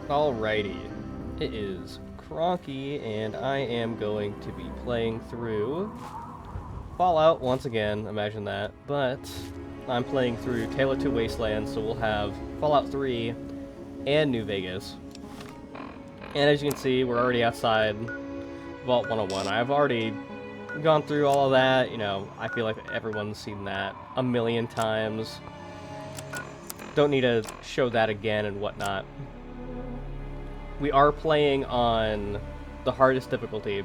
Alrighty, it is Cronky, and I am going to be playing through Fallout once again, imagine that, but I'm playing through Two Wastelands, so we'll have Fallout 3 and New Vegas. And as you can see, we're already outside Vault 101. I've already gone through all of that, you know, I feel like everyone's seen that a million times. Don't need to show that again and whatnot. We are playing on the hardest difficulty,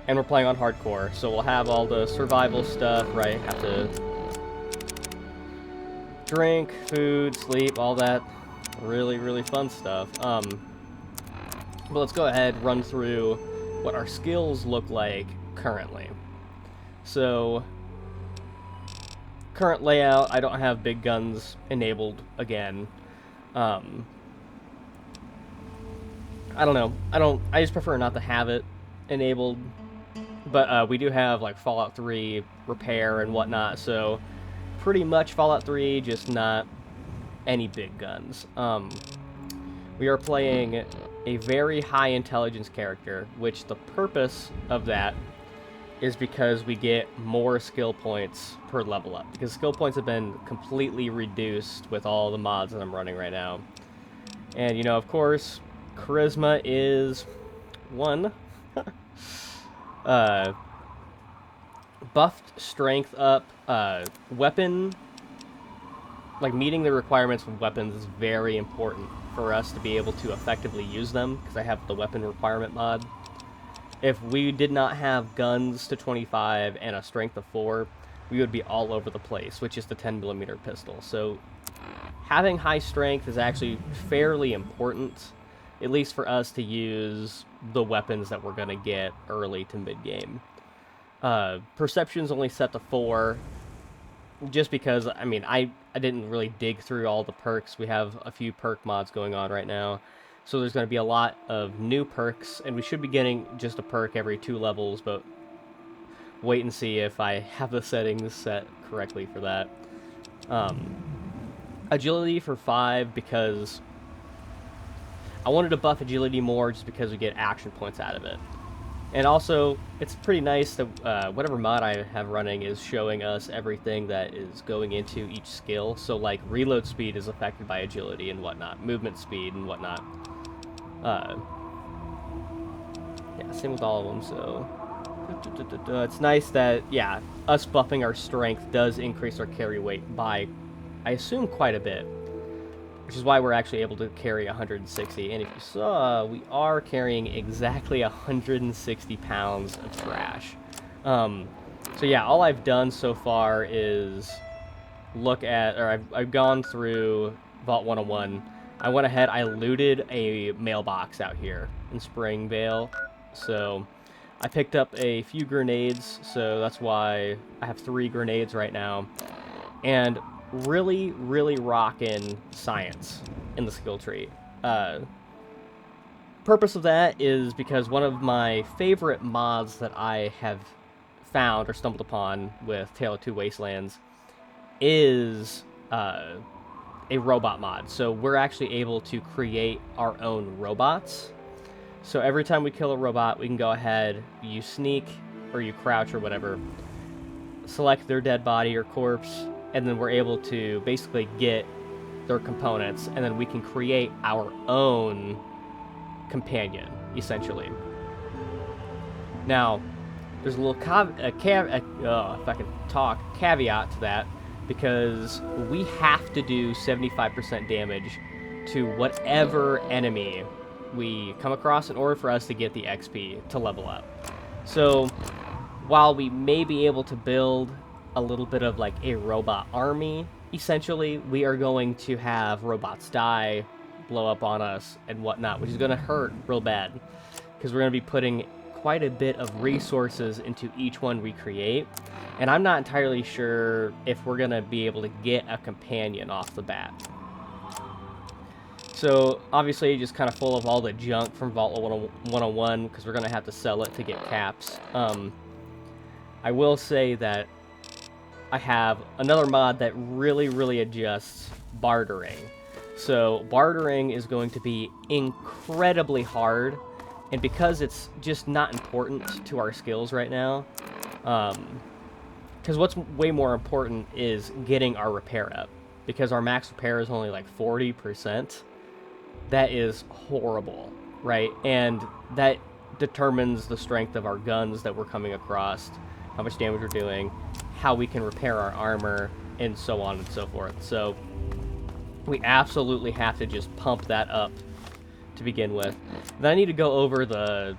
and we're playing on hardcore, so we'll have all the survival stuff, right? Have to drink, food, sleep, all that really, really fun stuff. But let's go ahead, run through what our skills look like currently. So, current layout, I don't have big guns enabled again. I don't know. I just prefer not to have it enabled. But we do have like Fallout 3 repair and whatnot, so pretty much Fallout 3, just not any big guns. We are playing a very high intelligence character, which the purpose of that is because we get more skill points per level up. Because skill points have been completely reduced with all the mods that I'm running right now. And, you know, of course, charisma is 1. Buffed strength up. Weapon, like meeting the requirements of weapons is very important for us to be able to effectively use them, because I have the weapon requirement mod. If we did not have guns to 25 and a strength of 4, we would be all over the place, which is the 10mm pistol. So having high strength is actually fairly important, at least for us to use the weapons that we're going to get early to mid-game. Perception's only set to 4, just because, I mean, I didn't really dig through all the perks. We have a few perk mods going on right now, so there's going to be a lot of new perks, and we should be getting just a perk every 2 levels, but wait and see if I have the settings set correctly for that. Agility for 5, because I wanted to buff agility more just because we get action points out of it. And also, it's pretty nice that whatever mod I have running is showing us everything that is going into each skill. So, like, reload speed is affected by agility and whatnot, movement speed and whatnot. Yeah, same with all of them, so it's nice that, yeah, us buffing our strength does increase our carry weight by, I assume, quite a bit. Which is why we're actually able to carry 160. And if you saw, we are carrying exactly 160 pounds of trash. So yeah, all I've done so far is look at, or I've gone through Vault 101. I went ahead, I looted a mailbox out here in Springvale. So I picked up a few grenades, so that's why I have 3 grenades right now. And really, really rockin' science in the skill tree. Purpose of that is because one of my favorite mods that I have found or stumbled upon with Two Wastelands is a robot mod. So we're actually able to create our own robots. So every time we kill a robot, we can go ahead, you sneak or you crouch or whatever, select their dead body or corpse, and then we're able to basically get their components, and then we can create our own companion, essentially. Now, there's a little caveat to that, because we have to do 75% damage to whatever enemy we come across in order for us to get the XP to level up. So, while we may be able to build a little bit of like a robot army, essentially, we are going to have robots die, blow up on us, and whatnot, which is going to hurt real bad, because we're going to be putting quite a bit of resources into each one we create, and I'm not entirely sure if we're going to be able to get a companion off the bat. So, obviously, just kind of full of all the junk from Vault 101, because we're going to have to sell it to get caps. I will say that I have another mod that really, really adjusts bartering. So bartering is going to be incredibly hard, and because it's just not important to our skills right now, because what's way more important is getting our repair up, because our max repair is only like 40%. That is horrible, right? And that determines the strength of our guns that we're coming across, how much damage we're doing, how we can repair our armor, and so on and so forth. So we absolutely have to just pump that up to begin with. Then I need to go over the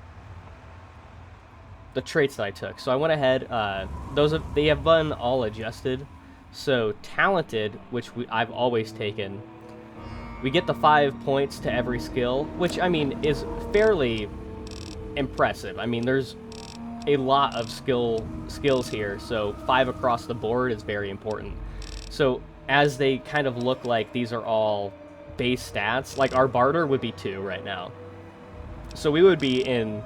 traits that I took. So I went ahead, they have been all adjusted. So talented, which I've always taken, we get the 5 points to every skill, which, I mean, is fairly impressive. I mean, there's a lot of skills here, so 5 across the board is very important. So as they kind of look like these are all base stats, like our barter would be 2 right now. So we would be in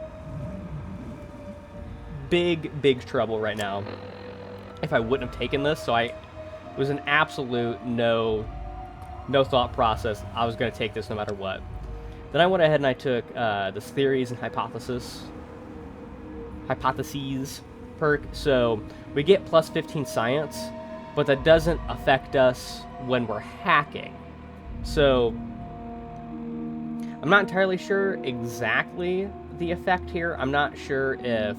big trouble right now if I wouldn't have taken this. So it was an absolute no thought process. I was going to take this no matter what. Then I went ahead and I took this theories and hypotheses perk. So we get plus 15 science, but that doesn't affect us when we're hacking. So I'm not entirely sure exactly the effect here. I'm not sure if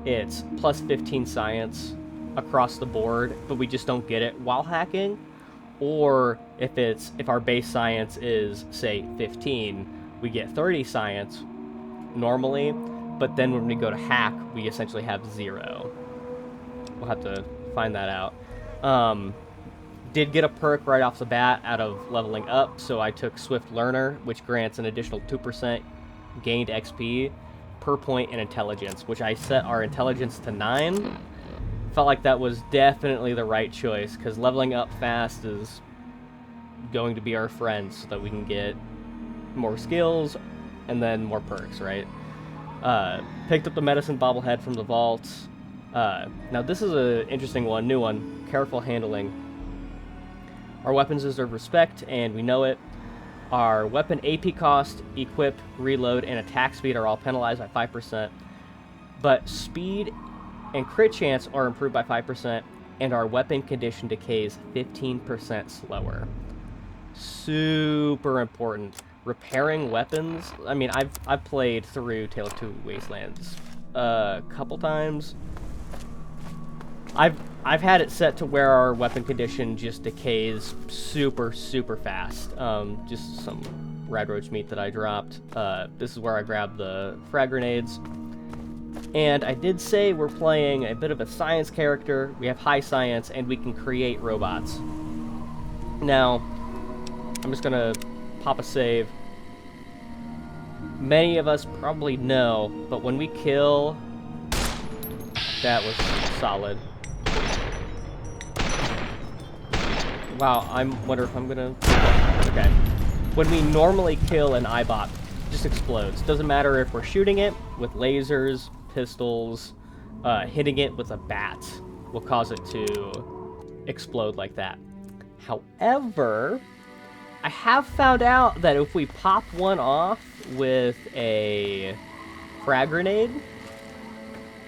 it's plus 15 science across the board, but we just don't get it while hacking, or if our base science is, say, 15, we get 30 science normally, but then when we go to hack, we essentially have 0. We'll have to find that out. Did get a perk right off the bat out of leveling up, so I took Swift Learner, which grants an additional 2% gained XP per point in intelligence, which I set our intelligence to 9. Felt like that was definitely the right choice, because leveling up fast is going to be our friend so that we can get more skills and then more perks, right? Picked up the medicine bobblehead from the vault. Now this is an interesting one, new one. Careful handling. Our weapons deserve respect, and we know it. Our weapon AP cost, equip, reload, and attack speed are all penalized by 5%, but speed and crit chance are improved by 5%, and our weapon condition decays 15% slower. Super important. Repairing weapons. I mean, I've played through Tale of Two Wastelands a couple times. I've had it set to where our weapon condition just decays super fast. Just some rad roach meat that I dropped. This is where I grabbed the frag grenades. And I did say we're playing a bit of a science character. We have high science, and we can create robots. Now, I'm just gonna pop a save. Many of us probably know, but when we kill... That was solid. Wow, I wonder if I'm gonna... Okay. When we normally kill an Eyebot, it just explodes. Doesn't matter if we're shooting it with lasers, pistols, hitting it with a bat will cause it to explode like that. However, I have found out that if we pop one off with a frag grenade,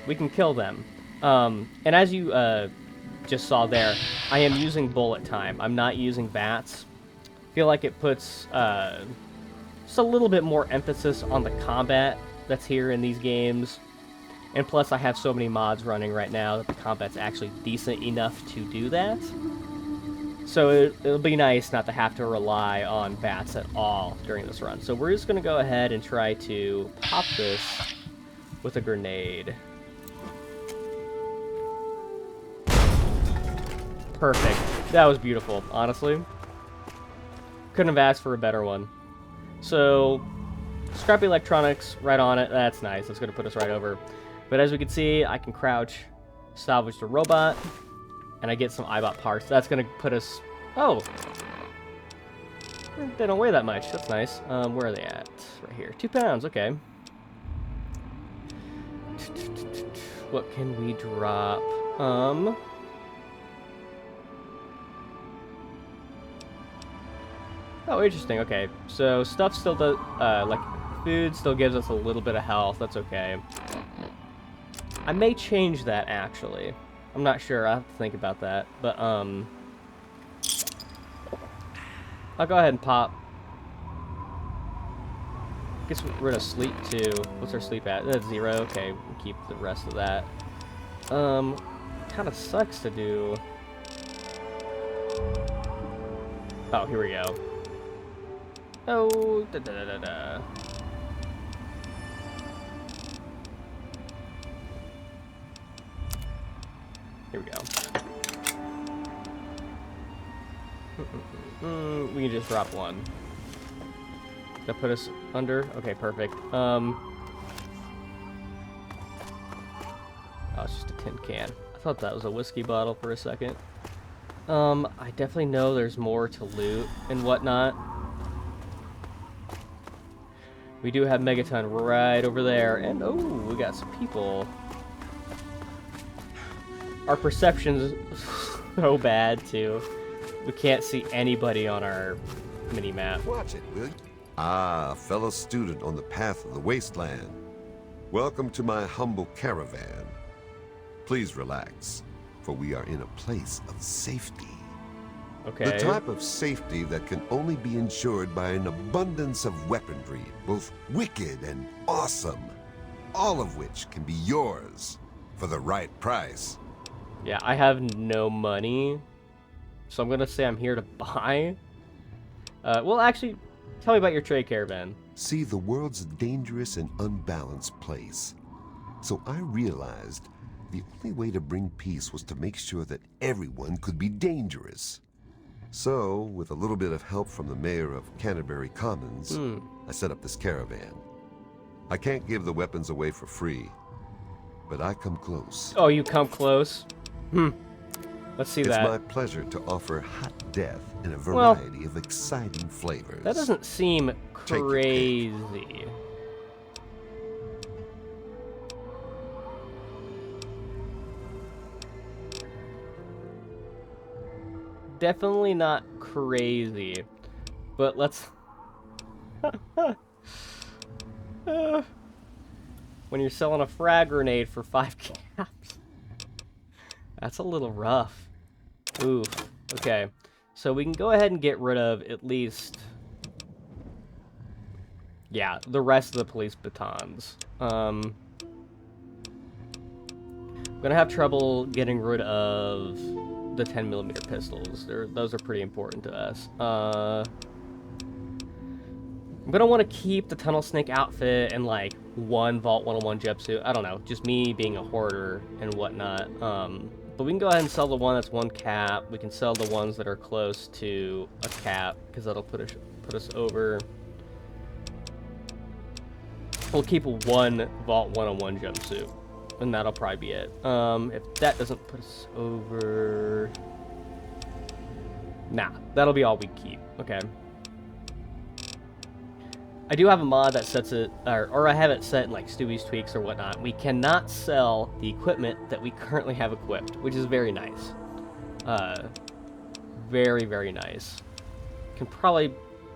we can kill them. And as you just saw there, I am using bullet time. I'm not using bats. Feel like it puts just a little bit more emphasis on the combat that's here in these games. And plus, I have so many mods running right now that the combat's actually decent enough to do that. So it'll be nice not to have to rely on bats at all during this run. So we're just going to go ahead and try to pop this with a grenade. Perfect. That was beautiful, honestly. Couldn't have asked for a better one. So, scrappy electronics right on it. That's nice. That's going to put us right over. But as we can see, I can crouch, salvage the robot, and I get some Eyebot parts. That's going to put us... Oh! They don't weigh that much. That's nice. Where are they at? Right here. 2 pounds. Okay. What can we drop? Oh, interesting. Okay, so stuff still does, like, food still gives us a little bit of health. That's okay. I may change that, actually. I'm not sure. I'll have to think about that. But, I'll go ahead and pop. Gets rid of sleep, too. What's our sleep at? That's 0. Okay, we'll keep the rest of that. Kind of sucks to do. Oh, here we go. Oh, da-da-da-da-da. Here we go. We can just drop one. That put us under? Okay, perfect. Oh, it's just a tin can. I thought that was a whiskey bottle for a second. I definitely know there's more to loot and whatnot. We do have Megaton right over there, and oh, we got some people. Our perception's so bad, too. We can't see anybody on our mini-map. Watch it, will you? Ah, fellow student on the path of the wasteland. Welcome to my humble caravan. Please relax, for we are in a place of safety. Okay. The type of safety that can only be ensured by an abundance of weaponry, both wicked and awesome, all of which can be yours for the right price. Yeah, I have no money, so I'm gonna say I'm here to buy. Well, actually, tell me about your trade caravan. See, the world's a dangerous and unbalanced place. So I realized the only way to bring peace was to make sure that everyone could be dangerous. So, with a little bit of help from the mayor of Canterbury Commons, I set up this caravan. I can't give the weapons away for free, but I come close. Oh, you come close? Let's see that. It's my pleasure to offer hot death in a variety of exciting flavors. That doesn't seem crazy. Definitely not crazy, but let's... when you're selling a frag grenade for 5 caps, that's a little rough. Oof. Okay, so we can go ahead and get rid of at least... yeah, the rest of the police batons. I'm gonna have trouble getting rid of the 10mm pistols. Those are pretty important to us. I'm gonna want to keep the Tunnel Snake outfit and like one Vault 101 jumpsuit. I don't know, just me being a hoarder and whatnot. But we can go ahead and sell the one that's 1 cap. We can sell the ones that are close to a cap because that'll put us over. We'll keep one Vault 101 jumpsuit. And that'll probably be it. If that doesn't put us over... nah, that'll be all we keep. Okay. I do have a mod that sets it, or I have it set in like Stewie's Tweaks or whatnot. We cannot sell the equipment that we currently have equipped, which is very nice. Very, very nice. Can probably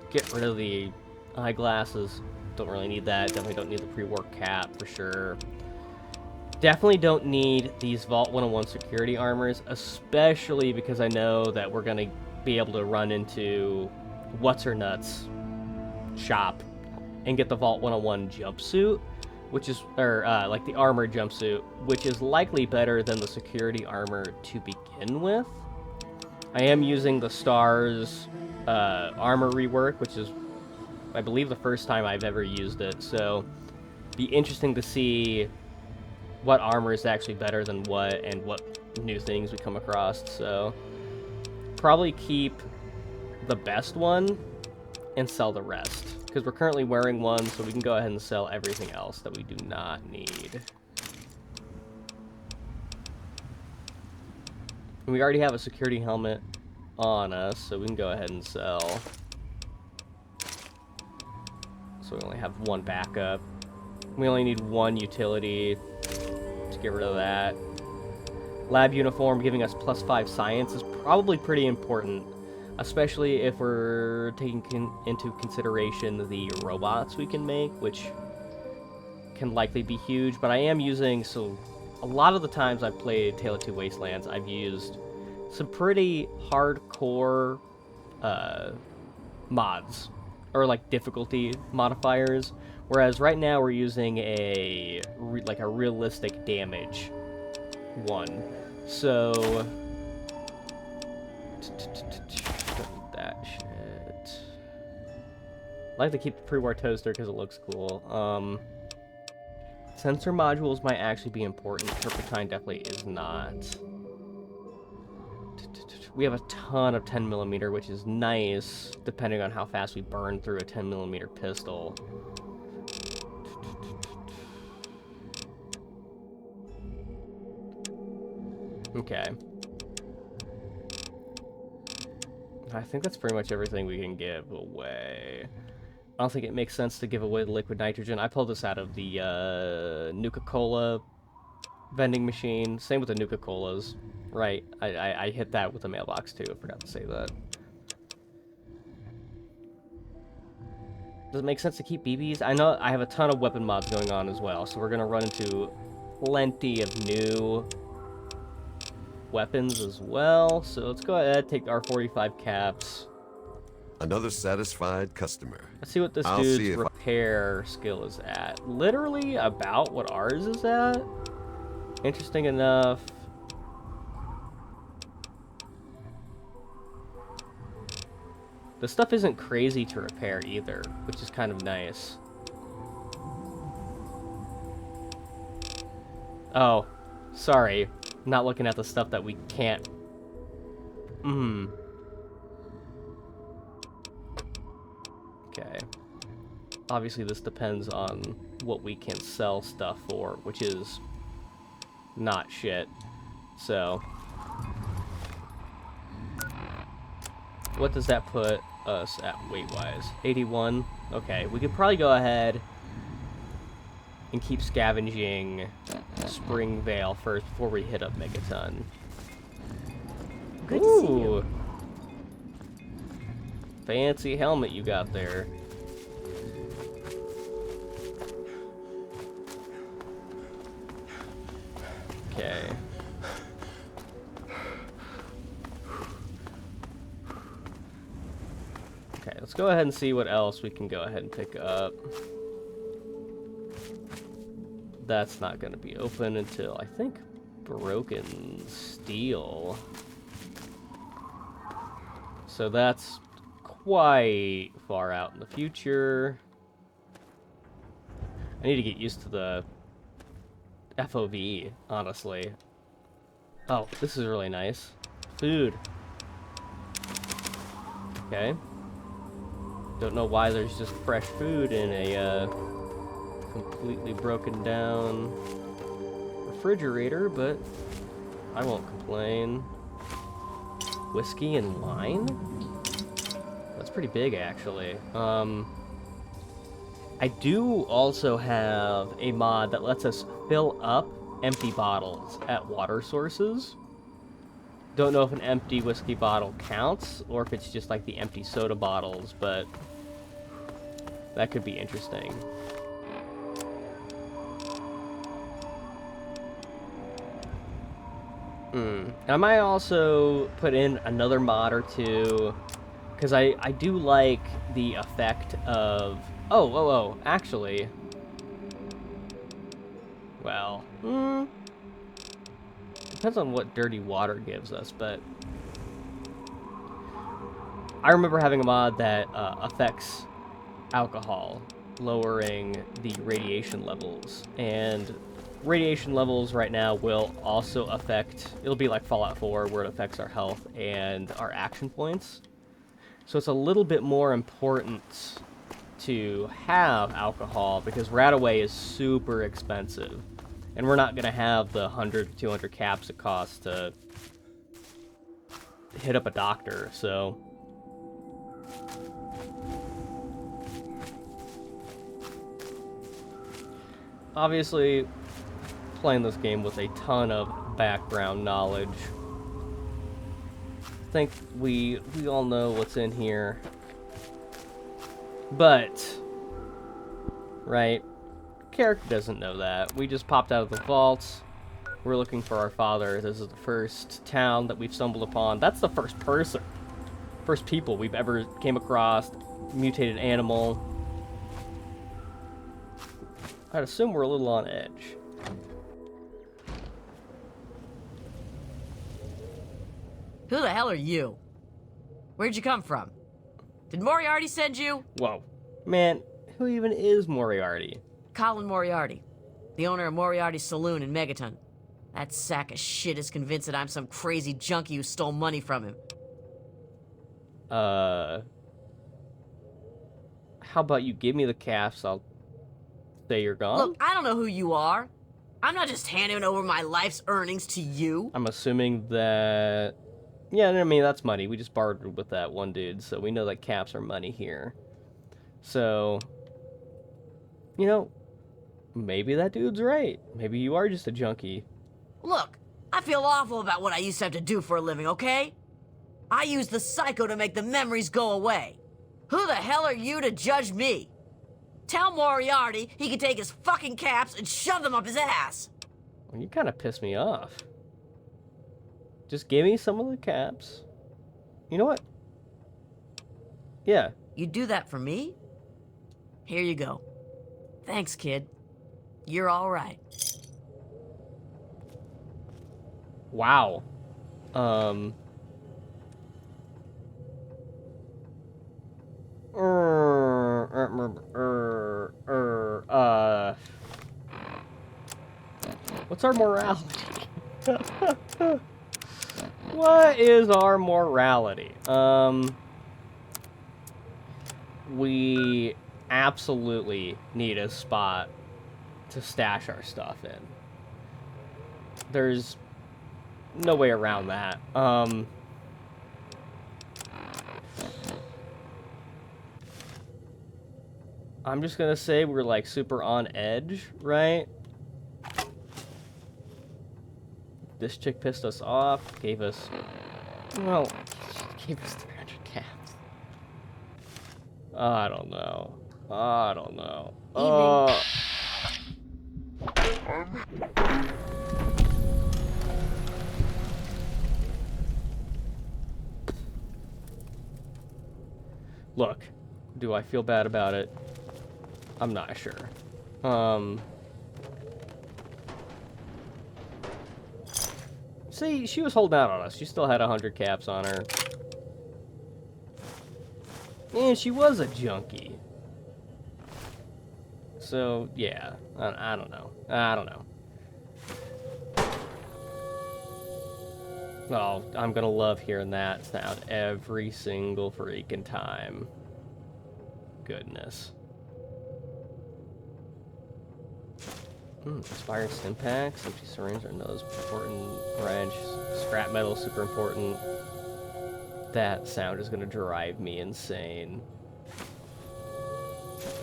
get rid of the eyeglasses. Don't really need that. Definitely don't need the pre-work cap for sure. Definitely don't need these Vault 101 security armors, especially because I know that we're going to be able to run into What's-Her-Nuts shop and get the Vault 101 jumpsuit, which is, or like the armor jumpsuit, which is likely better than the security armor to begin with. I am using the Stars armor rework, which is, I believe, the first time I've ever used it, so be interesting to see what armor is actually better than what, and what new things we come across. So probably keep the best one and sell the rest, because we're currently wearing one, so we can go ahead and sell everything else that we do not need. And we already have a security helmet on us, so we can go ahead and sell. So we only have one backup. We only need one utility. Let's get rid of that. Lab uniform giving us +5 science is probably pretty important. especially if we're taking into consideration the robots we can make, which can likely be huge. But I am using, so a lot of the times I've played Tale of Two Wastelands, I've used some pretty hardcore mods, or like difficulty modifiers, whereas right now we're using a realistic damage one. So that shit. I like to keep the pre-war toaster because it looks cool. Sensor modules might actually be important. Turpentine definitely is not. We have a ton of 10mm, which is nice, depending on how fast we burn through a 10mm pistol. Okay. I think that's pretty much everything we can give away. I don't think it makes sense to give away the liquid nitrogen. I pulled this out of the Nuka-Cola vending machine. Same with the Nuka-Colas. Right, I hit that with the mailbox too. I forgot to say that. Does it make sense to keep BBs? I know I have a ton of weapon mods going on as well, so we're going to run into plenty of new weapons as well. So let's go ahead, take our 45 caps. Another satisfied customer. Let's see what this dude's repair skill is at. Literally about what ours is at. Interesting enough. The stuff isn't crazy to repair either, which is kind of nice. Oh, sorry. Not looking at the stuff that we can't... Okay. Obviously this depends on what we can sell stuff for, which is not shit. So... what does that put us at weight-wise? 81? Okay, we could probably go ahead and keep scavenging Springvale first before we hit up Megaton. Good to see you. Fancy helmet you got there. Okay. Okay, let's go ahead and see what else we can go ahead and pick up. That's not going to be open until, I think, broken steel. So that's quite far out in the future. I need to get used to the FOV, honestly. Oh, this is really nice. Food. Okay. Don't know why there's just fresh food in a completely broken down refrigerator, but I won't complain. Whiskey and wine? That's pretty big, actually. I do also have a mod that lets us fill up empty bottles at water sources. Don't know if an empty whiskey bottle counts, or if it's just like the empty soda bottles, but that could be interesting. I might also put in another mod or two, because I do like the effect of... Oh, actually... Well, depends on what dirty water gives us, but... I remember having a mod that affects alcohol, lowering the radiation levels, and radiation levels right now will also affect... It'll be like Fallout 4, where it affects our health and our action points. So it's a little bit more important to have alcohol, because Radaway is super expensive. And we're not going to have the 100 to 200 caps it costs to hit up a doctor, so... Obviously, playing this game with a ton of background knowledge. think we all know what's in here. But, right, character doesn't know that. We just popped out of the vaults. We're looking for our father. This is the first town that we've stumbled upon. That's the first person. First people we've ever came across. Mutated animal. I'd assume we're a little on edge. Who the hell are you? Where'd you come from? Did Moriarty send you? Whoa. Man, who even is Moriarty? Colin Moriarty, the owner of Moriarty's Saloon in Megaton. That sack of shit is convinced that I'm some crazy junkie who stole money from him. How about you give me the caps, I'll say you're gone? Look, I don't know who you are. I'm not just handing over my life's earnings to you. I'm assuming that... Yeah, I mean, that's money. We just bartered with that one dude, so we know that caps are money here. So, you know, maybe that dude's right. Maybe you are just a junkie. Look, I feel awful about what I used to have to do for a living, okay? I used the psycho to make the memories go away. Who the hell are you to judge me? Tell Moriarty he can take his fucking caps and shove them up his ass. Well, you kind of pissed me off. Just give me some of the caps. You know what? Yeah. You do that for me? Here you go. Thanks, kid. You're all right. Wow. What's our morality? What is our morality? We absolutely need a spot to stash our stuff in. There's no way around that. I'm just gonna say we're like super on edge, right? This chick pissed us off, gave us, well, gave us 300 caps. I don't know. I don't know. Look, do I feel bad about it? I'm not sure. See, she was holding out on us. She still had 100 caps on her. And she was a junkie. So, yeah. I don't know. I don't know. Oh, I'm gonna love hearing that sound every single freaking time. Goodness. Expired stim packs, empty syringe are those important. Wrench, scrap metal, super important. That sound is gonna drive me insane.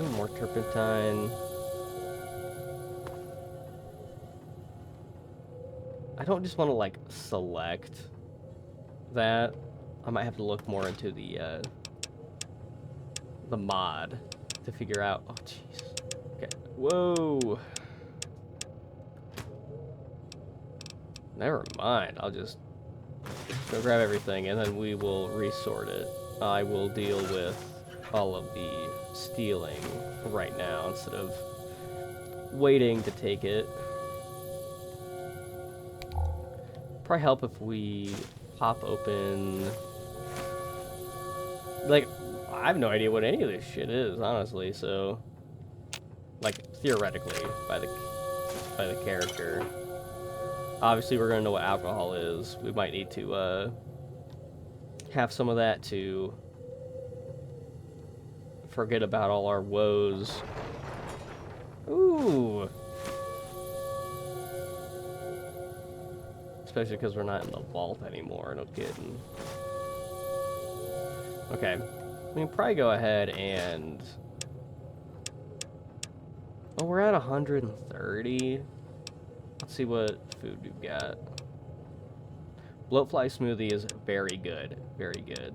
Ooh, more turpentine. I don't just want to like select that. I might have to look more into the mod to figure out. Oh, jeez. Okay. Whoa. Never mind. I'll just go grab everything and then we will resort it. I will deal with all of the stealing right now instead of waiting to take it. Probably help if we pop open. Like, I have no idea what any of this shit is, honestly. So, like, theoretically, by the character. Obviously, we're gonna know what alcohol is. We might need to have some of that to forget about all our woes. Ooh. Especially because we're not in the vault anymore, no kidding. Okay. We can probably go ahead and... Oh, we're at 130. Let's see what food we've got. Bloatfly smoothie is very good. Very good.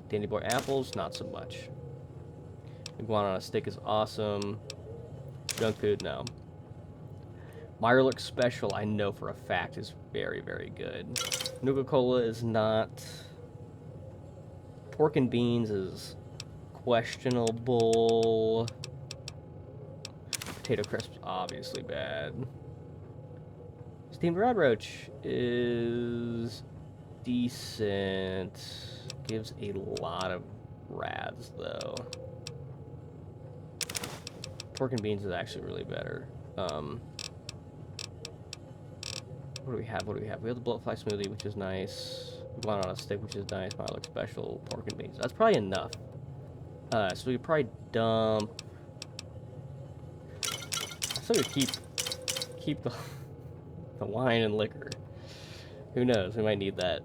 Dandy boy apples, not so much. Iguana on a stick is awesome. Junk food, no. Mirelurk Special, I know for a fact, is very, very good. Nuka-Cola is not. Pork and beans is questionable. Potato crisps, obviously bad. Steamed Rod Roach is decent. Gives a lot of rads, though. Pork and beans is actually really better. What do we have? What do we have? We have the Bloatfly smoothie, which is nice. One on a stick, which is nice. Mirelurk Special, pork and beans. That's probably enough. So we could probably dump. So we keep the wine and liquor. Who knows? We might need that.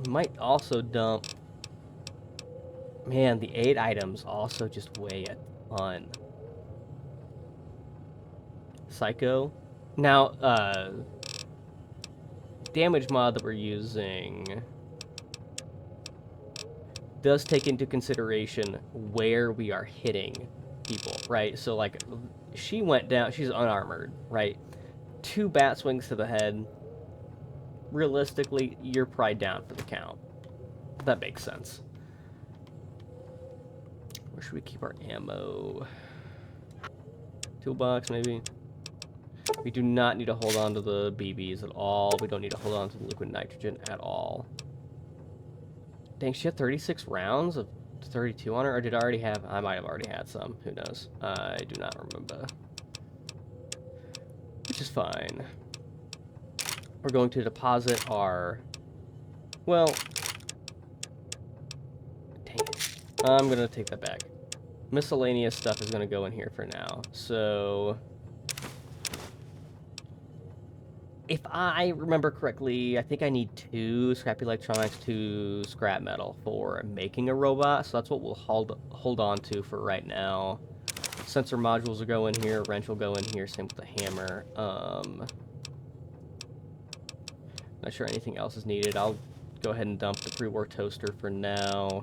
We might also dump. Man, the 8 items also just weigh a ton. Psycho. Now, damage mod that we're using does take into consideration where we are hitting people, right? So, like, she went down, she's unarmored, right? 2 bat swings to the head. Realistically, you're probably down for the count. That makes sense. Where should we keep our ammo? Toolbox, maybe? We do not need to hold on to the BBs at all. We don't need to hold on to the liquid nitrogen at all. Dang, she had 36 rounds of 32 on her, or did I already have? I might have already had some. Who knows? I do not remember. Which is fine. We're going to deposit our... Well... Dang it. I'm going to take that back. Miscellaneous stuff is going to go in here for now. So... If I remember correctly, I think I need 2 scrap electronics, 2 scrap metal for making a robot. So that's what we'll hold on to for right now. Sensor modules will go in here. Wrench will go in here. Same with the hammer. Not sure anything else is needed. I'll go ahead and dump the pre-war toaster for now.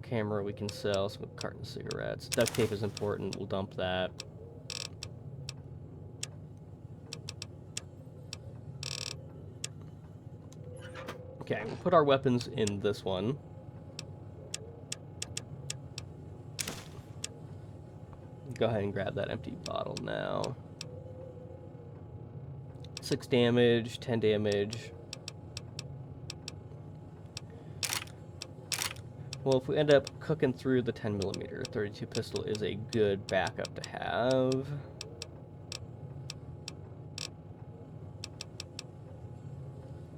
Camera we can sell. Some carton of cigarettes. Duct tape is important. We'll dump that. Okay, we'll put our weapons in this one. Go ahead and grab that empty bottle now. 6 damage, 10 damage. Well, if we end up cooking through the 10mm, 32 pistol is a good backup to have.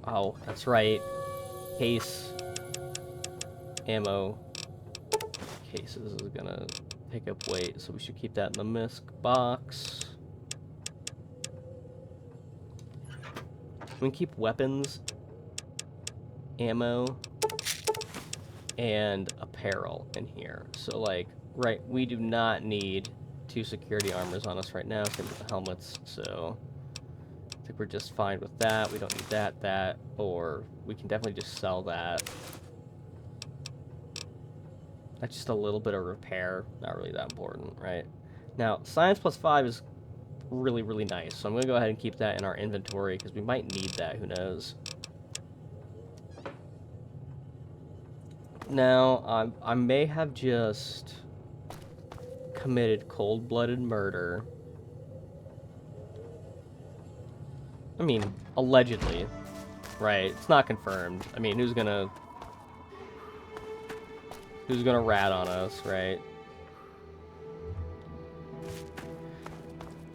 Oh, that's right. Case ammo cases is gonna pick up weight, so we should keep that in the misc box. We can keep weapons, ammo, and apparel in here. So, like, right, we do not need 2 security armors on us right now, same with the helmets, so I think we're just fine with that. We don't need that, or we can definitely just sell that. That's just a little bit of repair, not really that important, right? Now, science +5 is really, really nice, so I'm going to go ahead and keep that in our inventory, because we might need that, who knows? Now, I may have just committed cold-blooded murder. I mean, allegedly, right? It's not confirmed. I mean, who's gonna rat on us, right?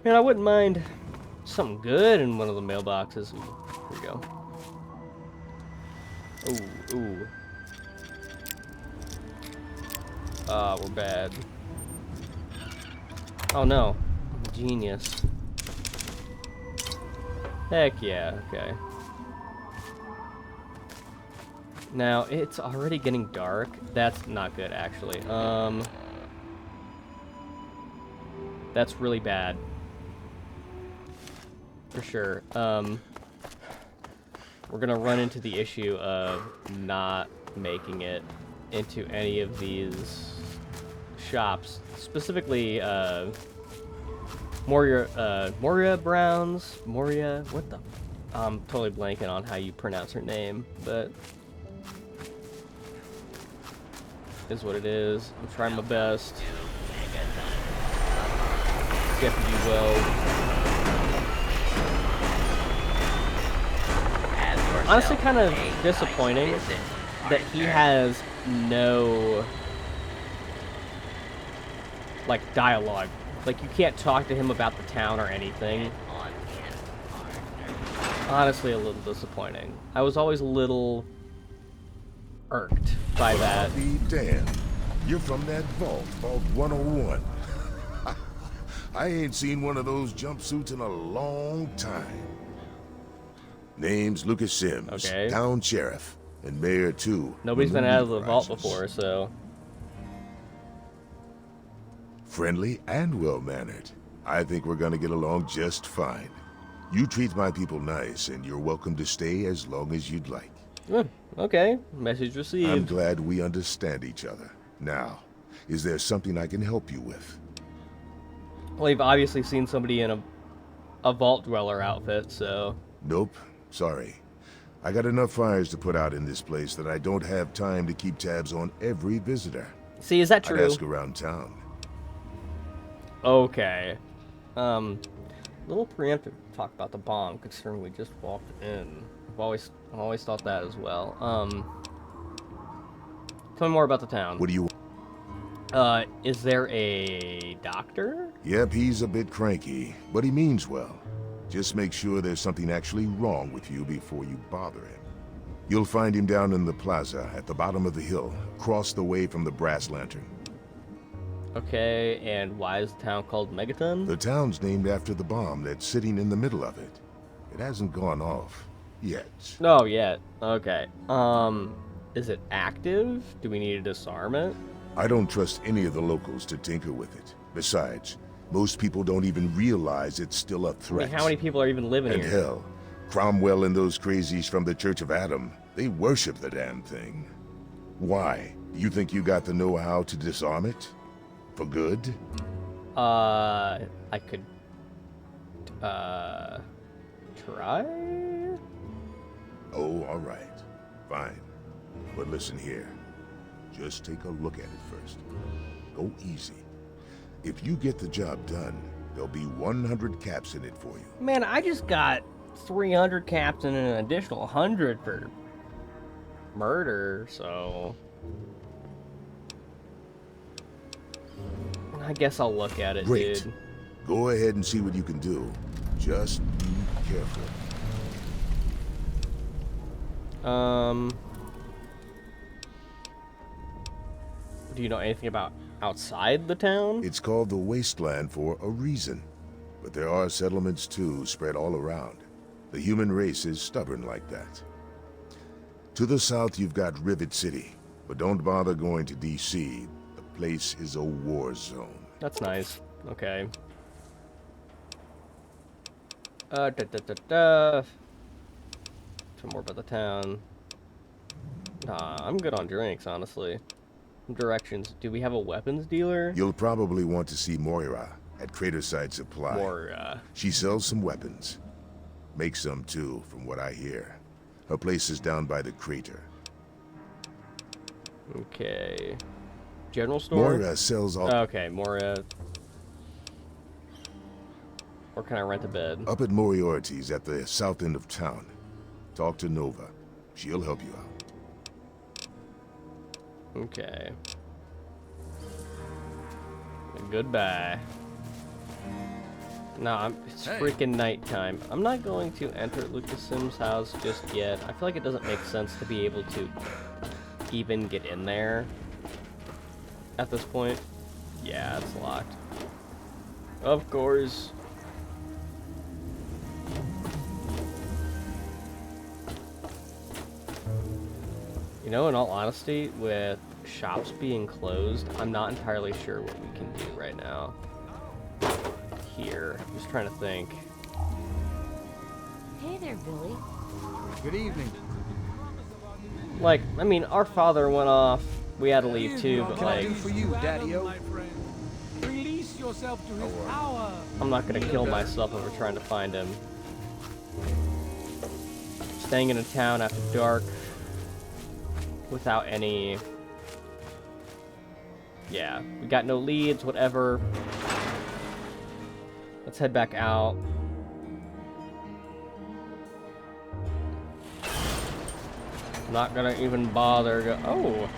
Man, I wouldn't mind something good in one of the mailboxes. Ooh, here we go. Ooh, ooh. Ah, we're bad. Oh no, I'm a genius. Heck yeah, okay. Now, it's already getting dark. That's not good, actually. That's really bad. for sure. We're gonna run into the issue of not making it into any of these shops, specifically Moria Browns. Moria, what the? I'm totally blanking on how you pronounce her name, but is what it is. I'm trying my best. Deputy Weld. Honestly, kind of disappointing that he has no, like, dialogue. Like, you can't talk to him about the town or anything. Honestly, a little disappointing. I was always a little irked by that. I'll be damned. You're from that vault, Vault 101. I ain't seen one of those jumpsuits in a long time. Name's Lucas Sims, Okay. town sheriff, and mayor too. Nobody's been out of the vault before, so... Friendly and well-mannered. I think we're gonna get along just fine. You treat my people nice, and you're welcome to stay as long as you'd like. Okay, message received. I'm glad we understand each other. Now, is there something I can help you with? Well, you've obviously seen somebody in a vault dweller outfit, so... Nope. Sorry. I got enough fires to put out in this place that I don't have time to keep tabs on every visitor. See, is that I'd true? ask around town. Okay. Little preemptive talk about the bomb, considering we just walked in. I've always thought that as well. Tell me more about the town. What do you... Is there a doctor? Yep, he's a bit cranky, but he means well. Just make sure there's something actually wrong with you before you bother him. You'll find him down in the plaza at the bottom of the hill, across the way from the brass lantern. Okay, and why is the town called Megaton? The town's named after the bomb that's sitting in the middle of it. It hasn't gone off yet. No, yet. Okay. Is it active? Do we need to disarm it? I don't trust any of the locals to tinker with it. Besides, most people don't even realize it's still a I threat. mean, how many people are even living And here? hell, Cromwell and those crazies from the Church of Adam, they worship the damn thing. Why? You think you got the know-how to disarm it? For good? I could, try? Oh, all right. Fine. But listen here. Just take a look at it first. Go easy. If you get the job done, there'll be 100 caps in it for you. Man, I just got 300 caps and an additional 100 for murder, so... I guess I'll look at it, Great. dude. Go ahead and see what you can do. Just be careful. Do you know anything about outside the town? It's called the Wasteland for a reason. But there are settlements too, spread all around. The human race is stubborn like that. To the south, you've got Rivet City. But don't bother going to D.C. The place is a war zone. That's nice. Okay. Tell more about the town. Nah, I'm good on drinks, honestly. Directions. Do we have a weapons dealer? You'll probably want to see Moira at Craterside Supply. Or, She sells some weapons. Makes some too, from what I hear. Her place is down by the crater. okay. General store? Moira sells all... Okay, Moria. Or can I rent a bed? Up at Moriarty's at the south end of town. Talk to Nova. She'll help you out. Okay. Goodbye. No, it's freaking nighttime. I'm not going to enter Lucas Sims' house just yet. I feel like it doesn't make sense to be able to even get in there at this point. Yeah, it's locked. Of course. You know, in all honesty, with shops being closed, I'm not entirely sure what we can do right now. Here, I'm just trying to think. Hey there, Billy. Good evening. Like, I mean, our father went off. We had to leave too, but What can I like, do for you, Daddy-O? Release yourself to his Oh, power. I'm not gonna kill myself over trying to find him. Staying in a town after dark without any... Yeah, we got no leads, whatever. Let's head back out. Not gonna even bother go... Oh!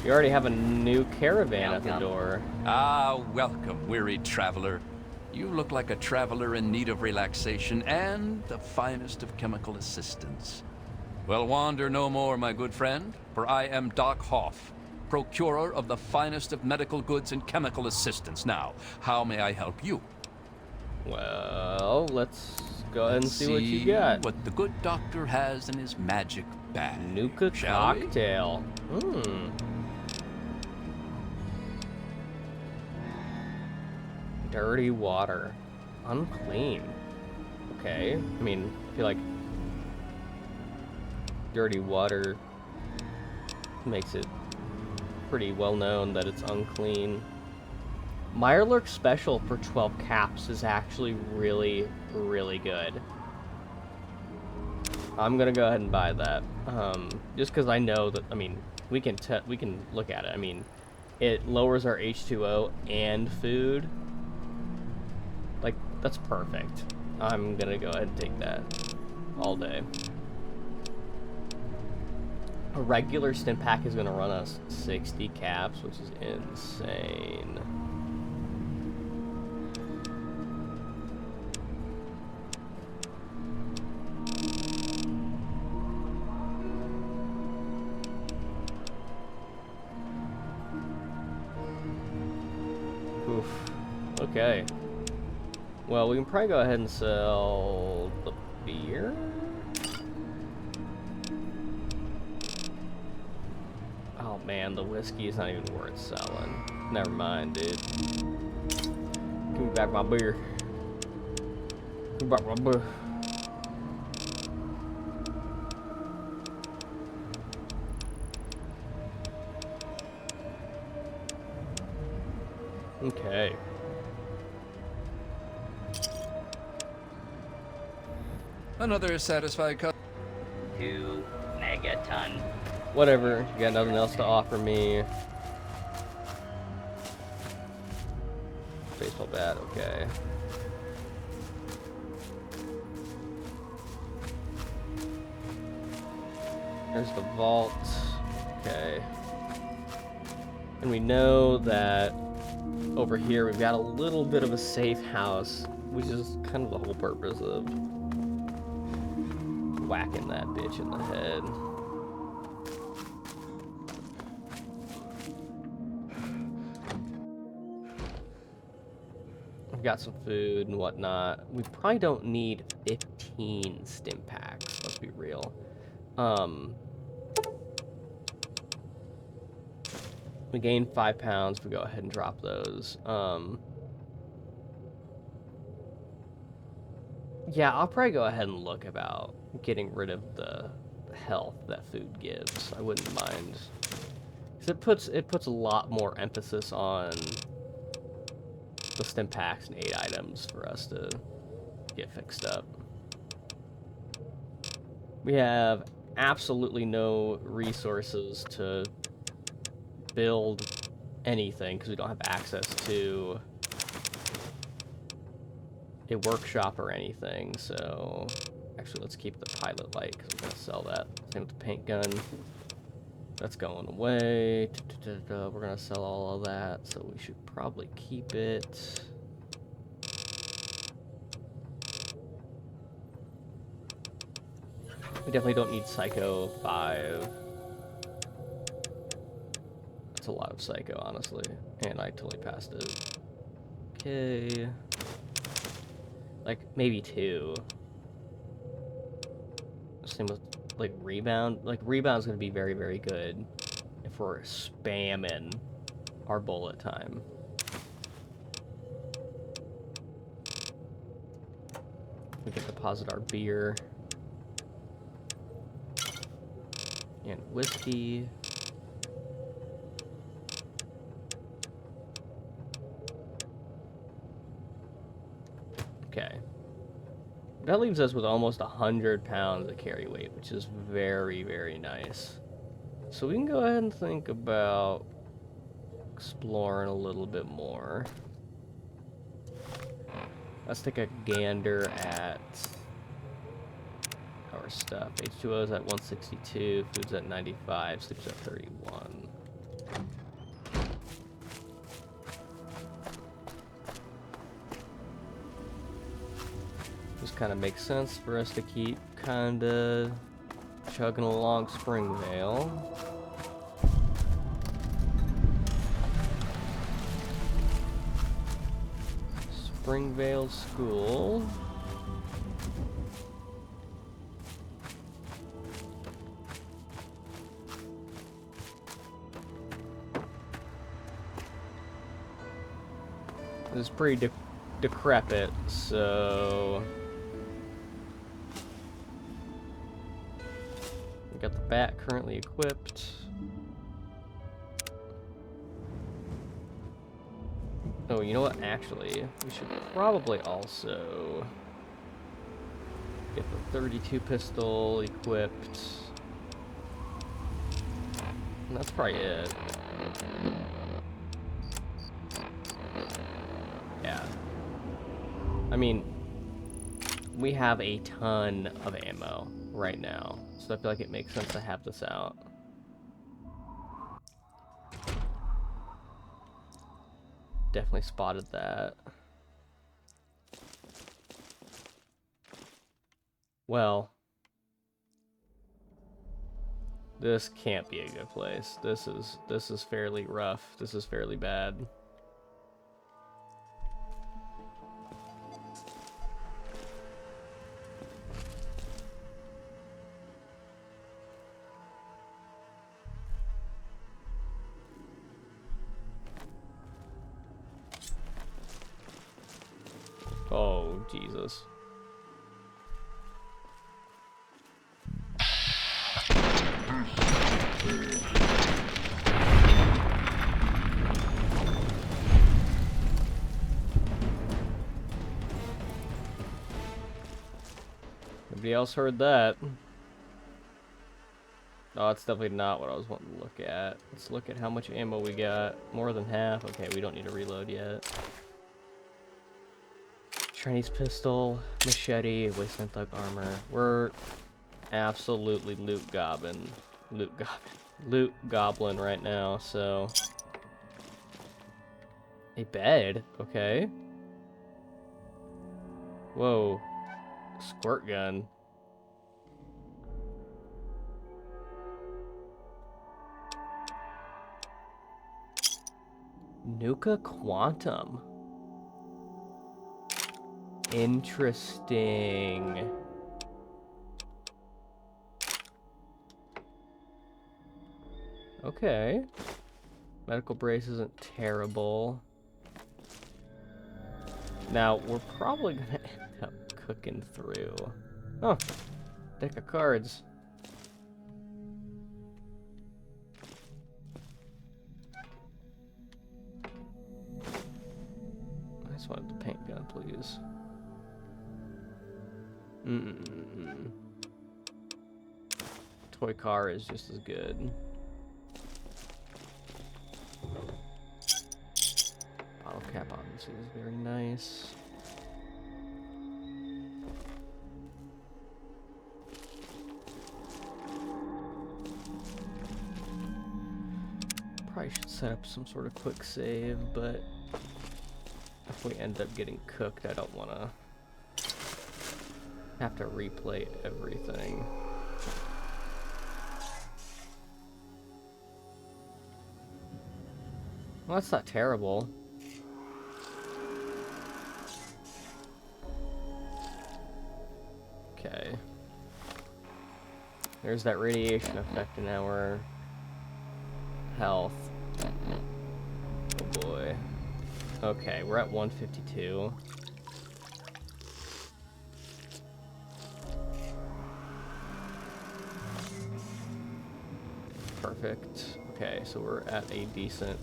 You already have a new caravan at the door. Ah, welcome, weary traveler. You look like a traveler in need of relaxation and the finest of chemical assistance. Well, wander no more, my good friend, for I am Doc Hoff, procurer of the finest of medical goods and chemical assistance. Now, how may I help you? Well, let's go ahead and Let's see what you got. What the good doctor has in his magic bag. Nuka shall we? cocktail. Hmm. Dirty water. Unclean. Okay. I mean, I feel like dirty water makes it pretty well known that it's unclean. Mirelurk special for 12 caps is actually really, really good. I'm gonna go ahead and buy that. Just because I know that, I mean, we can look at it. I mean, it lowers our H2O and food. Like, that's perfect. I'm gonna go ahead and take that all day. A regular stim pack is gonna run us 60 caps, which is insane. Oof. Okay. Well, we can probably go ahead and sell the beer. Oh man, the whiskey is not even worth selling. Never mind, dude. Give me back my beer. Give me back my beer. Okay. Another satisfied customer. 2 megaton. Whatever, you got nothing else to offer me. Baseball bat, okay. There's the vault. Okay. And we know that over here we've got a little bit of a safe house, which is kind of the whole purpose of whacking that bitch in the head. I've got some food and whatnot. We probably don't need 15 stim packs, let's be real. We gain 5 pounds. We go ahead and drop those. Yeah, I'll probably go ahead and look about getting rid of the health that food gives. I wouldn't mind, because it puts a lot more emphasis on the stim packs and 8 items for us to get fixed up. We have absolutely no resources to build anything because we don't have access to a workshop or anything. So actually, let's keep the pilot light because we're gonna sell that. Same with the paint gun. That's going away. We're gonna sell all of that, so we should probably keep it. We definitely don't need Psycho 5. That's a lot of Psycho, honestly. And I totally passed it. Okay. Like, maybe 2. Same with, like, Rebound. Like, Rebound's gonna be very, very good if we're spamming our bullet time. We can deposit our beer. And whiskey. Okay. That leaves us with almost 100 pounds of carry weight, which is very, very nice. So we can go ahead and think about exploring a little bit more. Let's take a gander at our stuff. H2O is at 162, food's at 95, sleep's at 31. Just kind of makes sense for us to keep kind of chugging along Springvale. Springvale School. This is pretty decrepit, so we got the bat currently equipped. Oh, you know what? Actually, we should probably also get the 32 pistol equipped. And that's probably it. Yeah. I mean, we have a ton of ammo right now, so I feel like it makes sense to have this out. Definitely spotted that. Well, this can't be a good place. This is fairly rough. This is fairly bad. Oh, Jesus. Nobody else heard that. Oh, that's definitely not what I was wanting to look at. Let's look at how much ammo we got. More than half. Okay, we don't need to reload yet. Chinese pistol, machete, wasteland thug armor. We're absolutely loot goblin right now, so. A bed, okay. Whoa. Squirt gun. Nuka Quantum. Interesting. Okay. Medical brace isn't terrible. Now, we're probably gonna end up cooking through. Oh, deck of cards. I just wanted the paint gun, please. Toy car is just as good. Bottle cap obviously is very nice. Probably should set up some sort of quick save, but if we end up getting cooked, I don't want to have to replay everything. Well, that's not terrible. Okay. There's that radiation effect in our health. Oh boy. Okay, we're at 152. Perfect. Okay, so we're at a decent...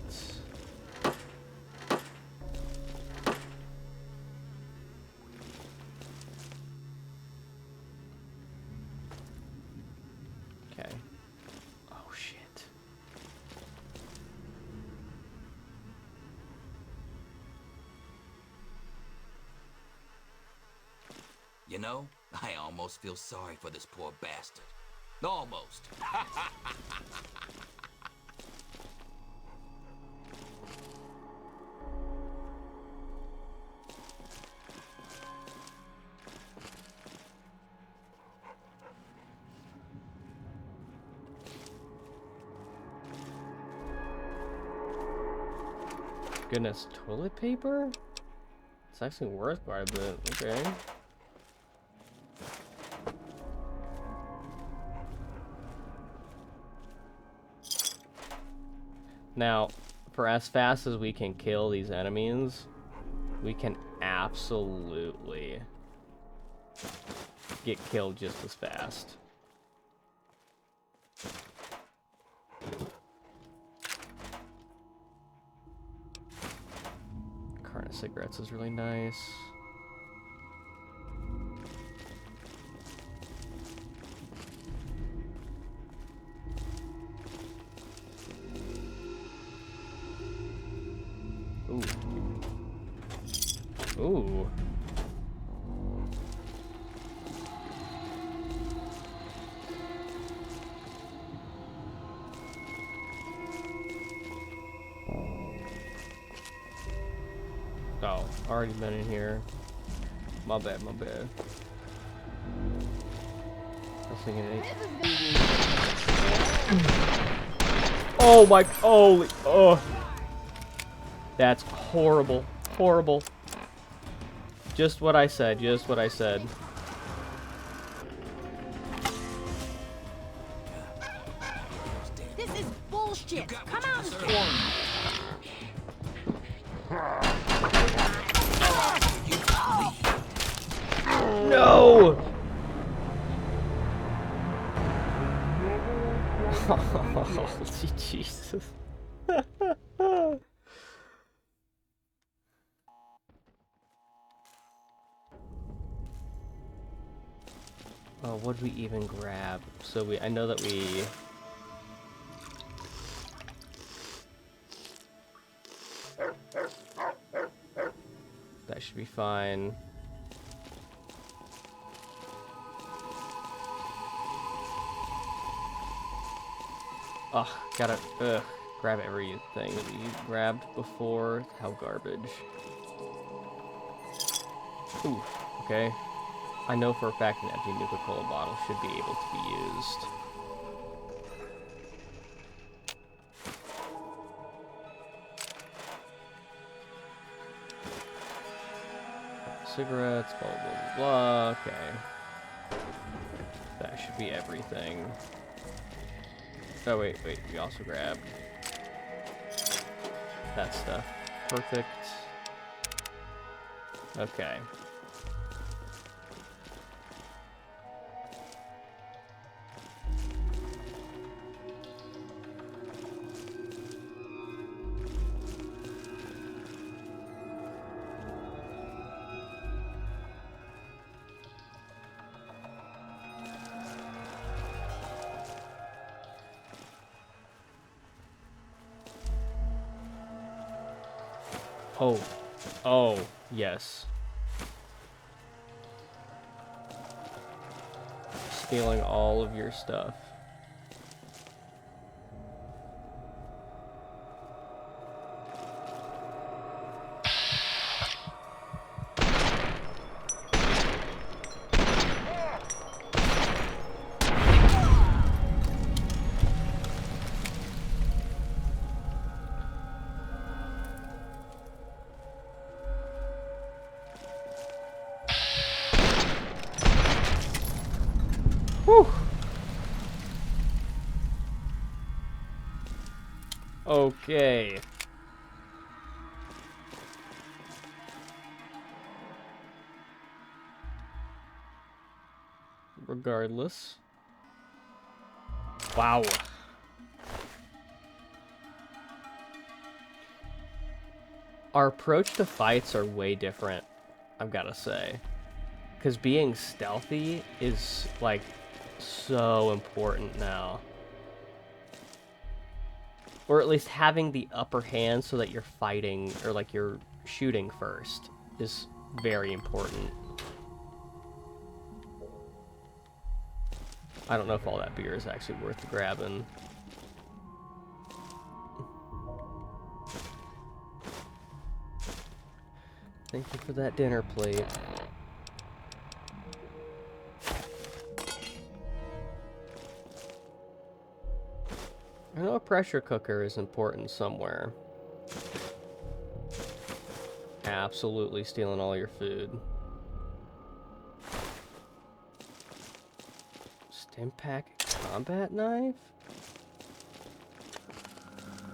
Okay. Oh, shit. You know, I almost feel sorry for this poor bastard. Almost. Goodness, toilet paper? It's actually worth quite a bit. Okay. Now, for as fast as we can kill these enemies, we can absolutely get killed just as fast. Carton of cigarettes is really nice. Ooh. Ooh. Oh, already been in here. My bad, my bad. I was thinking oh my, holy, oh. That's horrible, horrible. Just what I said, just what I said. This is bullshit. Come out and storm. No! Holy Jesus. Oh, what did we even grab? So I know that we... That should be fine. Ugh, gotta grab everything that we grabbed before. How garbage. Ooh, okay. I know for a fact an empty Nuka-Cola bottle should be able to be used. Cigarettes, blah, blah, blah, blah. Okay. That should be everything. Oh, wait, we also grabbed that stuff. Perfect. Okay. Oh. Oh, yes. Stealing all of your stuff. Whew. Okay. Regardless. Wow. Our approach to fights are way different, I've got to say. Because being stealthy is, like, so important now. Or at least having the upper hand so that you're fighting, or like you're shooting first, is very important. I don't know if all that beer is actually worth grabbing. Thank you for that dinner plate. I know a pressure cooker is important somewhere. Absolutely stealing all your food. Stimpack combat knife?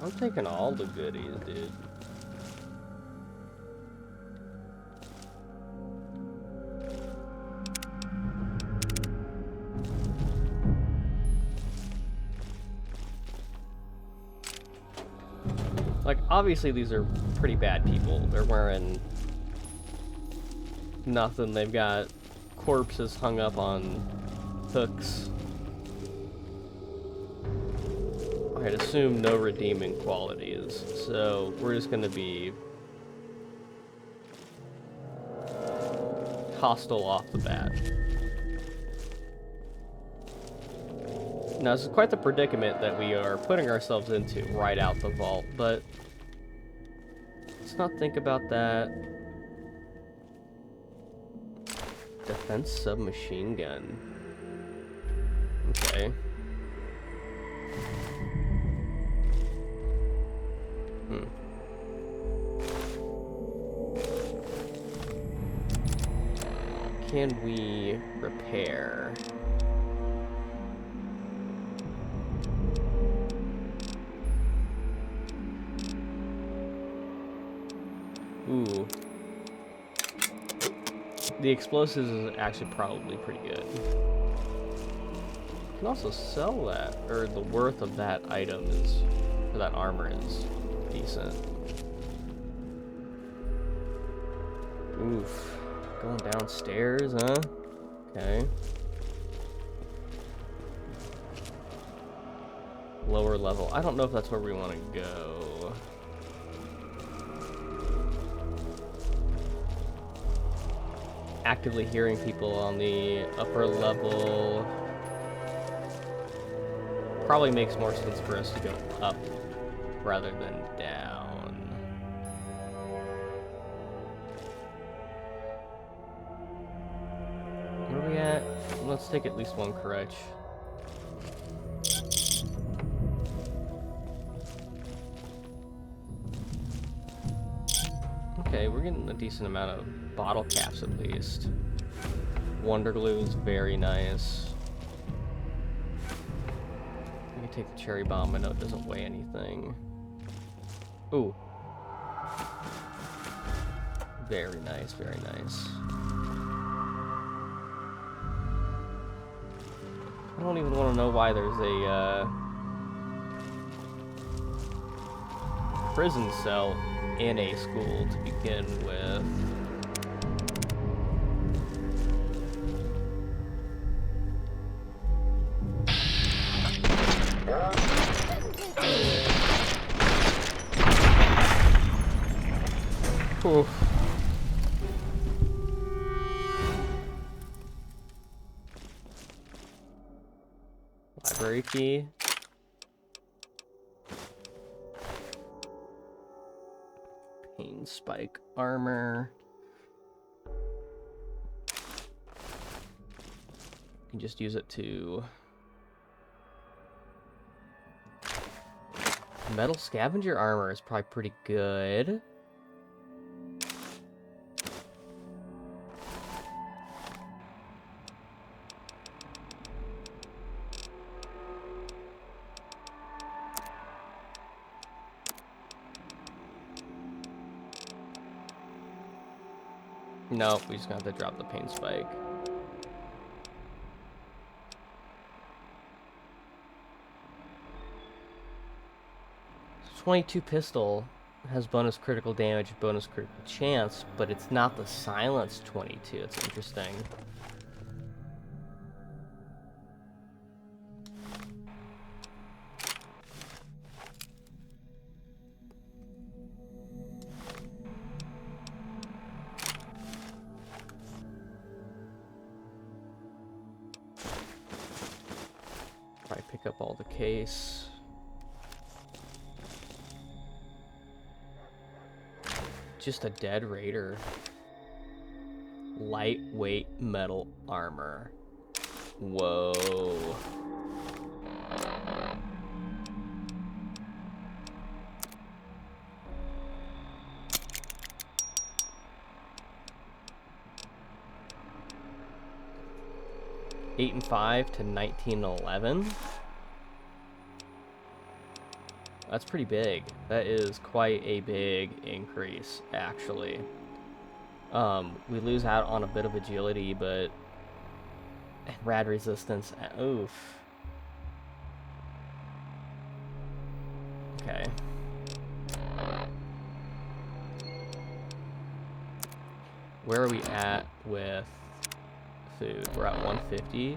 I'm taking all the goodies, dude. Like, obviously these are pretty bad people. They're wearing nothing. They've got corpses hung up on hooks. I'd assume no redeeming qualities, so we're just gonna be hostile off the bat. Now, this is quite the predicament that we are putting ourselves into right out the vault, but let's not think about that. Defense submachine gun. Okay. Can we repair? Ooh. The explosives is actually probably pretty good. You can also sell that, or the worth of that item is, or that armor is decent. Oof. Going downstairs, huh? Okay. Lower level. I don't know if that's where we want to go. Actively hearing people on the upper level probably makes more sense for us to go up rather than down. Where are we at? Let's take at least one crutch. Okay, we're getting a decent amount of bottle caps at least. Wonder glue is very nice. We can take the cherry bomb. I know it doesn't weigh anything. Ooh. Very nice, very nice. I don't even want to know why there's a prison cell in a school to begin with. Oof. Library key. Pain spike armor. You can just use it to... Metal scavenger armor is probably pretty good. Nope, we just gonna have to drop the pain spike. 22 pistol. has bonus critical damage, bonus critical chance, but it's not the silence 22. It's interesting. Probably pick up all the case. Just a dead raider. Lightweight metal armor. Whoa. $8 and $5 to 19 and 11. That's pretty big. That is quite a big increase, actually. We lose out on a bit of agility, but rad resistance. Oof. Okay. Where are we at with food? We're at 150.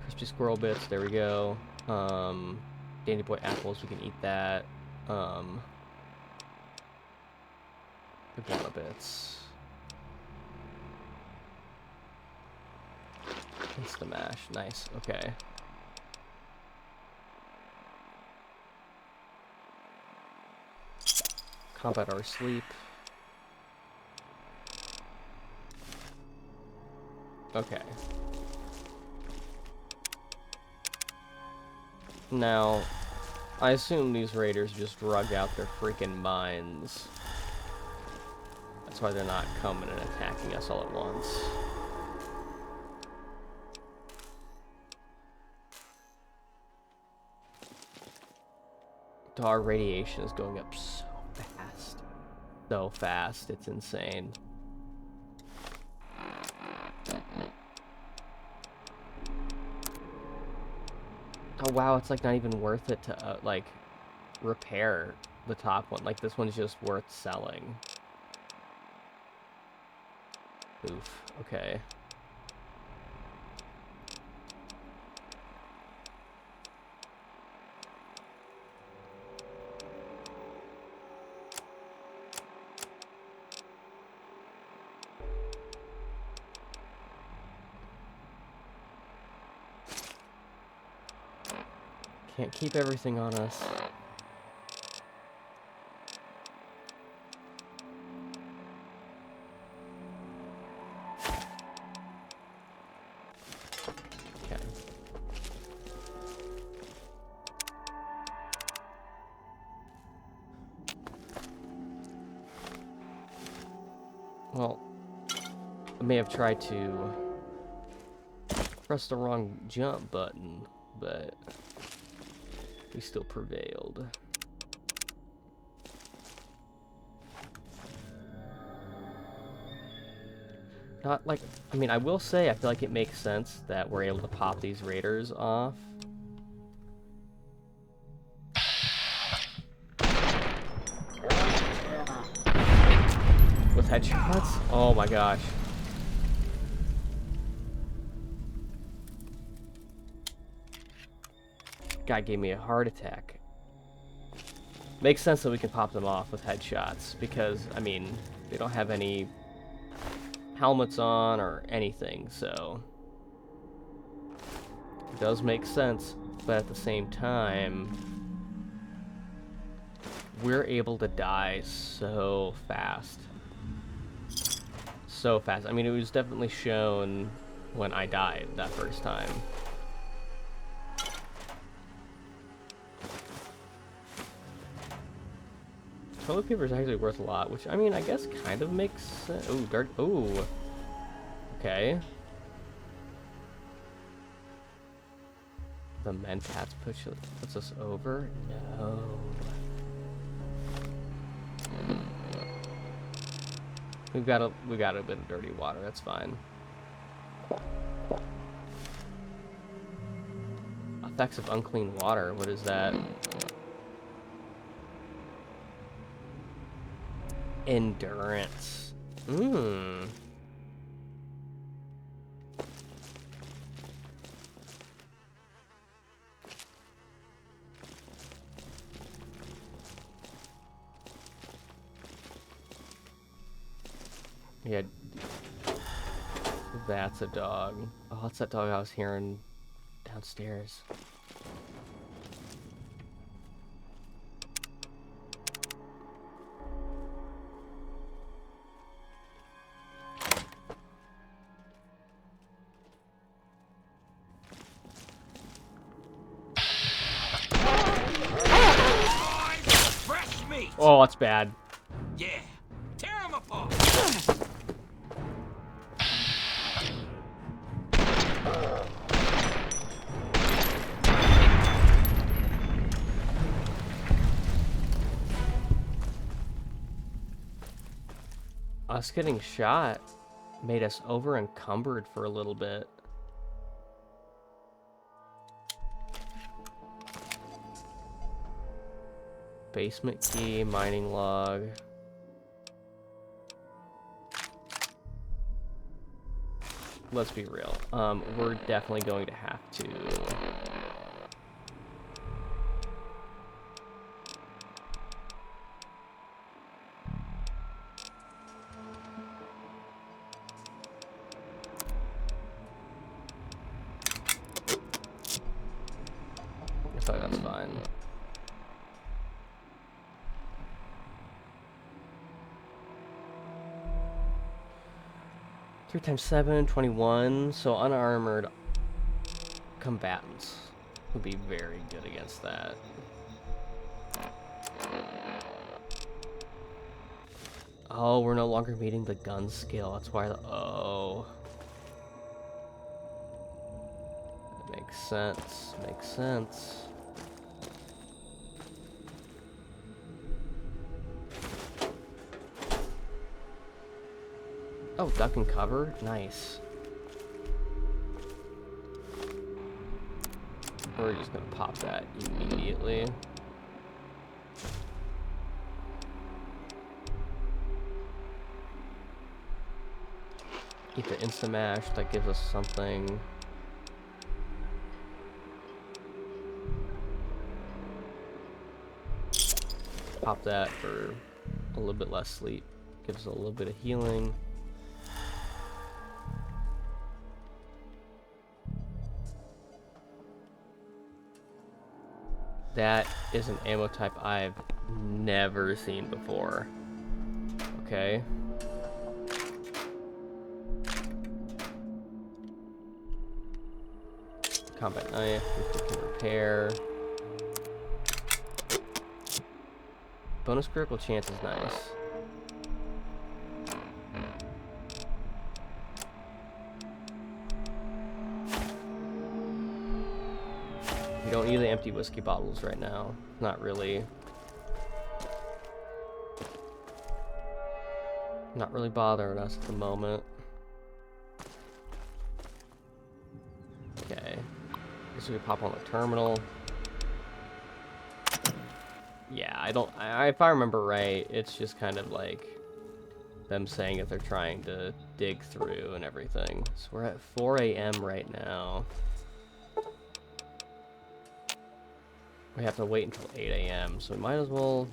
Crispy squirrel bits, there we go. Dandy boy apples, we can eat that. Iguana bits. Insta mash, nice, okay. Combat our sleep. Okay. Now, I assume these raiders just drug out their freaking minds. That's why they're not coming and attacking us all at once. Our radiation is going up so fast. So fast, it's insane. Oh wow, it's like not even worth it to like repair the top one. Like this one's just worth selling. Oof, okay. Can't keep everything on us. Okay. Well, I may have tried to press the wrong jump button, but we still prevailed. Not like, I mean, I will say, I feel like it makes sense that we're able to pop these raiders off. With headshots? Oh my gosh. Guy gave me a heart attack. Makes sense that we can pop them off with headshots because, I mean, they don't have any helmets on or anything, so it does make sense. But at the same time, we're able to die so fast. So fast. I mean, it was definitely shown when I died that first time. Toilet paper is actually worth a lot, which, I mean, I guess kind of makes sense. Ooh, dirt. Ooh. Okay. The Mentats puts us over? No. We got a bit of dirty water, that's fine. Effects of unclean water. What is that? Endurance. Mmm. Yeah. That's a dog. Oh, that's that dog I was hearing downstairs. Fresh meat. Oh, that's bad. Yeah, tear him apart. Us getting shot made us over encumbered for a little bit. Basement key, mining log. Let's be real. We're definitely going to have to I thought that's fine. Three times 7, 21. So unarmored combatants would be very good against that. Oh, we're no longer meeting the gun skill. That's why the oh. That makes sense. Makes sense. Oh, duck and cover? Nice. We're just gonna pop that immediately. Keep the insta mash, that gives us something. Pop that for a little bit less sleep. Gives us a little bit of healing. That is an ammo type I've never seen before. Okay. Combat knife, which we can repair. Bonus critical chance is nice. We don't need the empty whiskey bottles right now. Not really. Not really bothering us at the moment. Okay. Guess we pop on the terminal. Yeah, if I remember right, it's just kind of like them saying that they're trying to dig through and everything. So we're at 4 a.m. right now. We have to wait until 8 a.m., so we might as well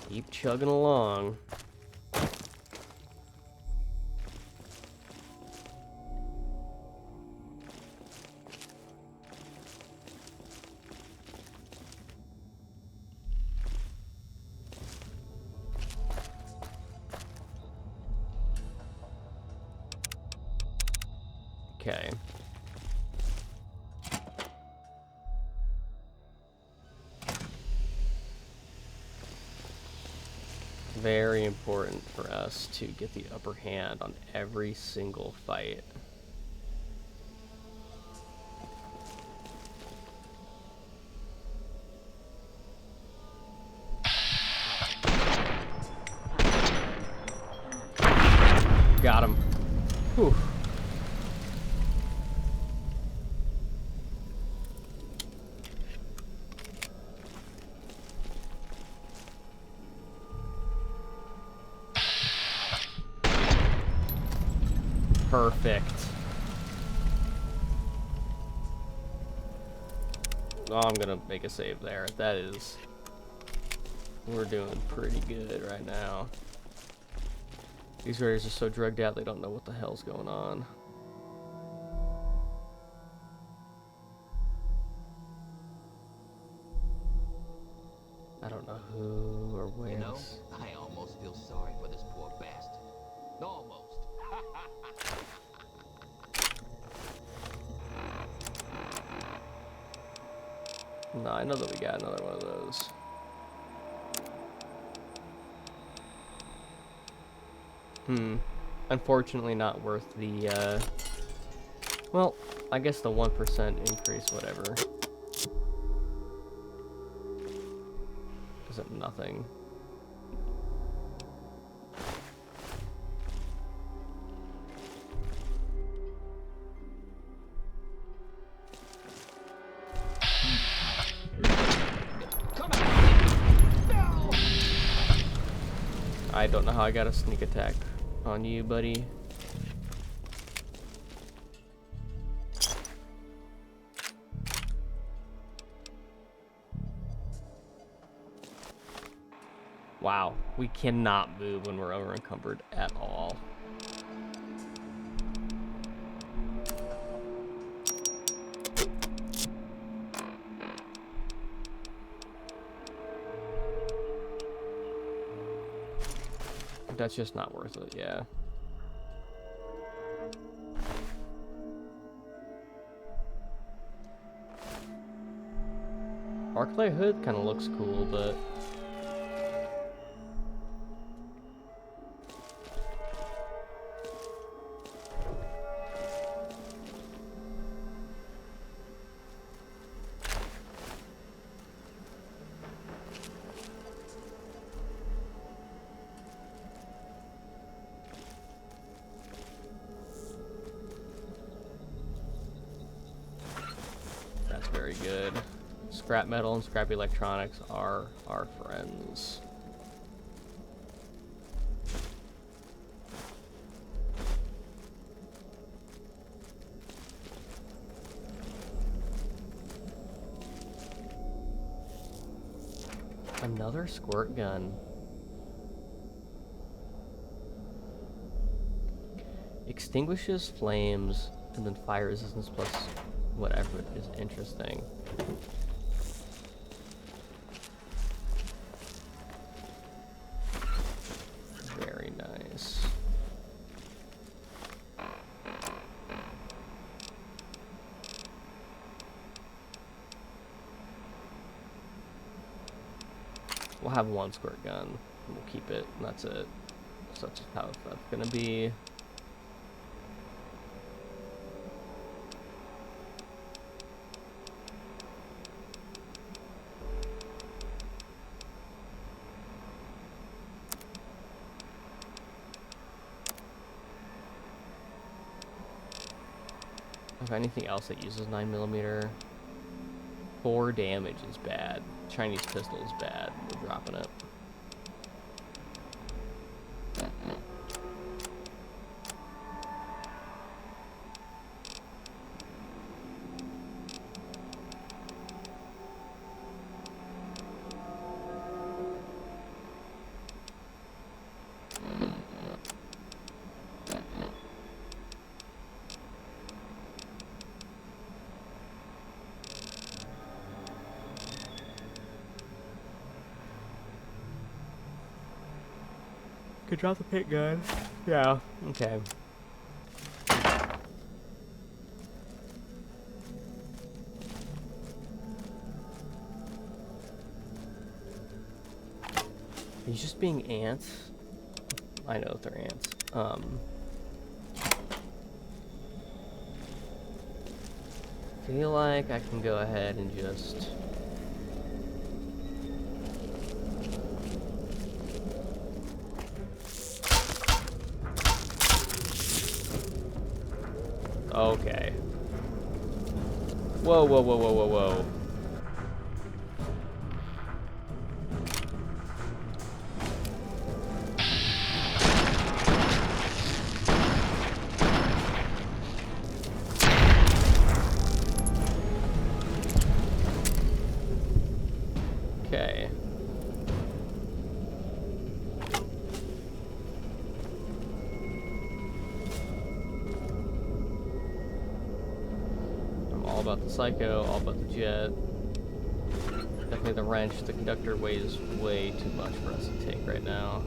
keep chugging along. Okay. Very important for us to get the upper hand on every single fight. Got him. Whew. Perfect. Oh, I'm gonna make a save there. That is... We're doing pretty good right now. These raiders are so drugged out they don't know what the hell's going on. I don't know who or where. You know, I almost feel sorry for this poor bastard. Almost. No, I know that we got another one of those. Unfortunately not worth the, well, I guess the 1% increase, whatever. Isn't nothing. I don't know how I got a sneak attack on you, buddy. Wow, we cannot move when we're over encumbered at all. That's just not worth it, yeah. Arclight hood kind of looks cool, but that's very good. Scrap metal and scrap electronics are our friends. Another squirt gun. Extinguishes flames and then fire resistance plus whatever is interesting. Very nice. We'll have one squirt gun. And we'll keep it, and that's it. So that's how that's gonna be. If anything else that uses 9mm, 4 damage is bad. Chinese pistol is bad. We're dropping it. Could drop the pit gun. Yeah, okay. He's just being ants. I know they're ants. Feel like I can go ahead and just... Okay. Whoa, whoa, whoa, whoa, whoa, whoa. Okay. I'm all about the psycho, all about the jet. Definitely the wrench. The conductor weighs way too much for us to take right now.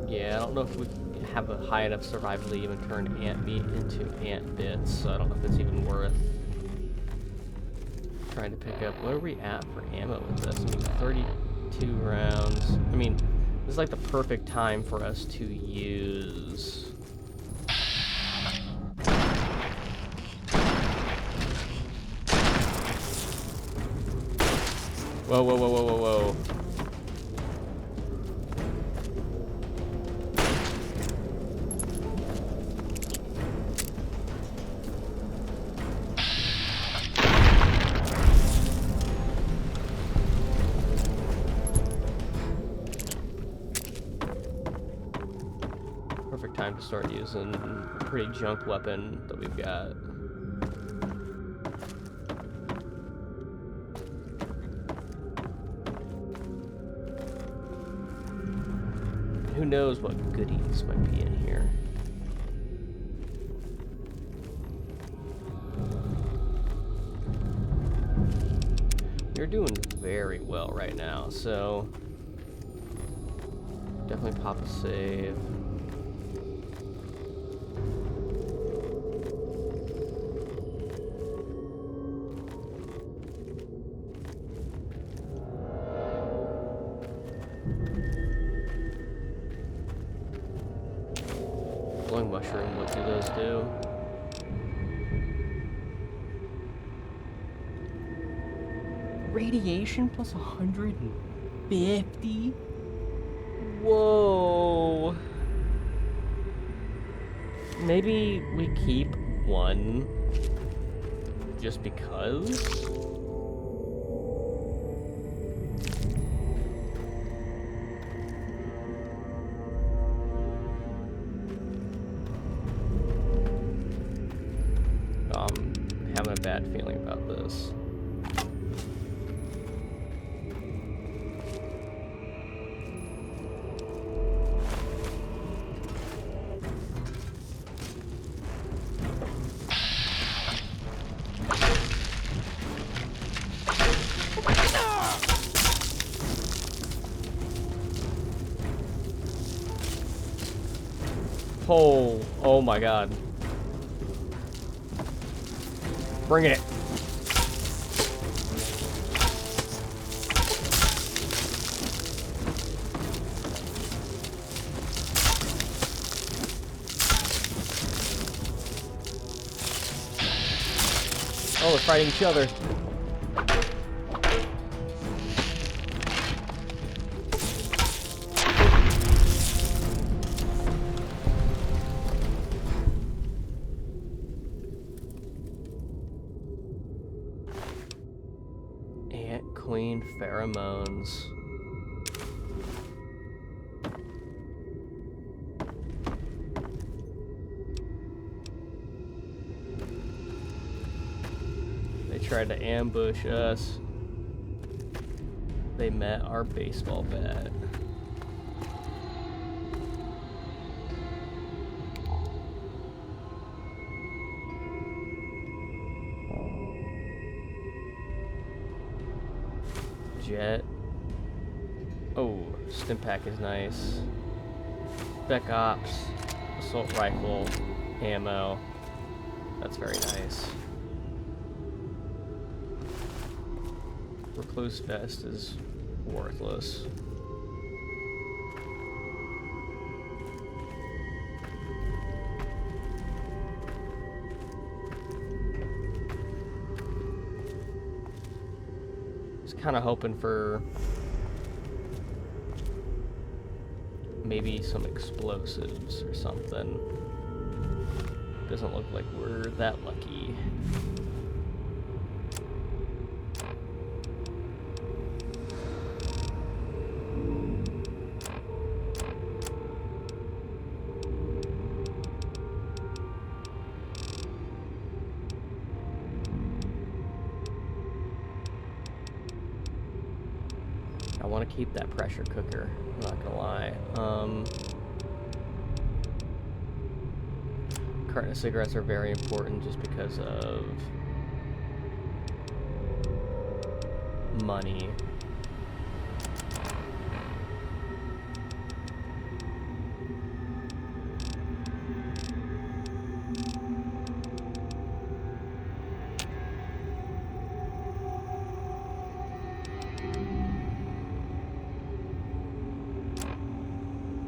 Yeah, I don't know if we have a high enough survival to even turn ant meat into ant bits, so I don't know if it's even worth trying to pick up. What are we at for ammo with this? I mean, 32 rounds. I mean, this is like the perfect time for us to use... Whoa, whoa, whoa, whoa, whoa, whoa. Perfect time to start using a pretty junk weapon that we've got. Who knows what goodies might be in here. You're doing very well right now, so definitely pop a save. Glowing mushroom, what do those do? Radiation plus 150? Whoa. Maybe we keep one just because? Having a bad feeling about this. Oh my god. Bring it. Oh, we're fighting each other. Ant Queen pheromones. They tried to ambush us. They met our baseball bat. Jet. Oh, stim pack is nice. Spec ops, assault rifle, ammo. That's very nice. Recluse vest is worthless. Kind of hoping for maybe some explosives or something. Doesn't look like we're that lucky. I want to keep that pressure cooker, I'm not gonna lie. Carton of cigarettes are very important just because of money.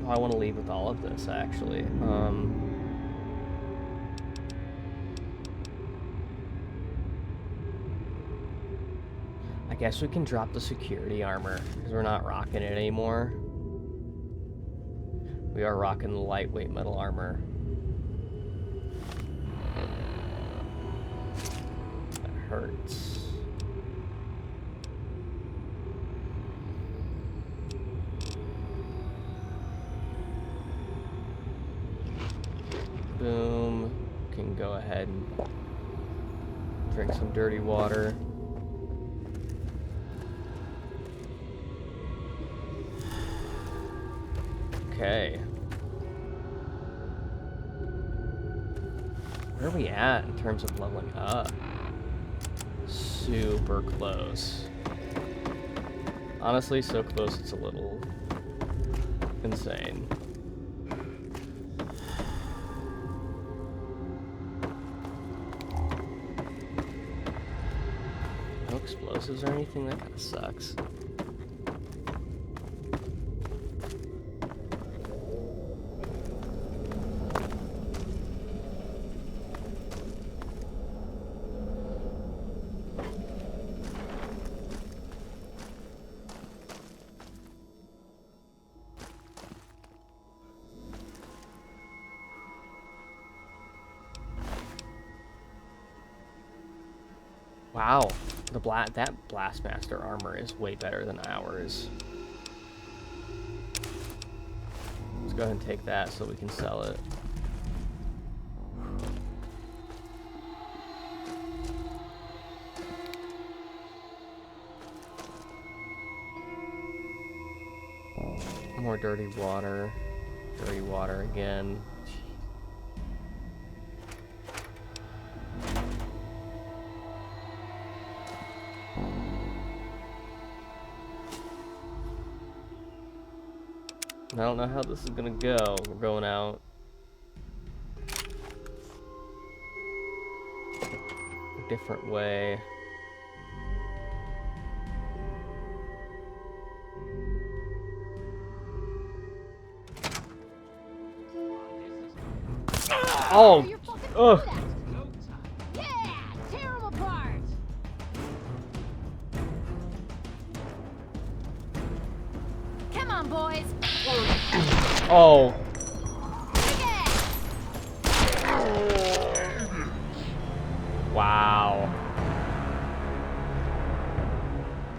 I want to leave with all of this, actually. I guess we can drop the security armor, because we're not rocking it anymore. We are rocking the lightweight metal armor. That hurts. Boom. Can go ahead and drink some dirty water. Okay. Where are we at in terms of leveling up? Super close. Honestly, so close it's a little insane. No explosives or anything? That kind of sucks. Wow, that Blastmaster armor is way better than ours. Let's go ahead and take that so we can sell it. More dirty water again. I don't know how this is gonna go. We're going out. A different way. Oh! Ugh! Yeah! Tear 'em apart! Come on, boys! Oh! Wow.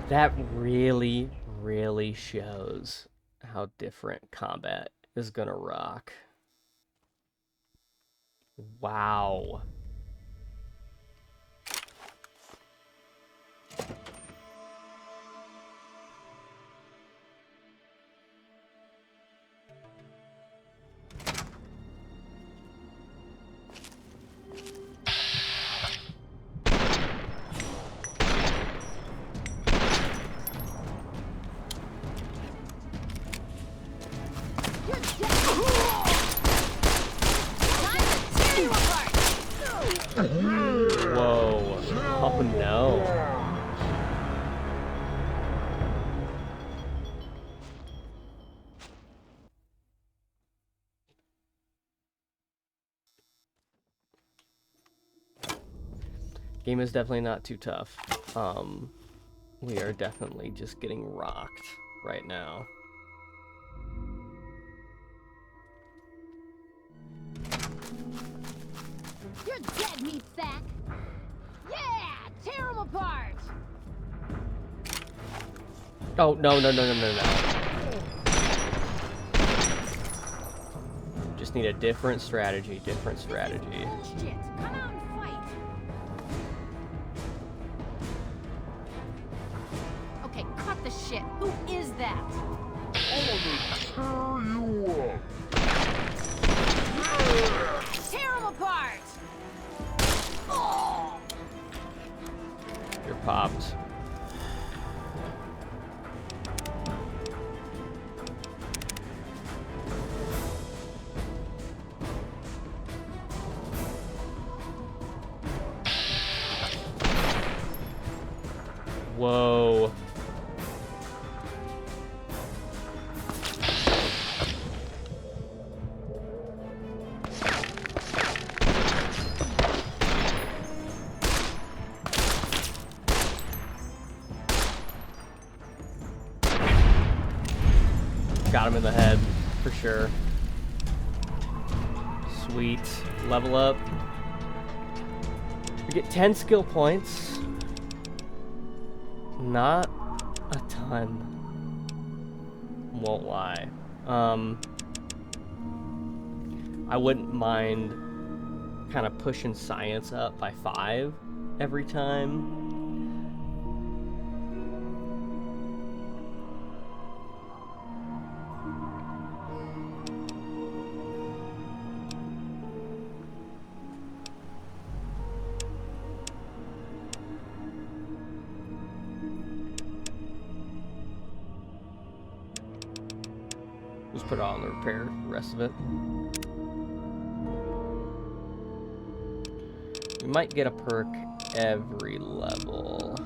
That really, really shows how different combat is gonna rock. Wow. Game is definitely not too tough. We are definitely just getting rocked right now. You're dead, meat sack! Yeah! Tear them apart! Oh, no. Just need a different strategy, Bullshit! Come out and fight! Okay, cut the shit. Who is that? Tear them apart! Oh! You're popped. Whoa. Got him in the head, for sure. Sweet. Level up. We get 10 skill points. Not a ton. Won't lie. I wouldn't mind kind of pushing science up by 5 every time. Just put it on the repair, the rest of it. We might get a perk every level.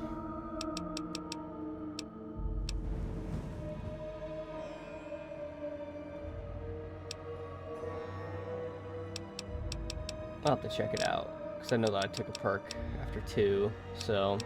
I'll have to check it out, because I know that I took a perk after 2, so...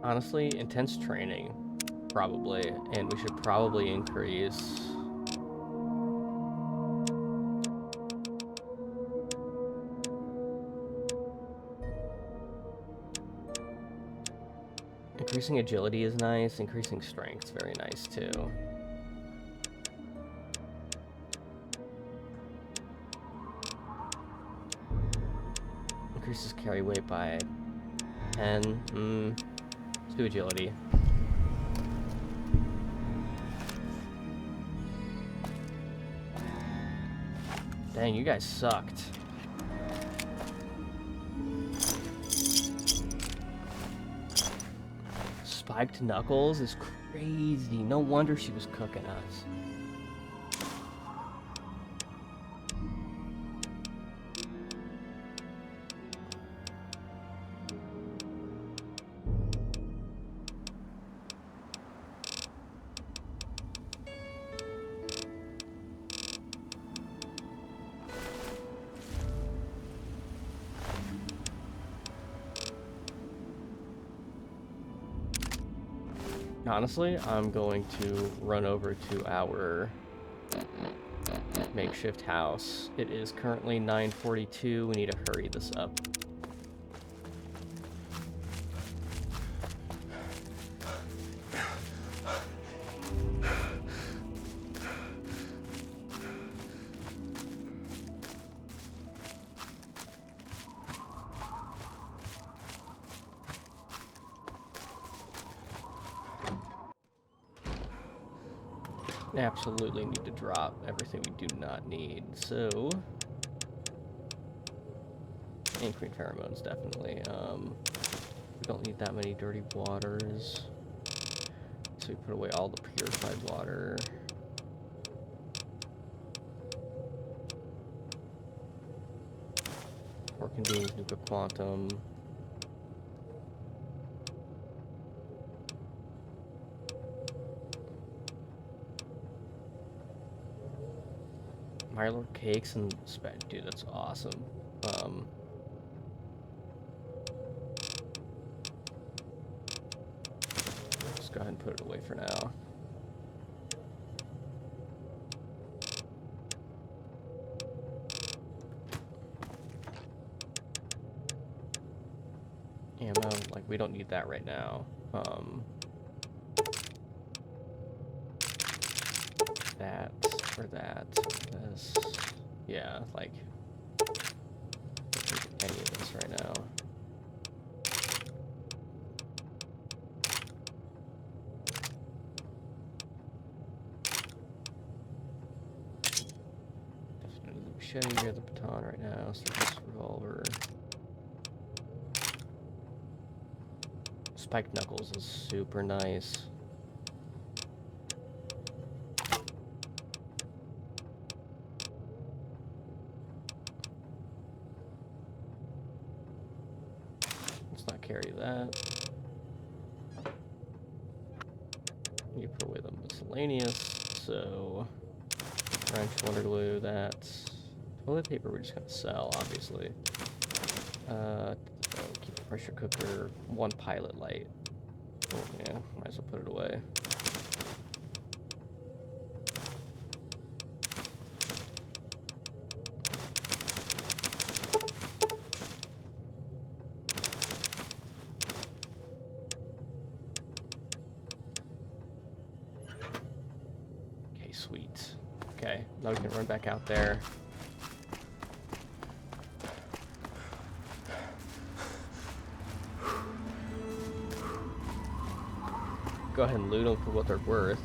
Honestly, intense training, probably, and we should probably increase... Increasing agility is nice, increasing strength is very nice too. Increases carry weight by 10, Let's do agility. Dang, you guys sucked. Spiked knuckles is crazy. No wonder she was cooking us. Honestly, I'm going to run over to our makeshift house. It is currently 9:42. We need to hurry this up. Absolutely need to drop everything we do not need. So And green pheromones, definitely. We don't need that many dirty waters. So we put away all the purified water. Or convenes nuka quantum. Milo cakes and dude, that's awesome. Just go ahead and put it away for now. Ammo, like we don't need that right now. That or that. This. Yeah, like don't need any of this right now. Definitely the machete here, the baton right now, so this revolver. Spiked knuckles is super nice. Let's not carry that. You put away the miscellaneous, so wrench, wonder glue, that. Toilet paper we're just gonna sell, obviously. Keep the pressure cooker, one pilot light. Oh, yeah, might as well put it away. Okay, sweet. Okay, now we can run back out there. Go ahead and loot them for what they're worth.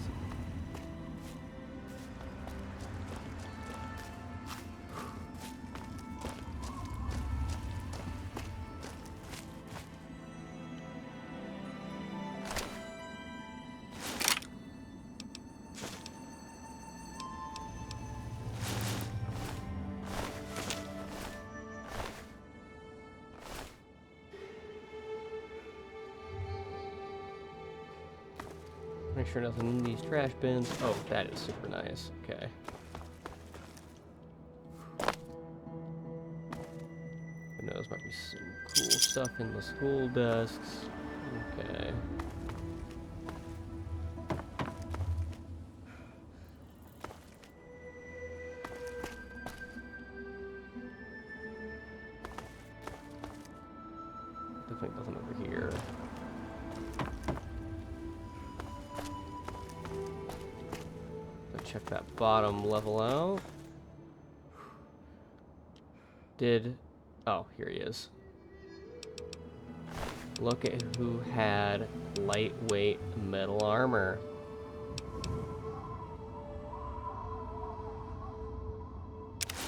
Make sure nothing in these trash bins. Oh, that is super nice. Okay. Who knows, might be some cool stuff in the school desks. Okay. Definitely nothing over here. Check that bottom level out. Oh, here he is. Look at who had lightweight metal armor.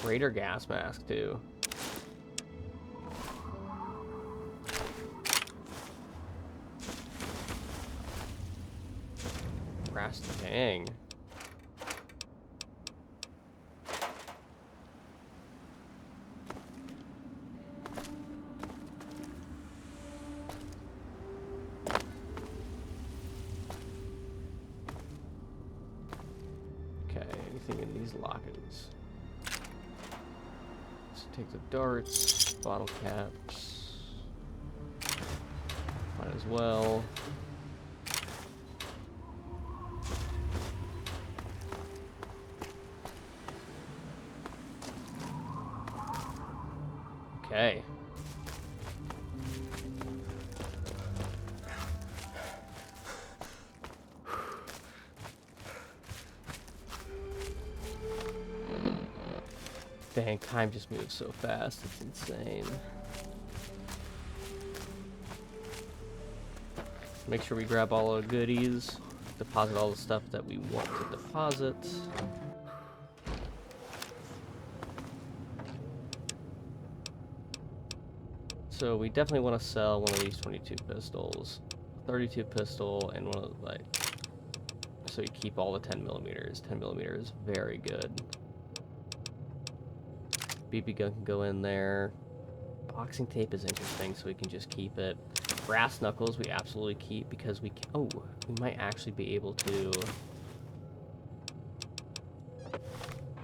Raider gas mask, too. Brass tang. In these lockers. Let's take the darts, bottle caps. Might as well. Okay. Dang, time just moves so fast, it's insane. Make sure we grab all our goodies, deposit all the stuff that we want to deposit. So we definitely want to sell one of these 22 pistols, 32 pistol, and one of like. So you keep all the 10 millimeters. 10 millimeters, very good. BB gun can go in there. Boxing tape is interesting, so we can just keep it. Brass knuckles we absolutely keep because we can. Oh, we might actually be able to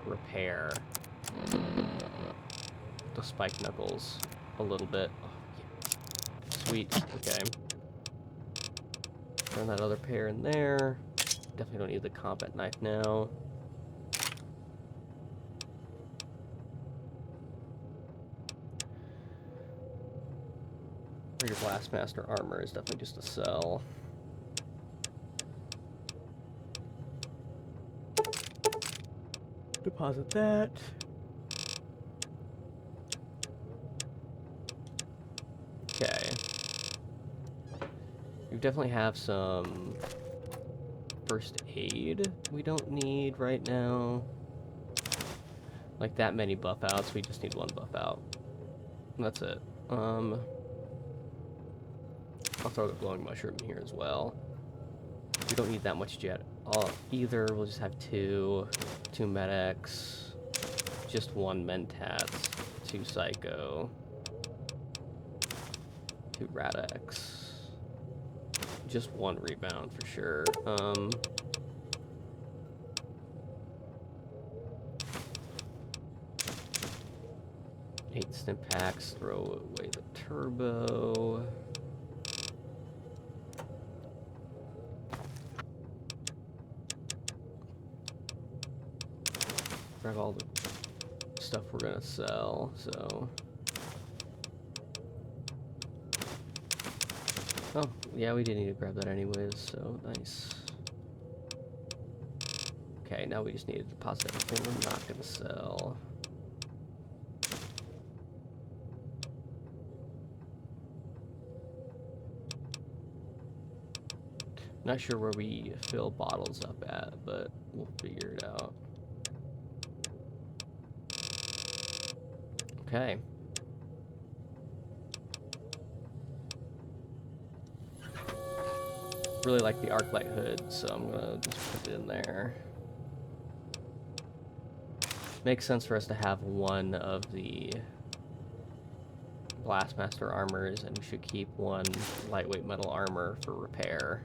repair the spike knuckles a little bit. Oh, yeah. Sweet. Okay. Turn that other pair in there. Definitely don't need the combat knife now. Or your Blastmaster armor is definitely just a sell. Deposit that. Okay. We definitely have some first aid we don't need right now. Like that many buff outs, we just need one buff out. That's it. I'll throw the glowing mushroom in here as well. We don't need that much jet either. We'll just have two medics, just one mentats, 2 psycho, 2 radics, just 1 rebound for sure. 8 stim packs, throw away the turbo. Grab all the stuff we're gonna sell, so. Oh, yeah, we didn't need to grab that anyways, so nice. Okay, now we just need to deposit everything we're not gonna sell. Not sure where we fill bottles up at, but we'll figure it out. Okay. Really like the arc light hood, so I'm gonna just put it in there. Makes sense for us to have one of the Blastmaster armors, and we should keep 1 lightweight metal armor for repair.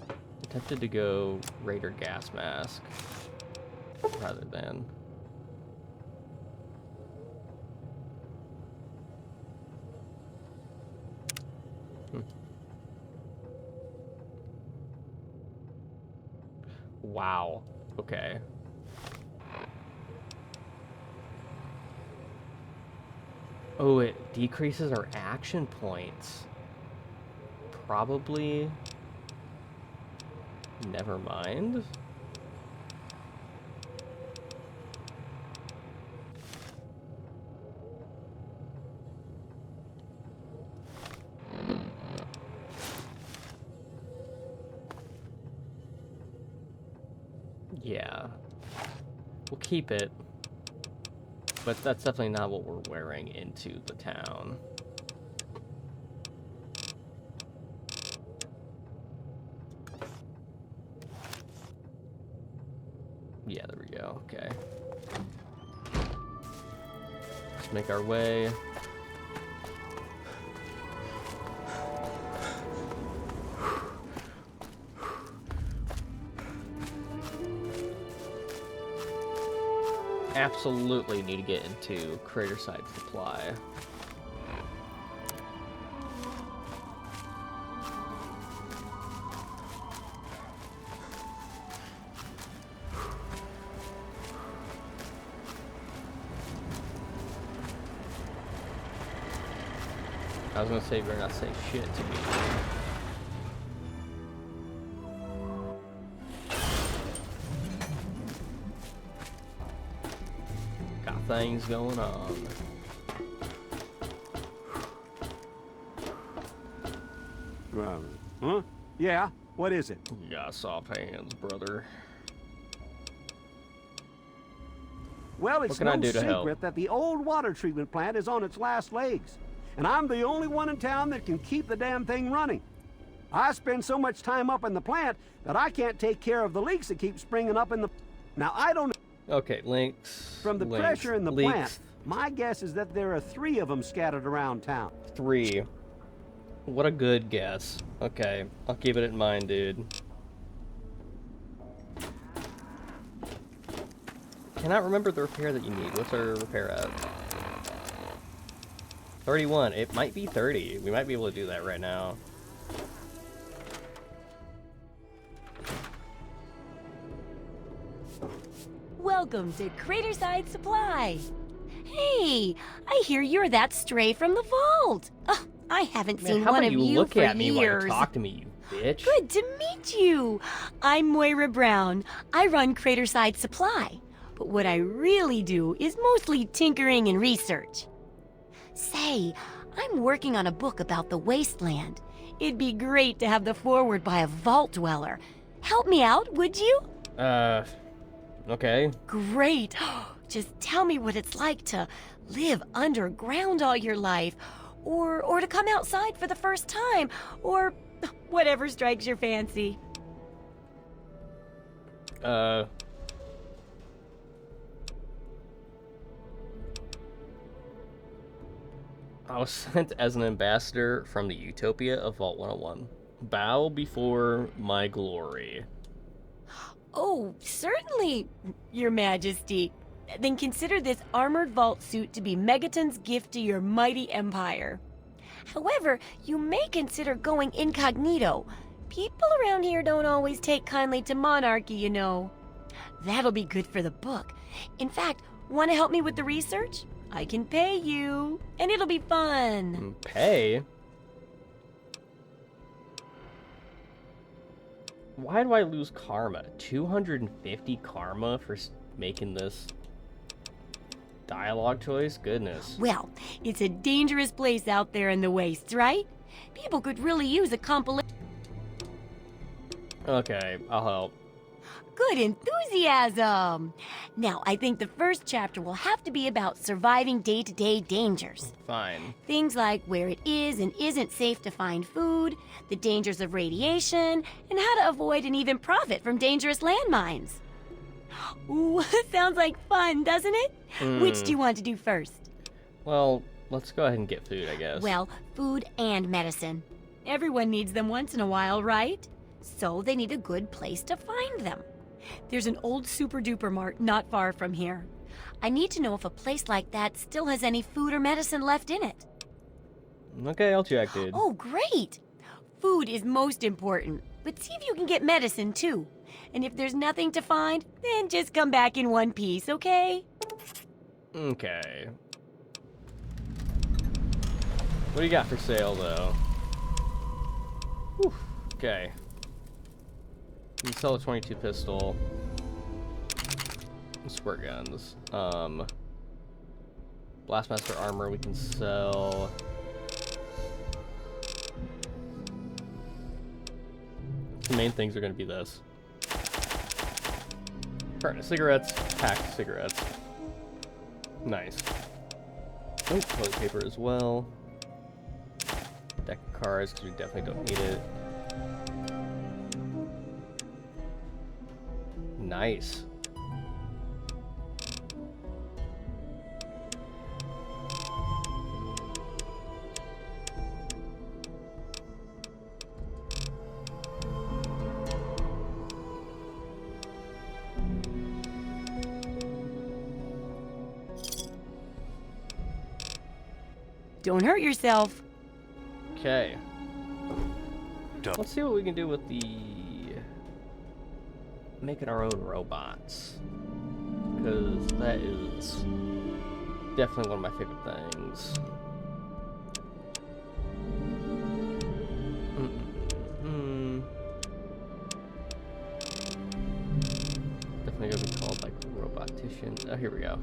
I'm tempted to go Raider gas mask rather than. Wow. Okay. Oh, it decreases our action points. Probably. Never mind. Yeah. We'll keep it. But that's definitely not what we're wearing into the town. Yeah, there we go. Okay. Let's make our way. Absolutely need to get into Crater Side Supply. I was gonna say, better not say shit to me. Got things going on. Huh? Yeah? What is it? You got soft hands, brother. Well, it's can I no do to help? secret that the old water treatment plant is on its last legs. And I'm the only one in town that can keep the damn thing running. I spend so much time up in the plant that I can't take care of the leaks that keep springing up in the... Now, I don't... Okay, links. From the links, pressure in the leaks. plant, my guess is that there are 3 of them scattered around town. 3. What a good guess. Okay, I'll keep it in mind, dude. Cannot remember the repair that you need. What's our repair at? 31. It might be 30. We might be able to do that right now. Welcome to Craterside Supply. Hey, I hear you're that stray from the vault. Oh, I haven't seen one of you for years. How about you look at me while you talk to me, you bitch? Good to meet you. I'm Moira Brown. I run Craterside Supply. But what I really do is mostly tinkering and research. Say, I'm working on a book about the Wasteland. It'd be great to have the foreword by a vault dweller. Help me out, would you? Okay. Great. Just tell me what it's like to live underground all your life, or to come outside for the first time, or whatever strikes your fancy. I was sent as an ambassador from the Utopia of Vault 101. Bow before my glory. Oh, certainly, Your Majesty. Then consider this armored vault suit to be Megaton's gift to your mighty empire. However, you may consider going incognito. People around here don't always take kindly to monarchy, you know. That'll be good for the book. In fact, want to help me with the research? I can pay you, and it'll be fun. Pay? Why do I lose karma? 250 karma for making this dialogue choice? Goodness. Well, it's a dangerous place out there in the wastes, right? People could really use a compilation. Okay, I'll help. Good enthusiasm! Now, I think the first chapter will have to be about surviving day-to-day dangers. Fine. Things like where it is and isn't safe to find food, the dangers of radiation, and how to avoid and even profit from dangerous landmines. Ooh, sounds like fun, doesn't it? Which do you want to do first? Well, let's go ahead and get food, I guess. Well, food and medicine. Everyone needs them once in a while, right? So they need a good place to find them. There's an old super-duper mart not far from here. I need to know if a place like that still has any food or medicine left in it. Okay, I'll check, dude. Oh, great! Food is most important, but see if you can get medicine, too. And if there's nothing to find, then just come back in one piece, okay? Okay. What do you got for sale, though? Whew. Okay. You can sell a 22 pistol. Squirt guns. Blastmaster armor we can sell. The main things are going to be this. Carton of cigarettes, pack of cigarettes. Nice. Oh, toilet paper as well. Deck of cards, because we definitely don't need it. Nice. Don't hurt yourself. Okay. Let's see what we can do with the making our own robots, because that is definitely one of my favorite things. Definitely gonna be called like robotician. Oh, here we go.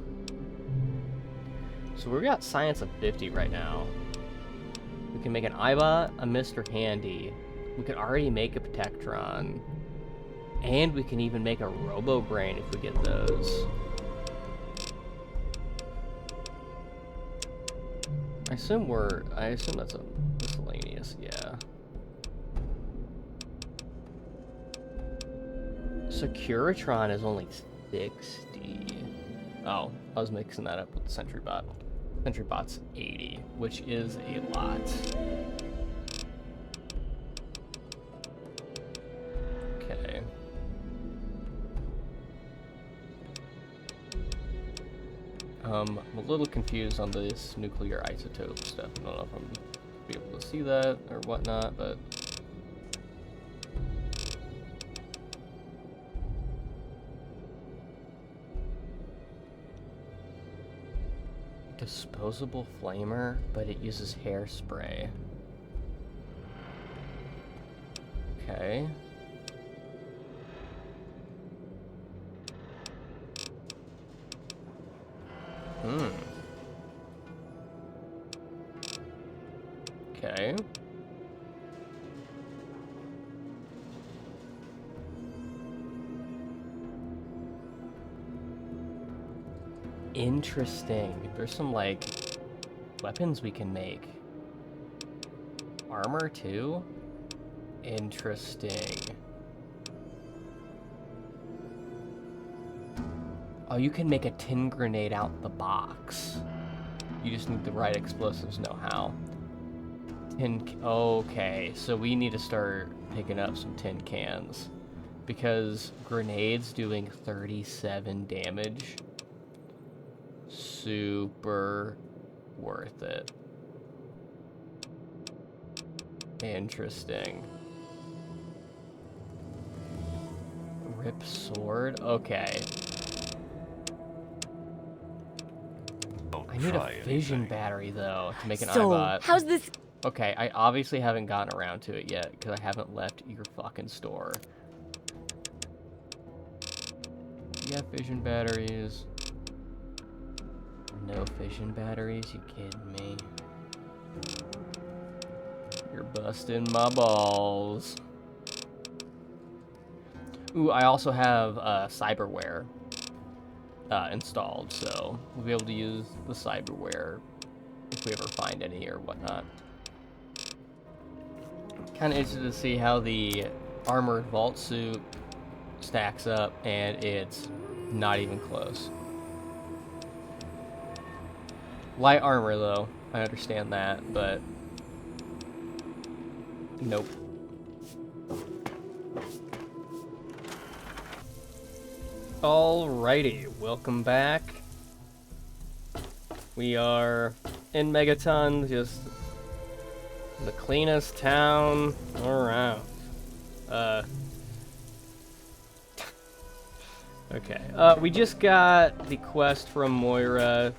So we've got science of 50 right now. We can make an iBot, a Mr. Handy. We can already make a Protectron. And we can even make a Robo-Brain if we get those. I assume that's a miscellaneous, yeah. Securitron is only 60. Oh, I was mixing that up with the Sentry Bot. Sentry Bot's 80, which is a lot. Okay. I'm a little confused on this nuclear isotope stuff. I don't know if I'm gonna be able to see that or whatnot, but disposable flamer, but it uses hairspray. Okay. Okay. Interesting. There's some, like, weapons we can make. Armor, too? Interesting. Oh, you can make a tin grenade out the box. You just need the right explosives know-how. Okay, so we need to start picking up some tin cans. Because grenades doing 37 damage... super worth it. Interesting. Rip sword? Okay. I need a fission battery, though, to make an iBot. How's this? Okay, I obviously haven't gotten around to it yet, because I haven't left your fucking store. You have fission batteries. No fission batteries? You kidding me? You're busting my balls. Ooh, I also have cyberware installed, so we'll be able to use the cyberware if we ever find any or whatnot. Kind of interested to see how the armored vault suit stacks up, and it's not even close. Light armor, though. I understand that, but... nope. Alrighty, welcome back. We are in Megaton, just the cleanest town around. Okay, we just got the quest from Moira.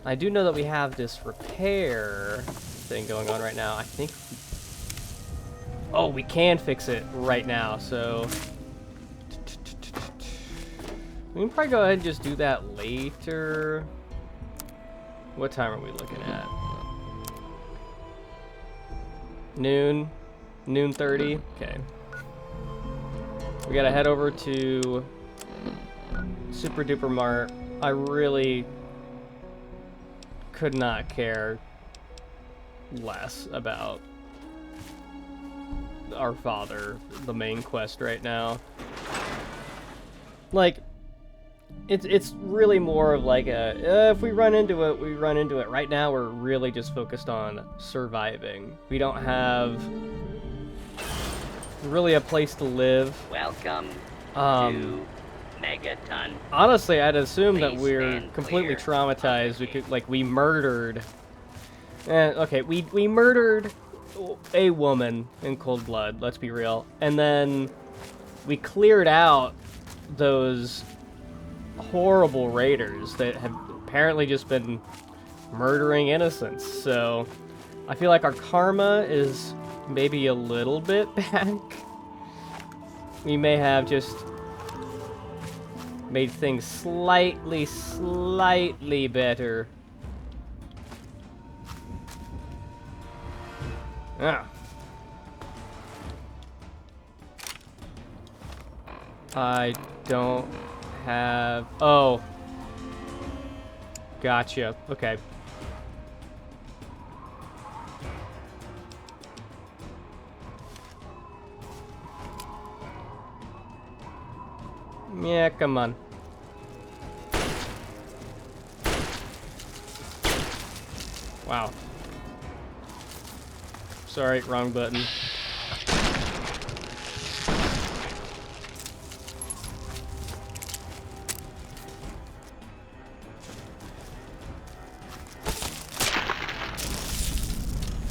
I do know that we have this repair thing going on right now. I think... oh, we can fix it right now, so... we can probably go ahead and just do that later. What time are we looking at? Noon? Noon 30? Okay. We gotta head over to Super Duper Mart. I really could not care less about our father, the main quest right now. Like, it's really more of like a, if we run into it, we run into it. Right now, we're really just focused on surviving. We don't have really a place to live. Welcome to Megaton. Honestly, I'd assume that Please we're stand completely clear traumatized. We could, like, we murdered... okay, we murdered a woman in cold blood, let's be real. And then we cleared out those horrible raiders that have apparently just been murdering innocents. So I feel like our karma is maybe a little bit back. We may have just made things slightly better. Ah. I don't have... oh. Gotcha. Okay. Yeah, come on. Wow. Sorry, wrong button.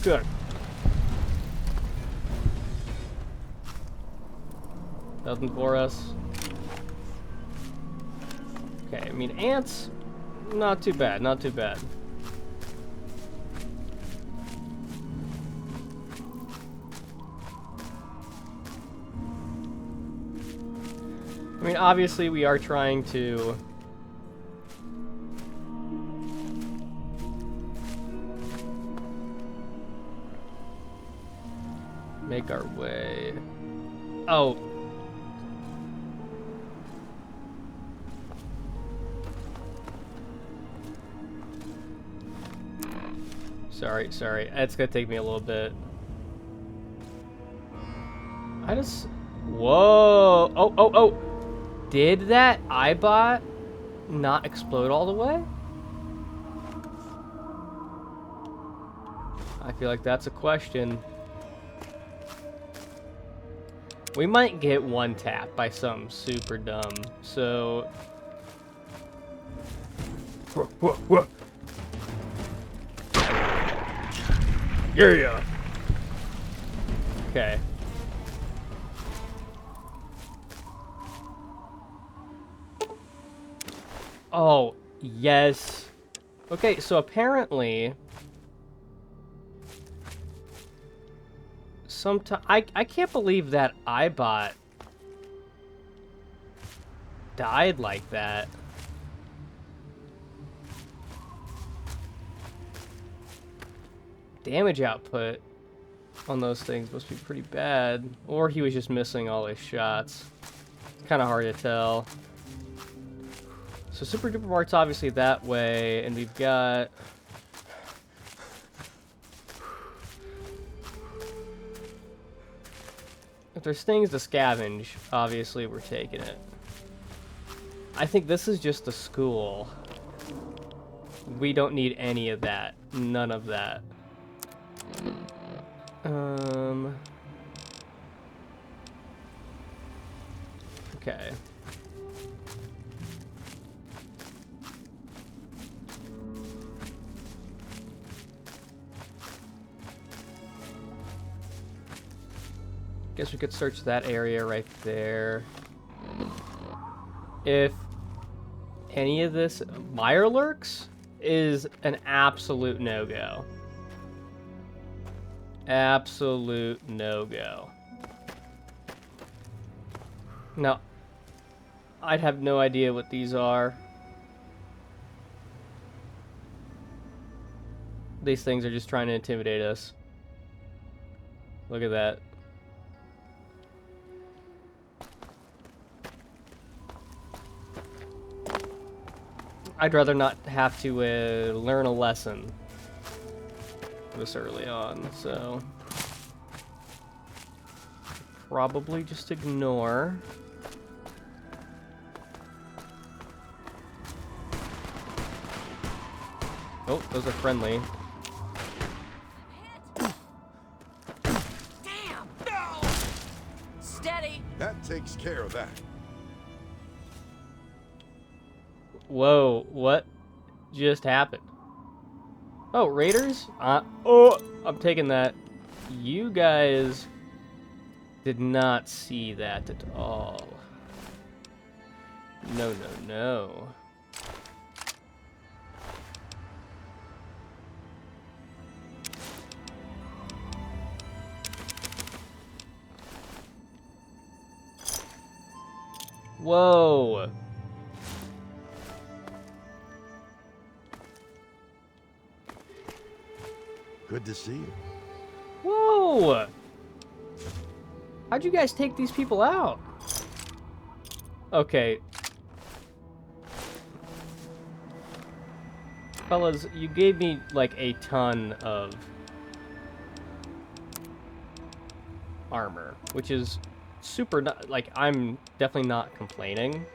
Good. Nothing for us. Okay, I mean, ants, not too bad, not too bad. I mean, obviously we are trying to make our way. Oh. Sorry. It's gonna take me a little bit. Whoa. Oh. Did that iBot not explode all the way? I feel like that's a question. We might get one tap by something super dumb, so... Whoa. Yeah. Okay. Oh, yes. Okay, so apparently... I can't believe that iBot died like that. Damage output on those things must be pretty bad. Or he was just missing all his shots. It's kind of hard to tell. So Super Duper Mart's obviously that way, and we've got... If there's things to scavenge, obviously we're taking it. I think this is just a school. We don't need any of that. None of that. Okay. Guess we could search that area right there. If any of this Mirelurks is an absolute no-go. Absolute no-go. Now, I'd have no idea what these are. These things are just trying to intimidate us. Look at that. I'd rather not have to learn a lesson this early on, so probably just ignore. Oh, those are friendly. Damn! No! Steady! That takes care of that. Whoa, what just happened? Oh, raiders? Oh, I'm taking that. You guys did not see that at all. No. Whoa. Good to see you. Whoa! How'd you guys take these people out? Okay. Fellas, you gave me, like, a ton of armor, which is super, like, I'm definitely not complaining.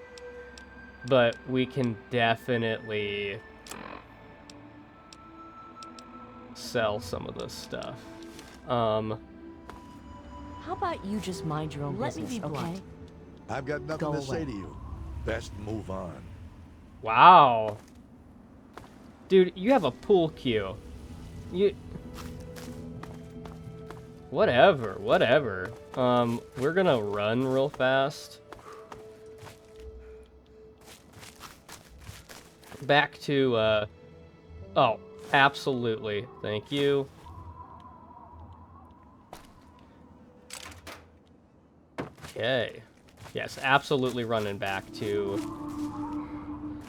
but we can definitely sell some of this stuff. How about you just mind your own business, Let me be okay? blunt. I've got nothing Go to say away. to you. Best move on. Wow. Dude, you have a pool cue. You... Whatever, whatever. We're gonna run real fast. Back to, oh, absolutely. Thank you. Okay. Yes, absolutely running back to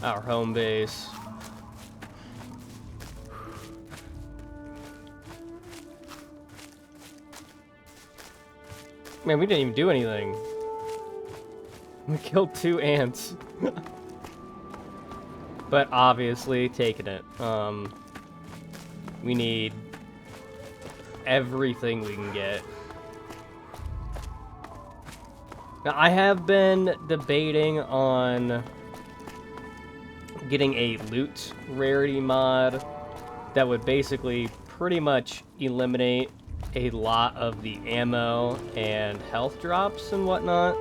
our home base. Man, we didn't even do anything. We killed 2 ants. But obviously, taking it. We need everything we can get. Now, I have been debating on getting a loot rarity mod that would basically pretty much eliminate a lot of the ammo and health drops and whatnot.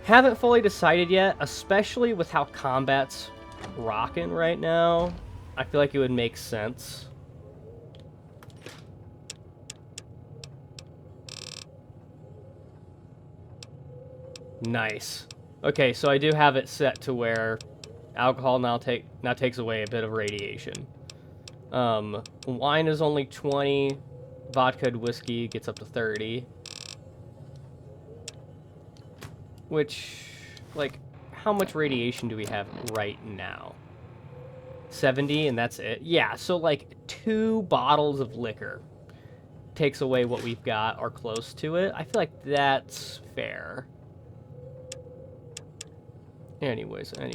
Haven't fully decided yet, especially with how combat's rocking right now. I feel like it would make sense. Nice. Okay, so I do have it set to where alcohol now takes away a bit of radiation. Wine is only 20. Vodka and whiskey gets up to 30. Which, like, how much radiation do we have right now? 70, and that's it? Yeah, so, like, 2 bottles of liquor takes away what we've got or close to it. I feel like that's fair. Anyways. I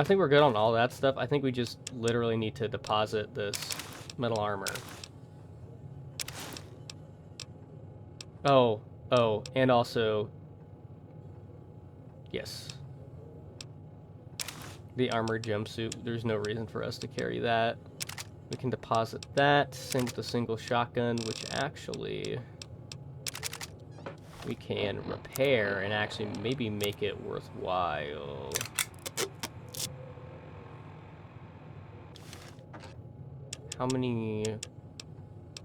think we're good on all that stuff. I think we just literally need to deposit this metal armor. Oh, and also... Yes. The armored jumpsuit. There's no reason for us to carry that. We can deposit that. Same with the single shotgun, which actually... we can repair and actually maybe make it worthwhile. How many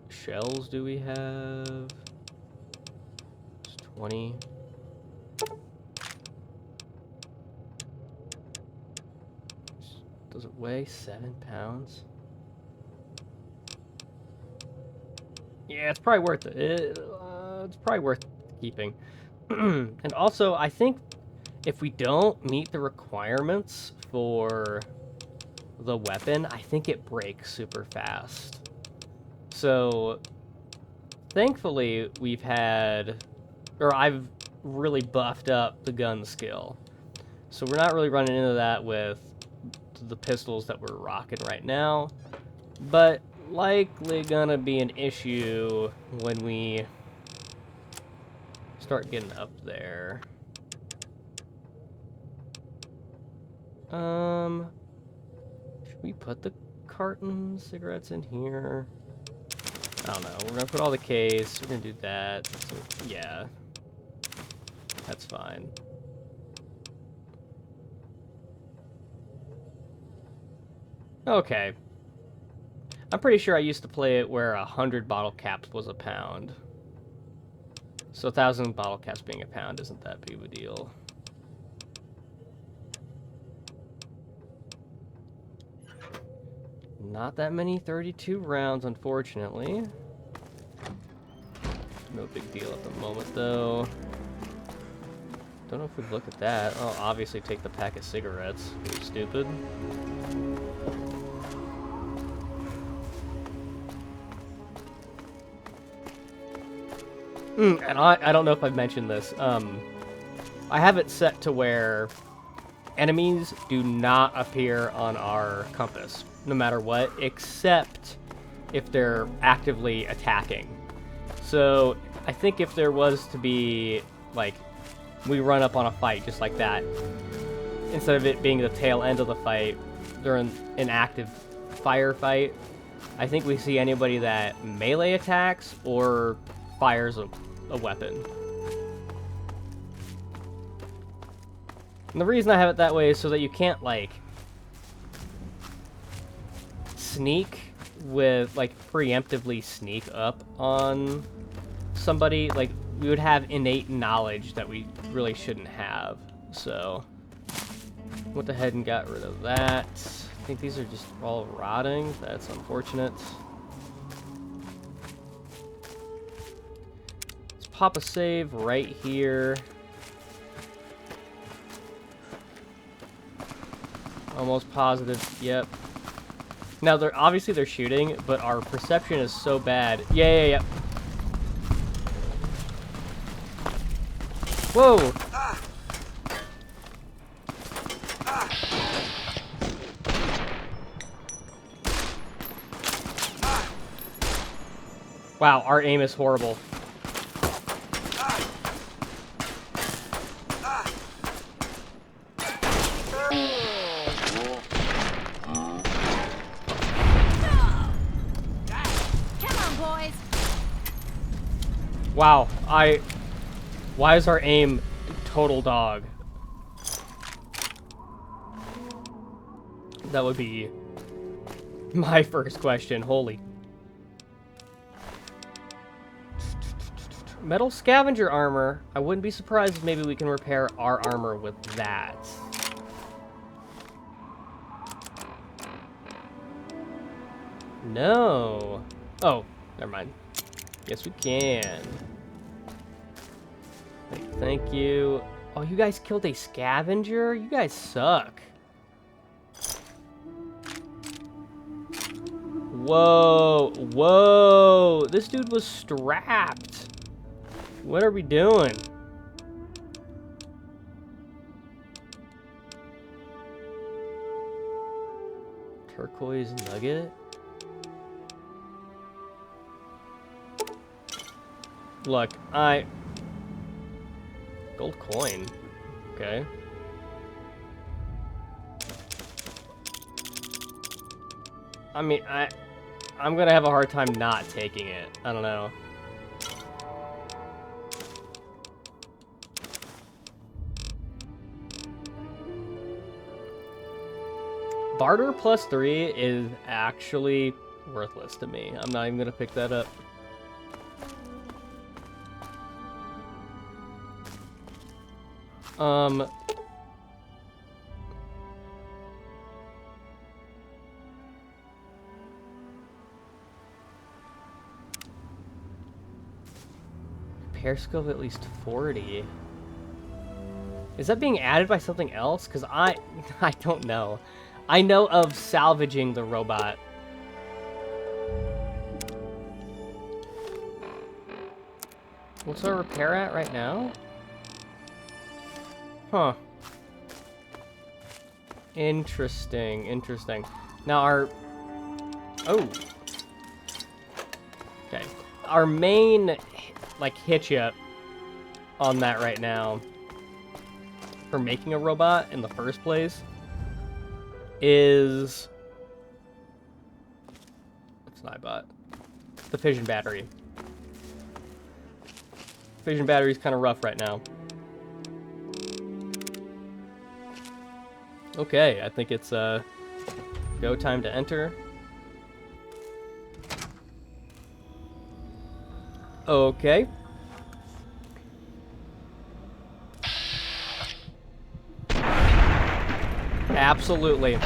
shells do we have? It's 20. Does it weigh 7 pounds? Yeah, it's probably worth it. It's probably worth keeping. And also, I think if we don't meet the requirements for the weapon, I think it breaks super fast. So, thankfully, we've had... or I've really buffed up the gun skill. So we're not really running into that with the pistols that we're rocking right now. But likely gonna be an issue when we start getting up there. Should we put the carton cigarettes in here? I don't know. We're gonna put all the case. We're gonna do that. So, yeah. That's fine. Okay. I'm pretty sure I used to play it where 100 bottle caps was a pound. So 1,000 bottle caps being a pound isn't that big of a deal. Not that many 32 rounds, unfortunately. No big deal at the moment, though. Don't know if we'd look at that. Oh, obviously take the pack of cigarettes. You're stupid. And I don't know if I've mentioned this. I have it set to where enemies do not appear on our compass, no matter what, except if they're actively attacking. So I think if there was to be, like, we run up on a fight just like that, instead of it being the tail end of the fight during an active firefight, I think we see anybody that melee attacks or fires a weapon. And the reason I have it that way is so that you can't, like, sneak with, like, preemptively sneak up on somebody. Like, we would have innate knowledge that we really shouldn't have. So, went ahead and got rid of that. I think these are just all rotting. That's unfortunate. Let's pop a save right here. Almost positive. Yep. Now, obviously they're shooting, but our perception is so bad. Yeah. Whoa! Wow, our aim is horrible. Wow, why is our aim total dog? That would be my first question. Holy. Metal scavenger armor. I wouldn't be surprised if maybe we can repair our armor with that. No. Oh, never mind. Yes, we can. Thank you. Oh, you guys killed a scavenger? You guys suck. Whoa. Whoa. This dude was strapped. What are we doing? Turquoise nugget? Look, gold coin. Okay. I mean, I'm gonna have a hard time not taking it. I don't know. Barter +3 is actually worthless to me. I'm not even gonna pick that up. Repair skill of at least 40. Is that being added by something else? Because I don't know. I know of salvaging the robot. What's our repair at right now? Huh. Interesting, interesting. Now our... Oh. Okay. Our main, like, hitch-up on that right now for making a robot in the first place is... It's an iBot. The fission battery. Fission battery's kind of rough right now. Okay, I think it's go time to enter. Okay. Absolutely.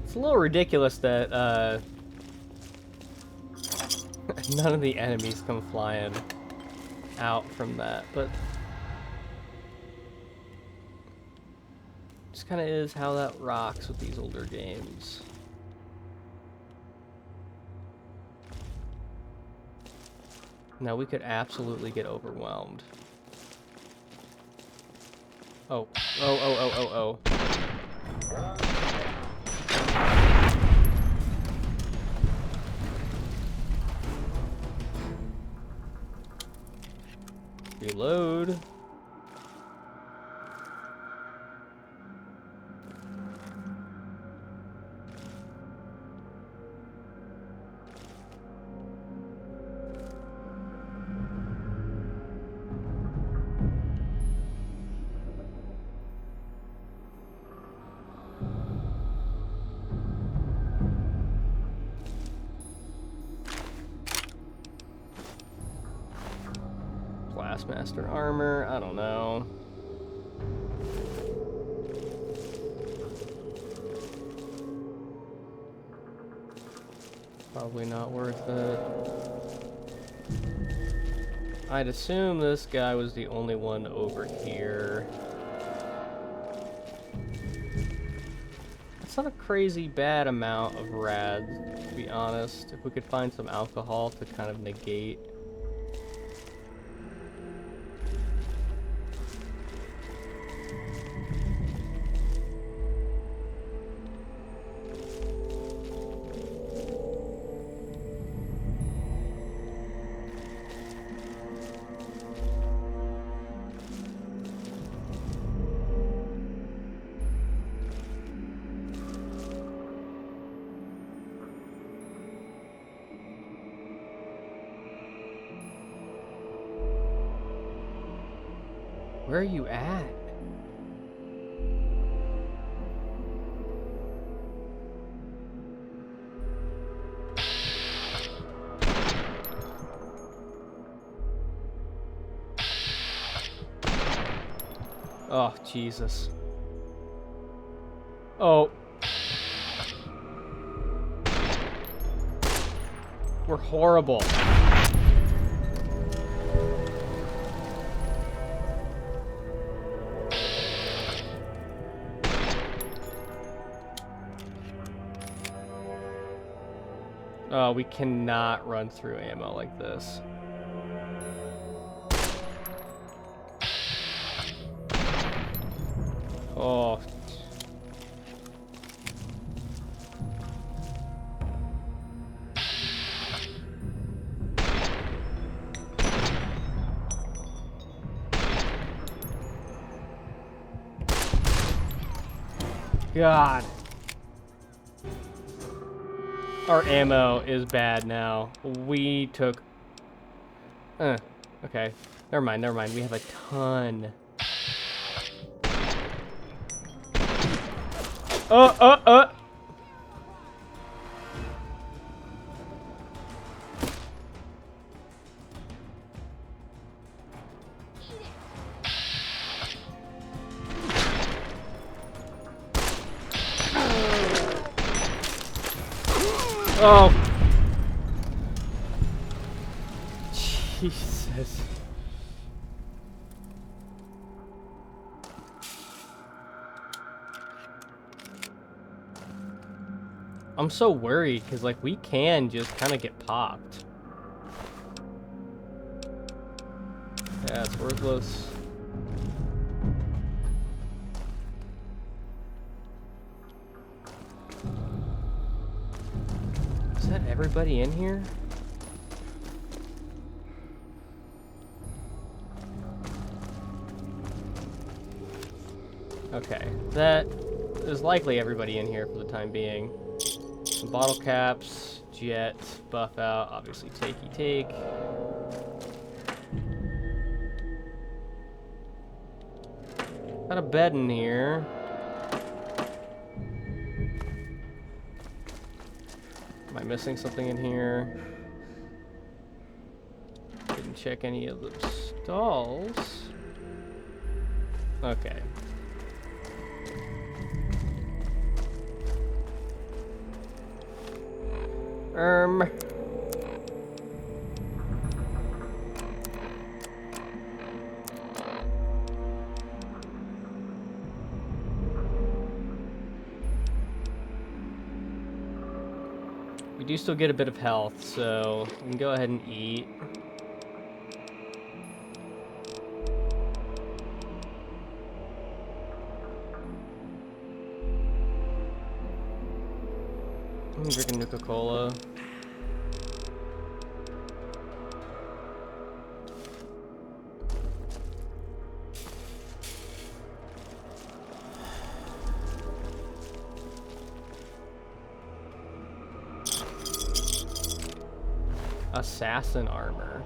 It's a little ridiculous that none of the enemies come flying out from that, but kind of is how that rocks with these older games. Now we could absolutely get overwhelmed. Oh. Oh. Reload. Master armor, I don't know. Probably not worth it. I'd assume this guy was the only one over here. It's not a crazy bad amount of rads, to be honest. If we could find some alcohol to kind of negate. Where are you at? Oh, Jesus. Oh. We're horrible. Oh, we cannot run through ammo like this. Oh. God. Our ammo is bad now. We took... okay. Never mind. We have a ton. Oh. Jesus. I'm so worried because, like, we can just kind of get popped. Yeah, it's worthless. Is that everybody in here? Okay, that is likely everybody in here for the time being. Some bottle caps, jet, buff out, obviously takey take. Got a bed in here. Am I missing something in here? Didn't check any of the stalls. Okay. We do still get a bit of health, so we can go ahead and eat. I'm drinking Nuka-Cola. Assassin armor.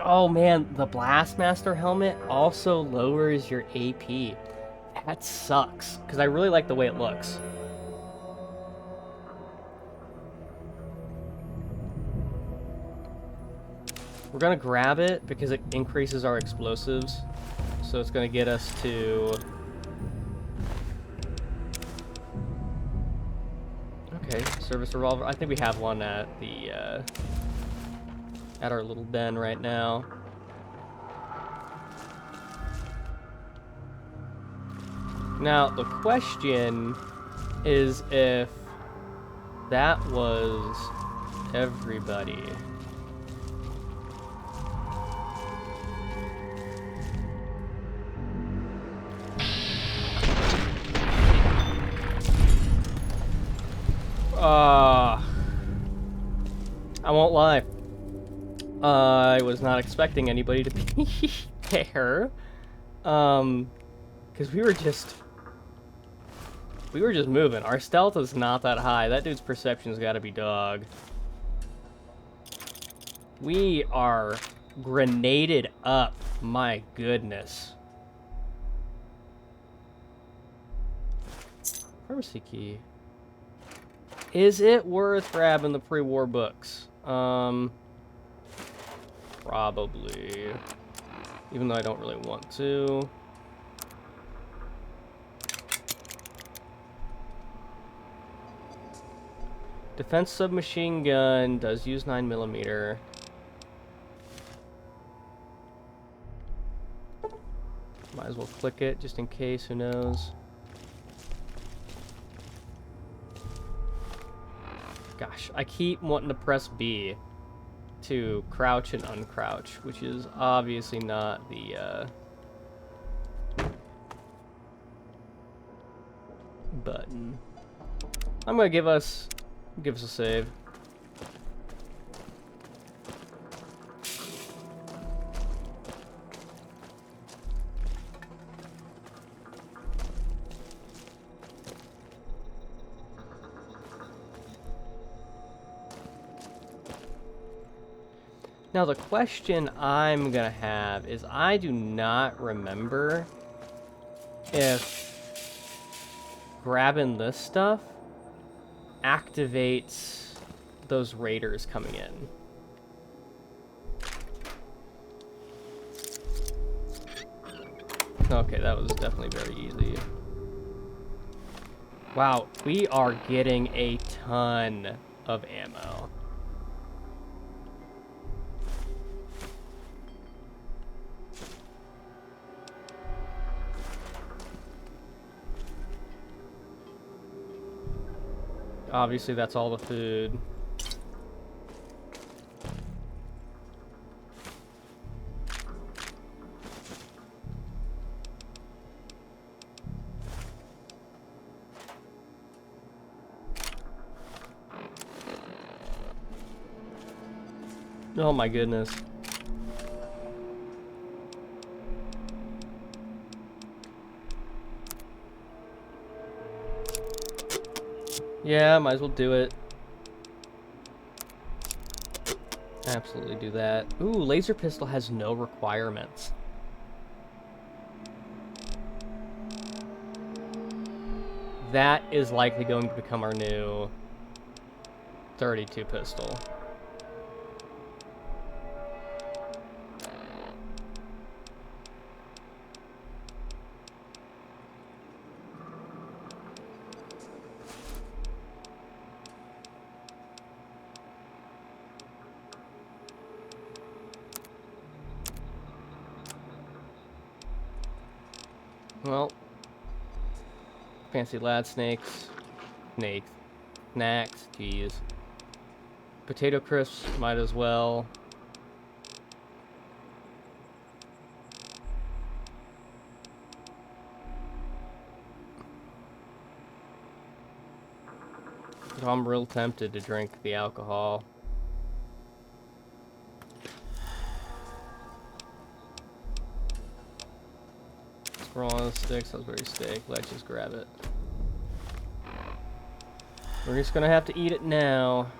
Oh man, the Blastmaster helmet also lowers your AP. That sucks, because I really like the way it looks. We're gonna grab it because it increases our explosives. So it's gonna get us to... Okay, service revolver. I think we have one at the, at our little den right now. Now, the question is if that was everybody. I won't lie. I was not expecting anybody to be there. Because we were just moving. Our stealth is not that high. That dude's perception's gotta be dog. We are grenaded up. My goodness. Pharmacy key. Is it worth grabbing the pre-war books? Probably. Even though I don't really want to. Defense submachine gun does use 9mm. Might as well click it just in case, who knows. Gosh, I keep wanting to press B to crouch and uncrouch, which is obviously not the button. I'm gonna give us a save. Now the question I'm gonna have is I do not remember if grabbing this stuff activates those raiders coming in. Okay, that was definitely very easy. Wow, we are getting a ton of ammo. Obviously, that's all the food. Oh my goodness. Yeah, might as well do it. Absolutely do that. Ooh, laser pistol has no requirements. That is likely going to become our new 32 pistol. Well, fancy lad snakes. Snacks, jeez. Potato crisps, might as well. I'm real tempted to drink the alcohol. Scroll on the stick, Salisbury steak. Let's just grab it. We're just gonna have to eat it now.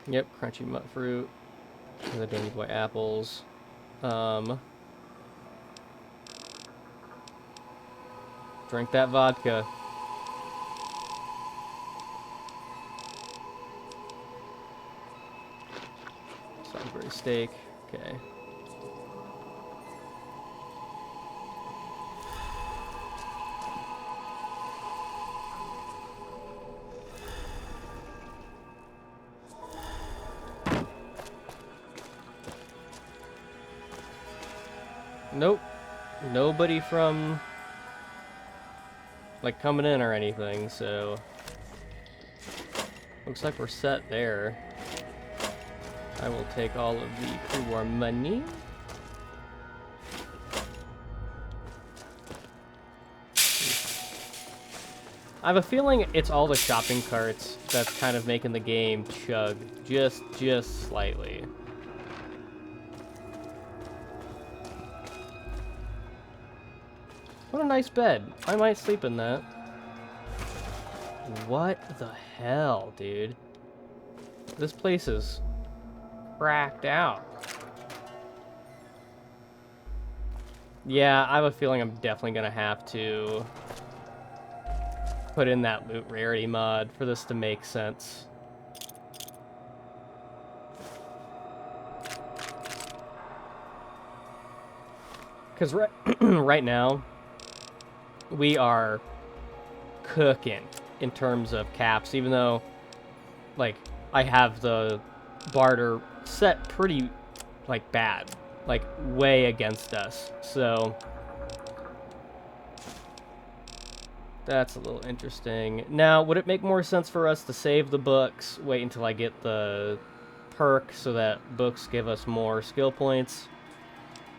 Yep, crunchy mut fruit. The Dandy Boy apples. Drink that vodka. Salisbury steak. Okay. Nope. Nobody from, like, coming in or anything, so looks like we're set there. I will take all of the pre-war money. I have a feeling it's all the shopping carts that's kind of making the game chug just slightly. What a nice bed. I might sleep in that. What the hell, dude? This place is cracked out. Yeah, I have a feeling I'm definitely gonna have to put in that loot rarity mod for this to make sense. Because right now, we are cooking in terms of caps, even though, like, I have the barter set pretty, like, bad. Like, way against us. So, that's a little interesting. Now, would it make more sense for us to save the books, wait until I get the perk so that books give us more skill points?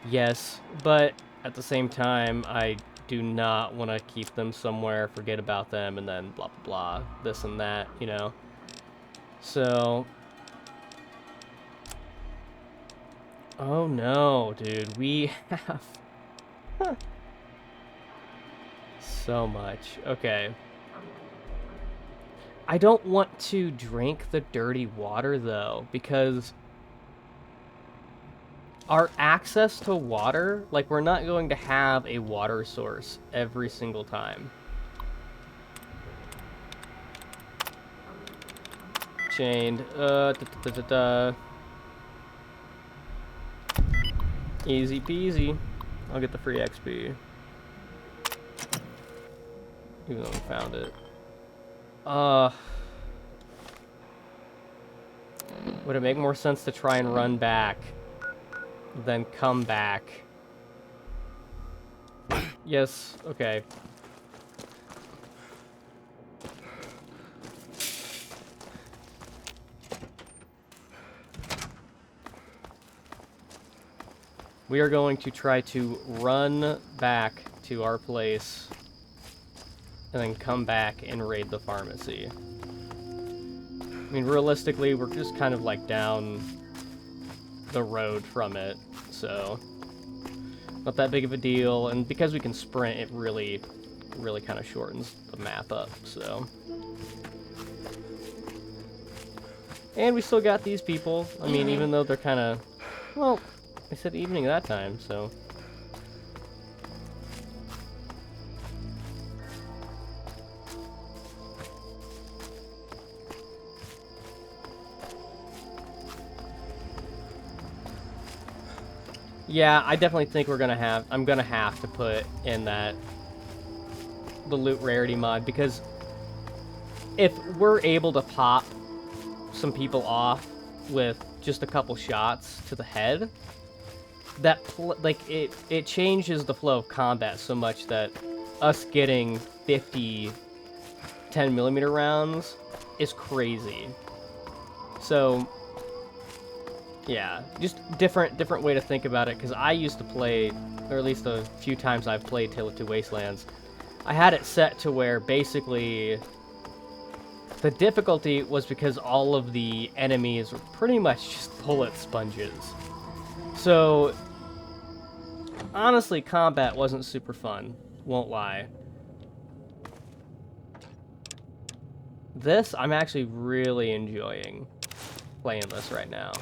Yes, but at the same time, I do not want to keep them somewhere, forget about them, and then blah, blah, blah, this and that, you know? So... Oh no, dude, we have... so much. Okay. I don't want to drink the dirty water, though, because our access to water, like, we're not going to have a water source every single time. Chained. Easy peasy. I'll get the free XP. Even though we found it. Would it make more sense to try and run back than come back? Yes, okay. We are going to try to run back to our place and then come back and raid the pharmacy. I mean, realistically, we're just kind of like down the road from it, so not that big of a deal. And because we can sprint, it really kind of shortens the map up, so. And we still got these people. I mean, even though they're kind of, well, I said evening that time, so. Yeah, I definitely think I'm gonna have to put in the loot rarity mod, because if we're able to pop some people off with just a couple shots to the head, that it changes the flow of combat so much that us getting 50 10mm rounds is crazy. So yeah, just different way to think about it, because I used to play, or at least a few times I've played Two Wastelands, I had it set to where basically the difficulty was because all of the enemies were pretty much just bullet sponges. So honestly, combat wasn't super fun, won't lie. This, I'm actually really enjoying playing this right now.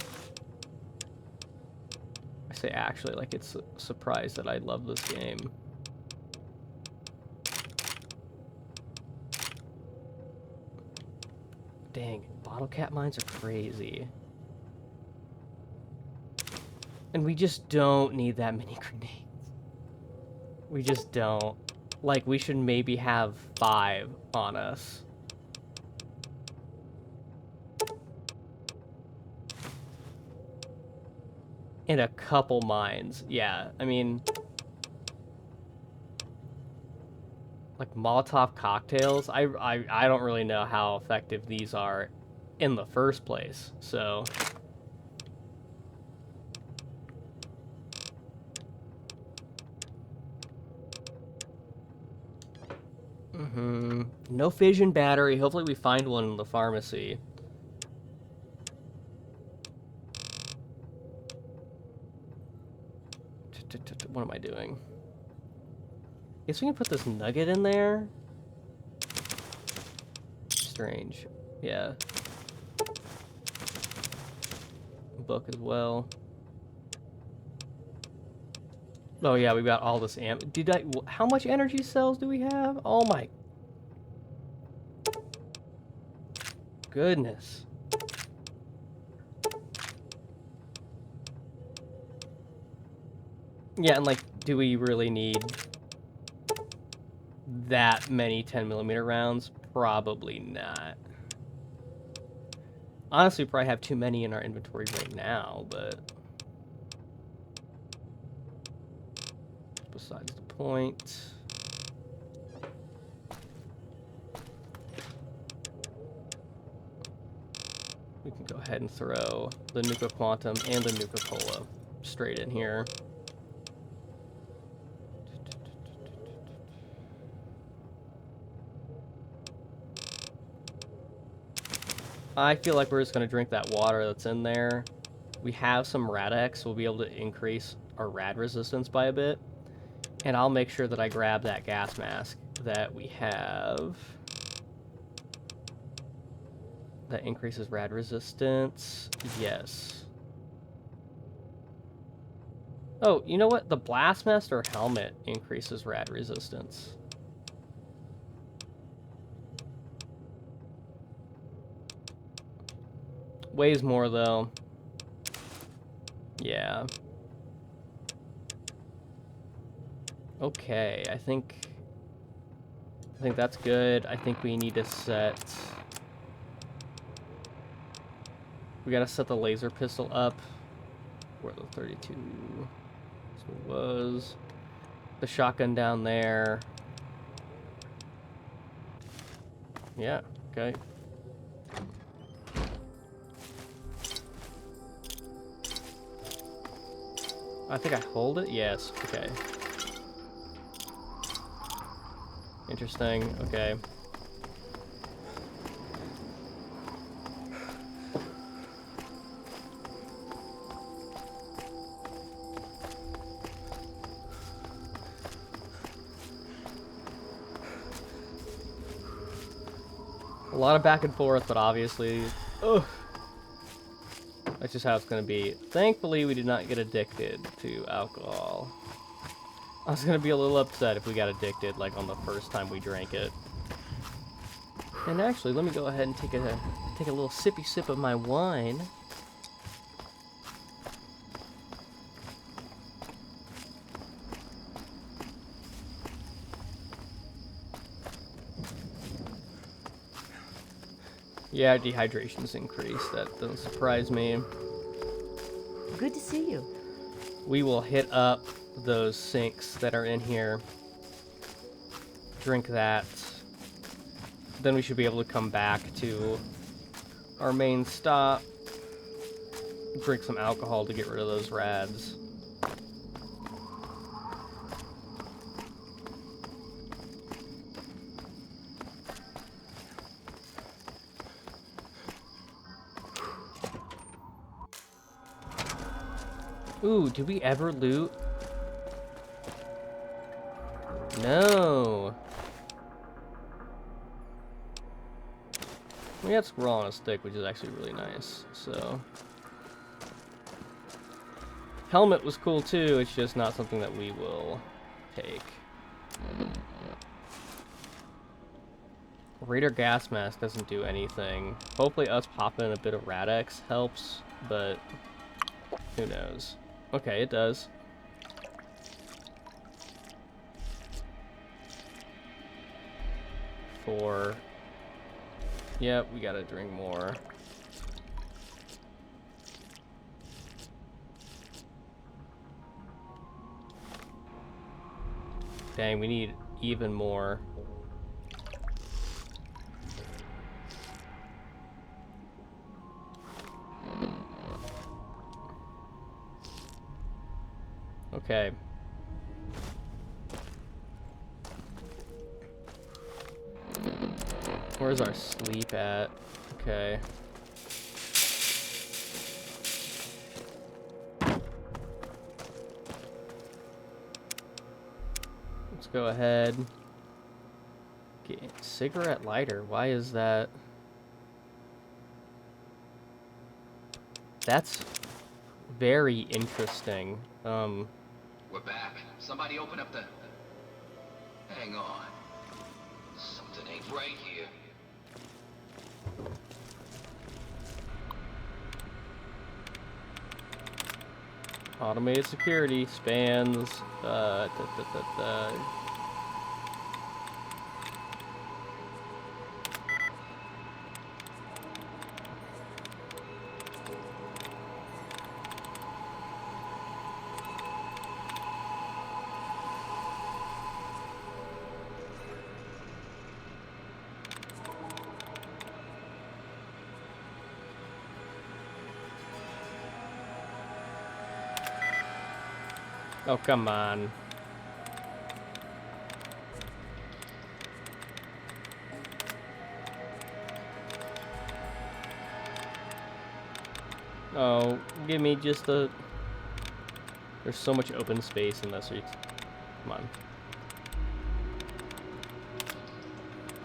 I say actually like it's a surprise that I love this game. Dang, bottle cap mines are crazy. And we just don't need that many grenades. We just don't. Like, we should maybe have 5 on us. And a couple mines. Yeah, I mean, like Molotov cocktails, I don't really know how effective these are in the first place, so no fission battery. Hopefully we find one in the pharmacy. What am I doing? Guess we can put this nugget in there. Strange. Yeah. Book as well. Oh yeah, we got all this amp. How much energy cells do we have? Oh my goodness. Yeah, and like, do we really need that many 10mm rounds? Probably not. Honestly, we probably have too many in our inventory right now, but besides the point. We can go ahead and throw the Nuka Quantum and the Nuka Cola straight in here. I feel like we're just going to drink that water that's in there. We have some Rad-X, so we'll be able to increase our rad resistance by a bit. And I'll make sure that I grab that gas mask that we have. That increases rad resistance. Yes. Oh, you know what? The Blastmaster helmet increases rad resistance. Weighs more though. Yeah. Okay, I think that's good. I think we need to set. We gotta set the laser pistol up. Where the 32 was. The shotgun down there. Yeah. Okay. I think I hold it? Yes. Okay. Interesting. Okay. A lot of back and forth, but obviously... Ugh. That's just how it's going to be. Thankfully, we did not get addicted to alcohol. I was going to be a little upset if we got addicted, like, on the first time we drank it. And actually, let me go ahead and take a little sippy sip of my wine. Yeah, dehydration's increased. That doesn't surprise me. good to see you. We will hit up those sinks that are in here. Drink that. Then we should be able to come back to our main stop. Drink some alcohol to get rid of those rads. Ooh, did we ever loot? No. We had squirrel on a stick, which is actually really nice, so. Helmet was cool too, it's just not something that we will take. Raider gas mask doesn't do anything. Hopefully us popping a bit of Rad-X helps, but who knows. Okay, it does. Four. Yep, we gotta drink more. Dang, we need even more. Okay. Where's our sleep at? Okay. Let's go ahead. Get cigarette lighter. Why is that? That's very interesting. We're back. Somebody open up the... Hang on. Something ain't right here. Automated security spans. Oh, come on. Oh, give me just a... There's so much open space in this. Come on.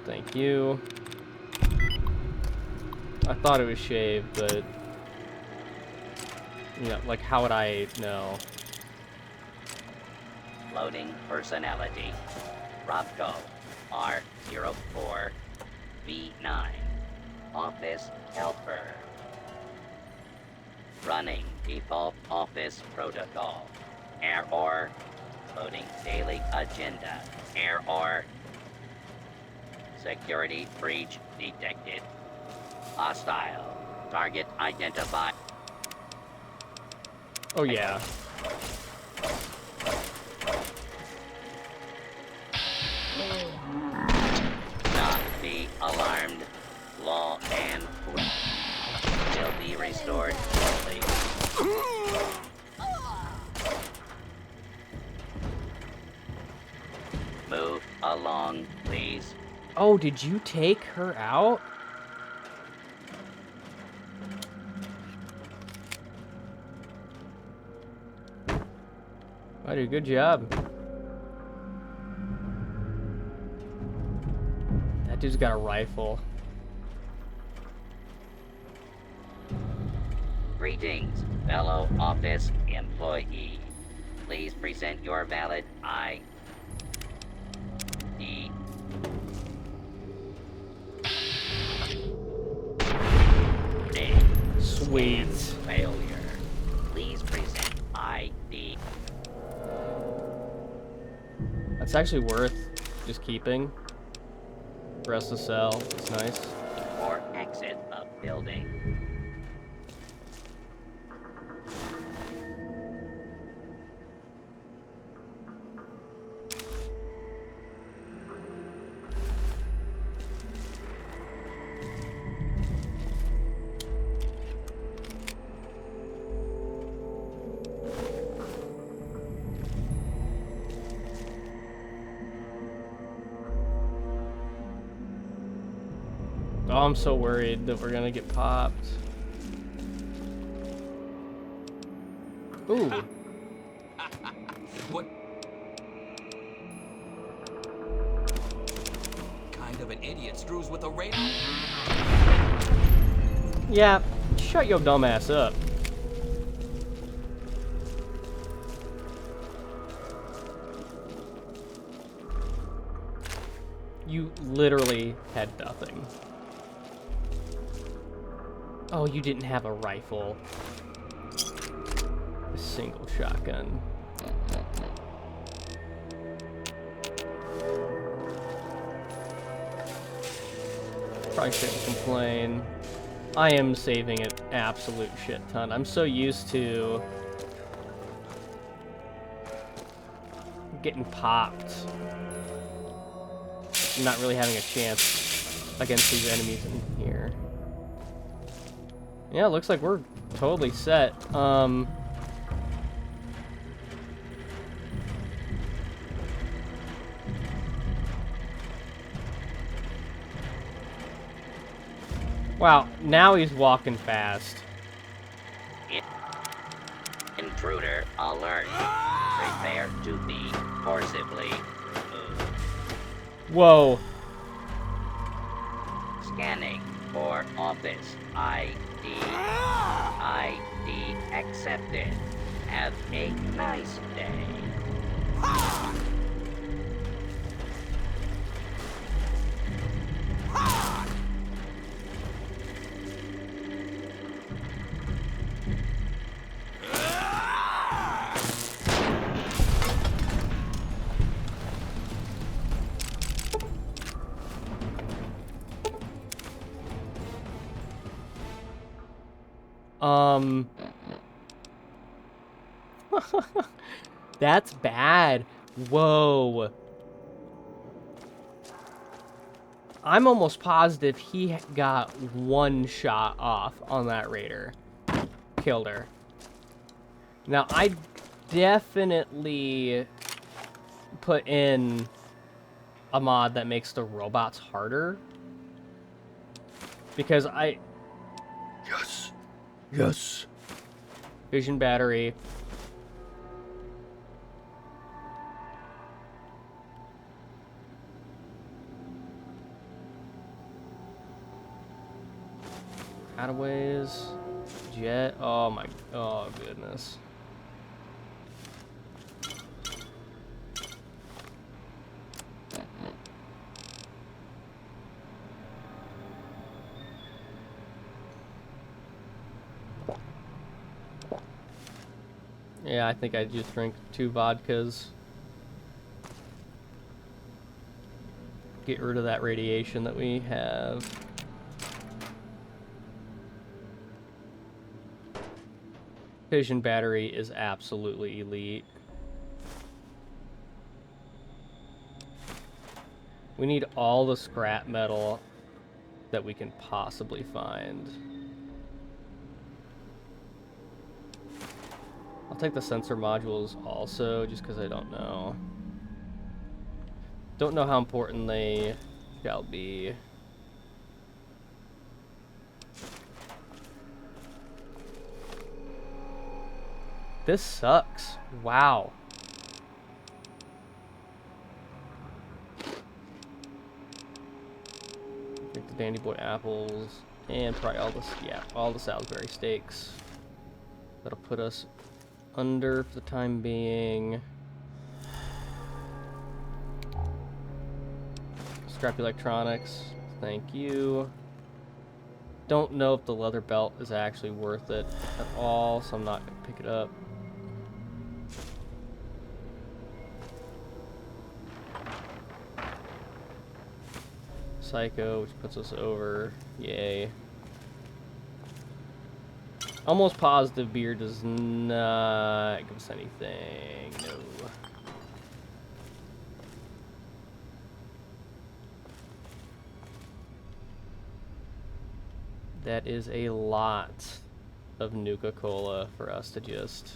Thank you. I thought it was shaved, but... You know, like, how would I know? Loading personality. Robco R04 V9. Office helper. Running default office protocol. Error. Loading daily agenda. Error. Security breach detected. Hostile. Target identified. Oh yeah. Not be alarmed. Law and order will be restored shortly. Move along, please. Oh, did you take her out? I did a good job. That dude's got a rifle. Greetings, fellow office employee. Please present your valid ID. Sweet. Failure. Please present ID. That's actually worth just keeping. Rest of the cell. It's nice. Or exit of building. Oh, I'm so worried that we're gonna get popped. Ooh. What kind of an idiot screws with a radar? Yeah, shut your dumb ass up. You literally had nothing. Oh, you didn't have a rifle. A single shotgun. Probably shouldn't complain. I am saving an absolute shit ton. I'm so used to getting popped. Not really having a chance against these enemies in here. Yeah, it looks like we're totally set. Wow, now he's walking fast. Intruder alert. Prepare to be forcibly removed. Whoa. Scanning for office ID. ID accepted. Have a nice day. That's bad. Whoa. I'm almost positive he got one shot off on that raider. Killed her. Now, I definitely put in a mod that makes the robots harder. Because I... Yes. Yes. Vision battery. Outweighs. Jet. Oh my. Oh goodness. Yeah, I think I just drank 2 vodkas. Get rid of that radiation that we have. Vision battery is absolutely elite. We need all the scrap metal that we can possibly find. I'll take the sensor modules also, just because I don't know. Don't know how important they shall be. This sucks. Wow. Take the Dandy Boy apples and probably all the Salisbury steaks. That'll put us under for the time being. Scrap electronics. Thank you. Don't know if the leather belt is actually worth it at all, so I'm not going to pick it up. Psycho, which puts us over. Yay. Almost positive beer does not give us anything. No. That is a lot of Nuka-Cola for us to just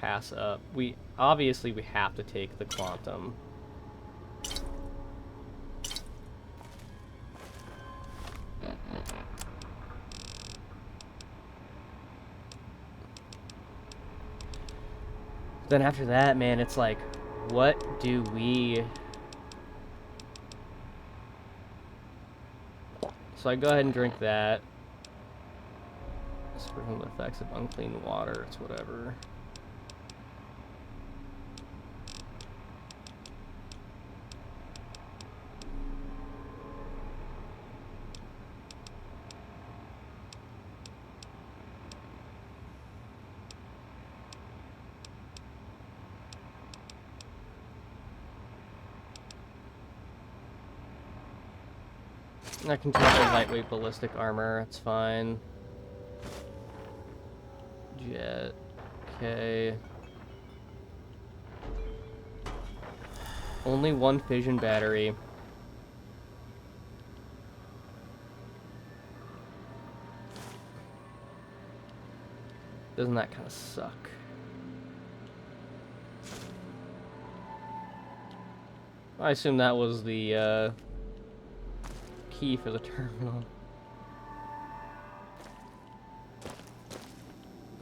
pass up. Obviously we have to take the Quantum. Then after that, man, it's like, what do we... So I go ahead and drink that. Sprinkle the effects of unclean water, it's whatever. I can take the lightweight ballistic armor, that's fine. Jet, okay. Only one fission battery. Doesn't that kind of suck? I assume that was the key for the terminal.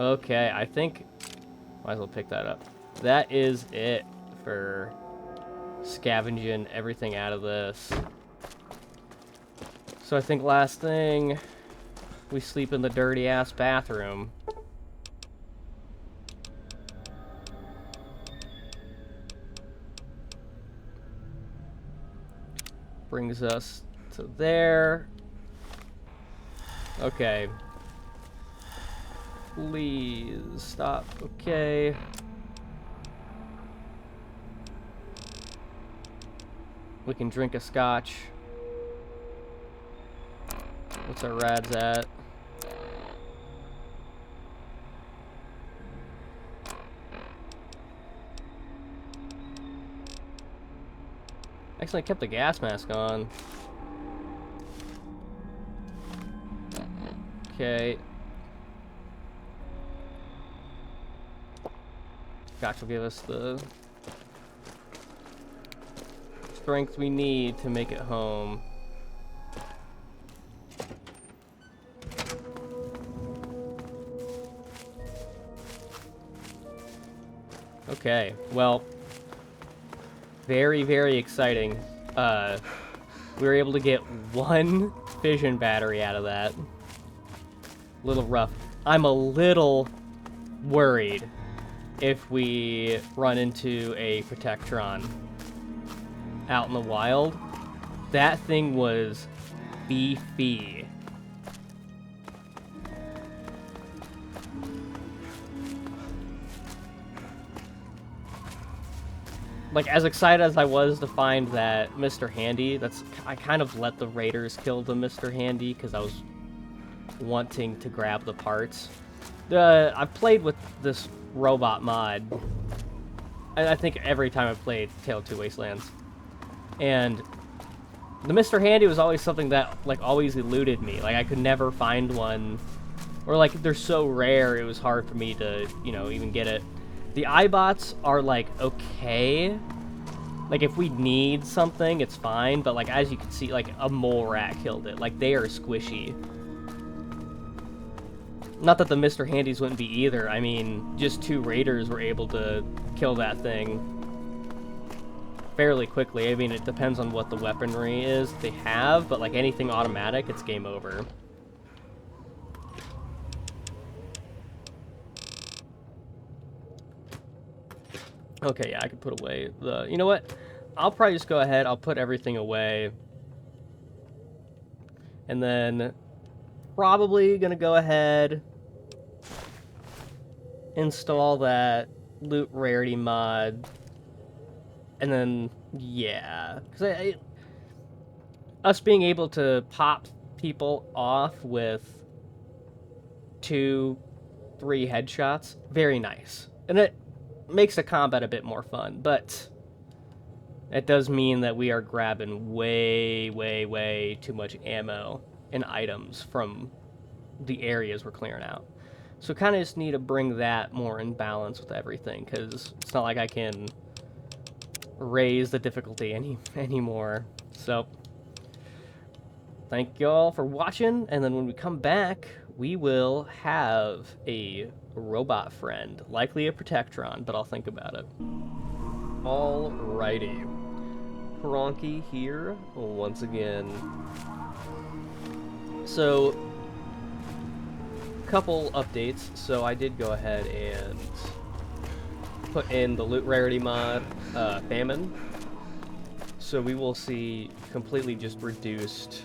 Okay, I think might as well pick that up. That is it for scavenging everything out of this. So I think last thing, we sleep in the dirty ass bathroom. Brings us to there. Okay. Please stop. Okay. We can drink a scotch. What's our rads at? Actually, I kept the gas mask on. Okay. Scotch will give us the strength we need to make it home. Okay, well, very, very exciting. We were able to get one fission battery out of that. A little rough. I'm a little worried if we run into a Protectron out in the wild. That thing was beefy. Like, as excited as I was to find that Mr. Handy, I kind of let the raiders kill the Mr. Handy because I was wanting to grab the parts. I've played with this robot mod, I think every time I've played Tale of Two Wastelands. And the Mr. Handy was always something that, like, always eluded me. Like, I could never find one. Or, like, they're so rare, it was hard for me to, you know, even get it. The iBots are, like, okay. Like, if we need something, it's fine. But, like, as you can see, like, a mole rat killed it. Like, they are squishy. Not that the Mr. Handys wouldn't be either. I mean, just 2 raiders were able to kill that thing fairly quickly. I mean, it depends on what the weaponry is they have, but like anything automatic, it's game over. Okay, yeah, I could put away the... You know what? I'll probably just go ahead. I'll put everything away. And then probably going to go ahead, install that loot rarity mod. And then, yeah. Because us being able to pop people off with 2, 3 headshots, very nice. And it makes the combat a bit more fun, but it does mean that we are grabbing way, way, way too much ammo and items from the areas we're clearing out. So kind of just need to bring that more in balance with everything, because it's not like I can raise the difficulty anymore. So thank y'all for watching, and then when we come back, we will have a robot friend, likely a Protectron, but I'll think about it. Alrighty. Kronky here, once again. So, couple updates. So I did go ahead and put in the loot rarity mod, Famine. So we will see completely just reduced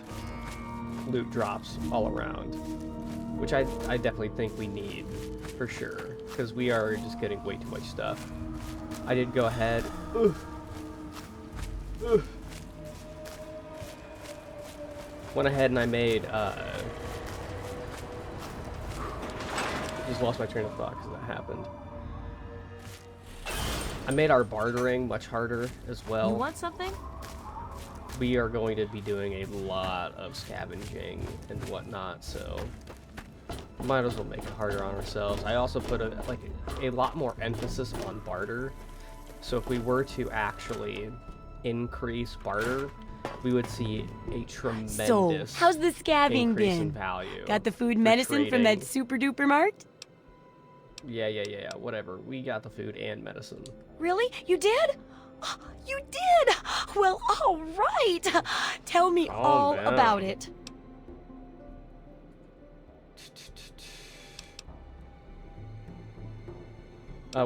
loot drops all around, which I definitely think we need for sure, because we are just getting way too much stuff. I did go ahead. Went ahead and I made. Just lost my train of thought because that happened. I made our bartering much harder as well. You want something? We are going to be doing a lot of scavenging and whatnot, so might as well make it harder on ourselves. I also put a lot more emphasis on barter. So if we were to actually increase barter, we would see a tremendous So, how's the scavving increase been? in value. Got the food for medicine from that trading. super duper mart? Yeah, whatever. We got the food and medicine. Really? You did? You did! Well, all right. Tell me all down. about it.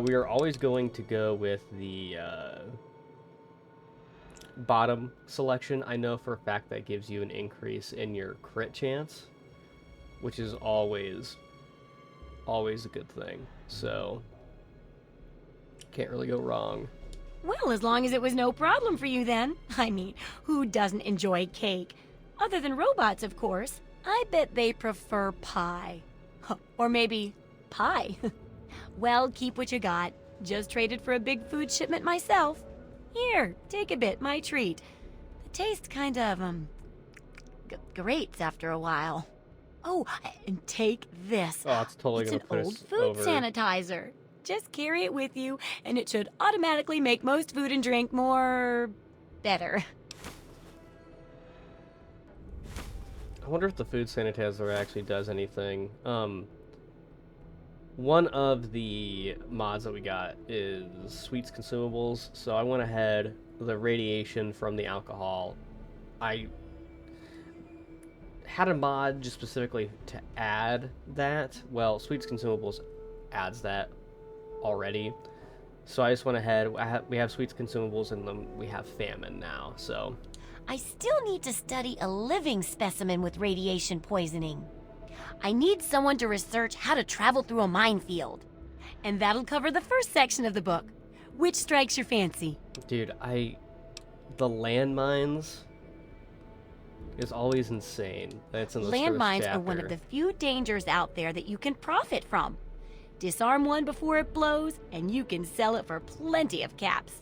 We are always going to go with the bottom selection. I know for a fact that gives you an increase in your crit chance, which is always a good thing. So, can't really go wrong. Well, as long as it was no problem for you then. I mean, who doesn't enjoy cake? Other than robots, of course. I bet they prefer pie. Or maybe pie. Well, keep what you got. Just traded for a big food shipment myself. Here, take a bit, my treat. The taste kind of, grates after a while. Oh, and take this. Oh, it's totally It's gonna an put old us food over. sanitizer. Just carry it with you, and it should automatically make most food and drink more... better. I wonder if the food sanitizer actually does anything. One of the mods that we got is sweets consumables, so I went ahead, the radiation from the alcohol, I had a mod just specifically to add that. Well, sweets consumables adds that already, so I just went ahead. We have sweets consumables, and then we have famine now, so I still need to study a living specimen with radiation poisoning. I need someone to research how to travel through a minefield. And that'll cover the first section of the book. Which strikes your fancy? dude, the landmines is always insane. That's in this Landmines first are one of chapter. the few dangers out there that you can profit from. Disarm one before it blows, and you can sell it for plenty of caps.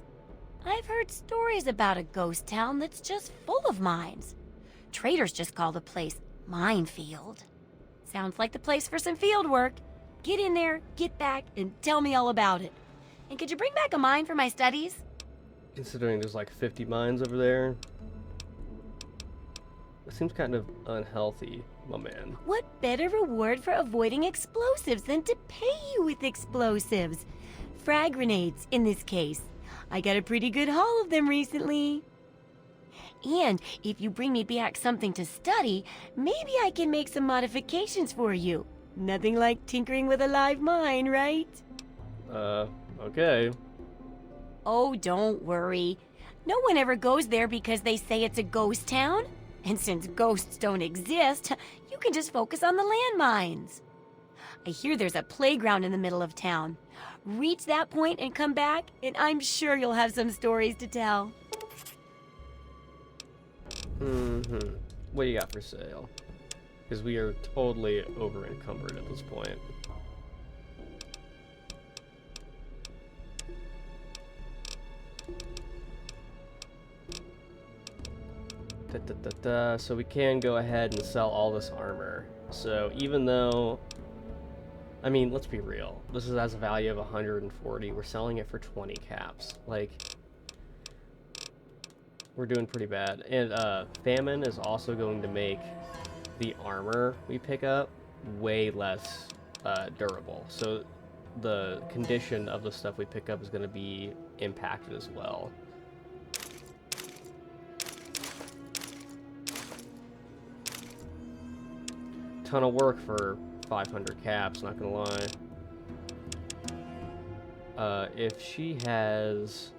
I've heard stories about a ghost town that's just full of mines. Traders just call the place Minefield. Sounds like the place for some field work. Get in there, get back, and tell me all about it. And could you bring back a mine for my studies? Considering there's like 50 mines over there, it seems kind of unhealthy, my man. What better reward for avoiding explosives than to pay you with explosives? Frag grenades, in this case. I got a pretty good haul of them recently. And if you bring me back something to study, maybe I can make some modifications for you. Nothing like tinkering with a live mine, right? Okay. Oh, don't worry. No one ever goes there because they say it's a ghost town. And since ghosts don't exist, you can just focus on the landmines. I hear there's a playground in the middle of town. Reach that point and come back, and I'm sure you'll have some stories to tell. What do you got for sale? Because we are totally over encumbered at this point. So we can go ahead and sell all this armor. So even though, I mean, let's be real. This has a value of 140. We're selling it for 20 caps. Like, we're doing pretty bad. And famine is also going to make the armor we pick up way less durable. So the condition of the stuff we pick up is going to be impacted as well. Ton of work for 500 caps, not gonna lie. If she has...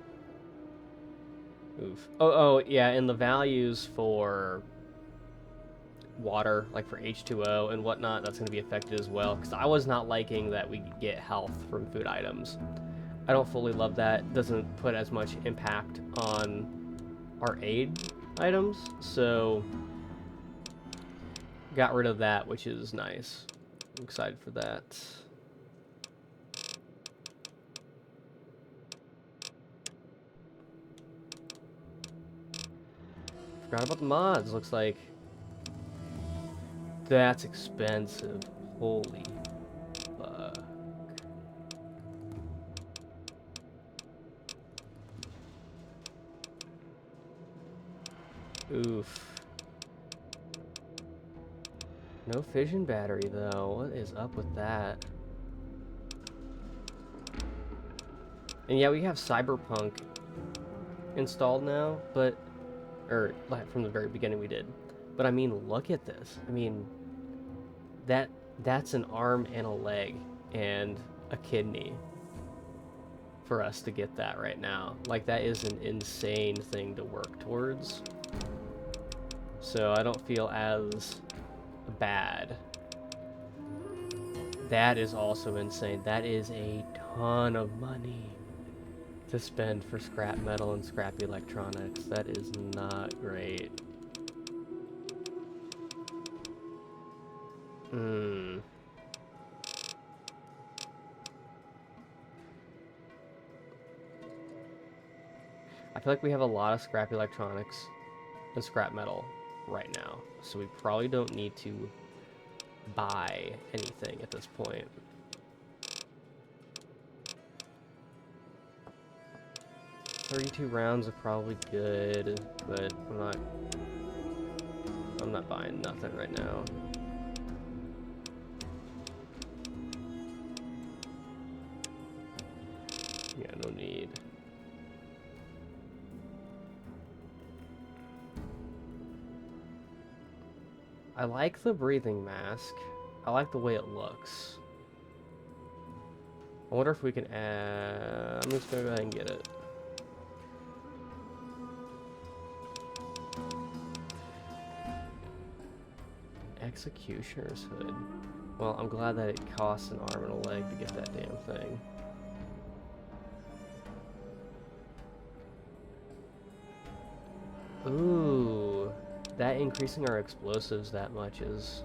Oof. Oh, yeah, and the values for water, like for H2O and whatnot, that's going to be affected as well, because I was not liking that we get health from food items. I don't fully love that. It doesn't put as much impact on our aid items, so got rid of that, which is nice. I'm excited for that. Forgot about the mods. Looks like that's expensive. Holy fuck. Oof. No fission battery though. What is up with that? And yeah, we have Cyberpunk installed now, but like from the very beginning we did. But I mean, look at this. I mean, that's an arm and a leg and a kidney for us to get that right now. Like, that is an insane thing to work towards. So I don't feel as bad. That is also insane. That is a ton of money to spend for scrap metal and scrap electronics. That is not great. I feel like we have a lot of scrap electronics and scrap metal right now, so we probably don't need to buy anything at this point. $32 rounds are probably good, but I'm not buying nothing right now. Yeah, no need. I like the breathing mask. I like the way it looks. I wonder if we can add... I'm just gonna go ahead and get it. Executioner's hood. Well, I'm glad that it costs an arm and a leg to get that damn thing. Ooh, that increasing our explosives that much is...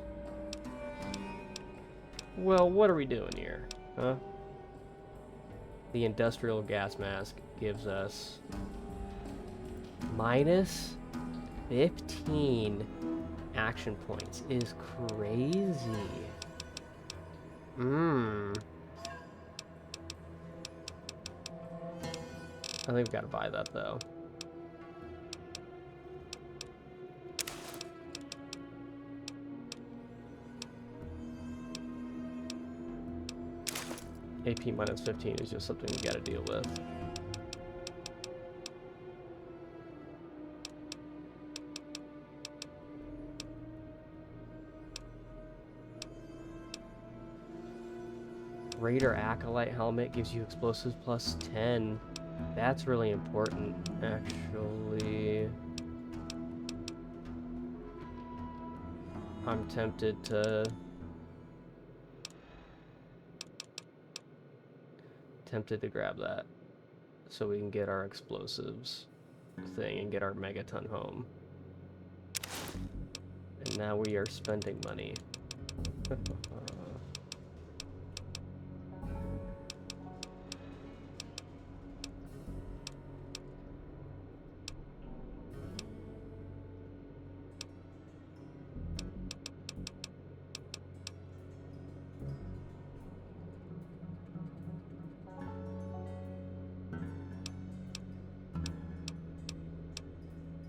Well, what are we doing here, huh? The industrial gas mask gives us minus 15 action points. Is crazy. I think we've got to buy that though. AP minus 15 is just something we gotta deal with. Raider Acolyte helmet gives you explosives plus 10. That's really important, actually. I'm tempted to grab that so we can get our explosives thing and get our megaton home. And now we are spending money.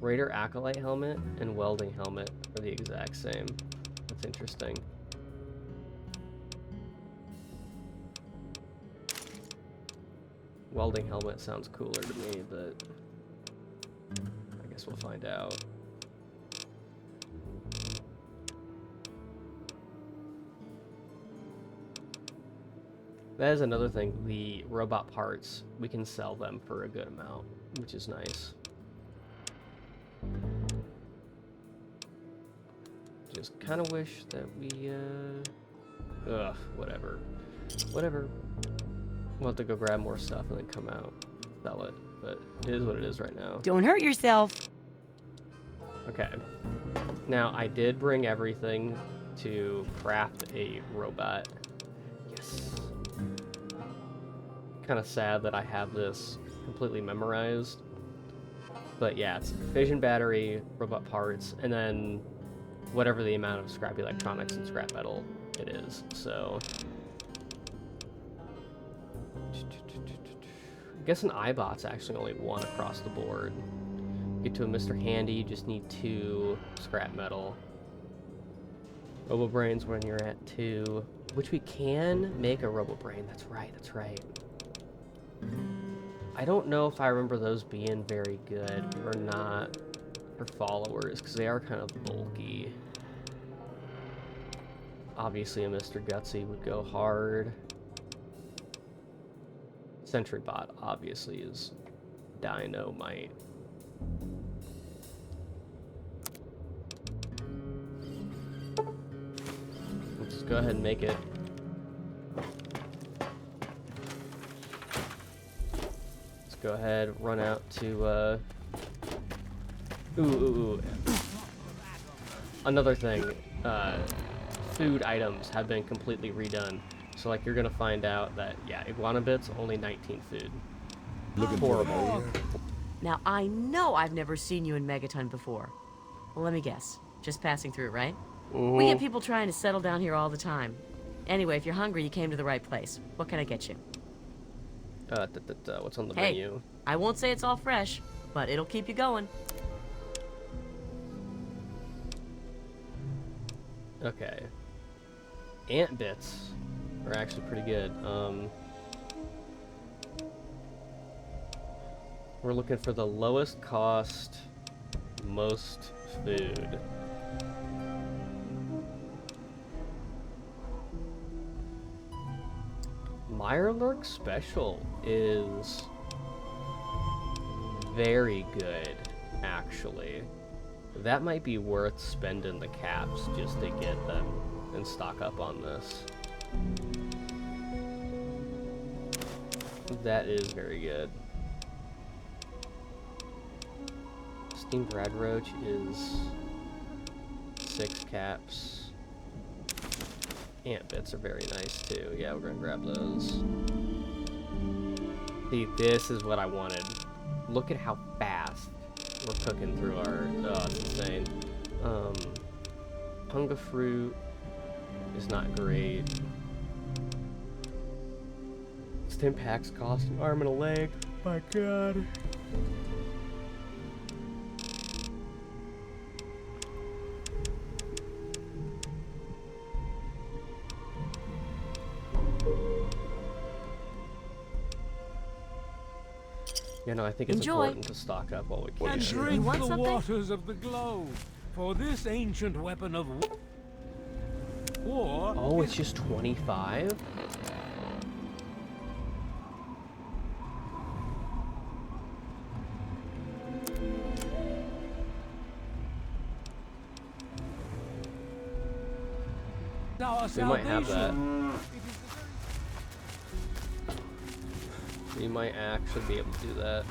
Raider Acolyte helmet and welding helmet are the exact same. That's interesting. Welding helmet sounds cooler to me, but I guess we'll find out. That is another thing, the robot parts, we can sell them for a good amount, which is nice. Just kind of wish that we, whatever. Whatever. We'll have to go grab more stuff and then come out, sell it, but it is what it is right now. Don't hurt yourself. Okay. Now, I did bring everything to craft a robot. Yes. Kind of sad that I have this completely memorized. But yeah, it's fission battery, robot parts, and then whatever the amount of scrap electronics and scrap metal it is. So I guess an iBot's actually only 1 across the board. Get to a Mr. Handy, you just need 2 scrap metal. RoboBrains when you're at 2, which we can make a RoboBrain. That's right, that's right. I don't know if I remember those being very good or not for followers, because they are kind of bulky. Obviously, a Mr. Gutsy would go hard. SentryBot obviously is dynamite. Let's go ahead and make it. Let's go ahead, run out to, Another thing, food items have been completely redone. So, like, you're gonna find out that, yeah, Iguana Bits, only 19 food. Horrible. Now, I know I've never seen you in Megaton before. Well, let me guess. Just passing through, right? We get people trying to settle down here all the time. Anyway, if you're hungry, you came to the right place. What can I get you? What's on the Hey, menu? I won't say it's all fresh, but it'll keep you going. Okay. Ant bits are actually pretty good. We're looking for the lowest cost, most food. Mirelurk Special is very good, actually. That might be worth spending the caps just to get them and stock up on this. That is very good. Steamed Red Roach is 6 caps. Ant bits are very nice too. Yeah, we're gonna grab those. See, this is what I wanted. Look at how fast we're cooking through our... Oh, it's insane. Punga fruit is not great. Stim packs cost an arm and a leg. My god. You know, I think it's important to stock up while we can. And drink the waters of the globe, for this ancient weapon of war. Oh, it's just 25? We might have that. We might actually be able to do that.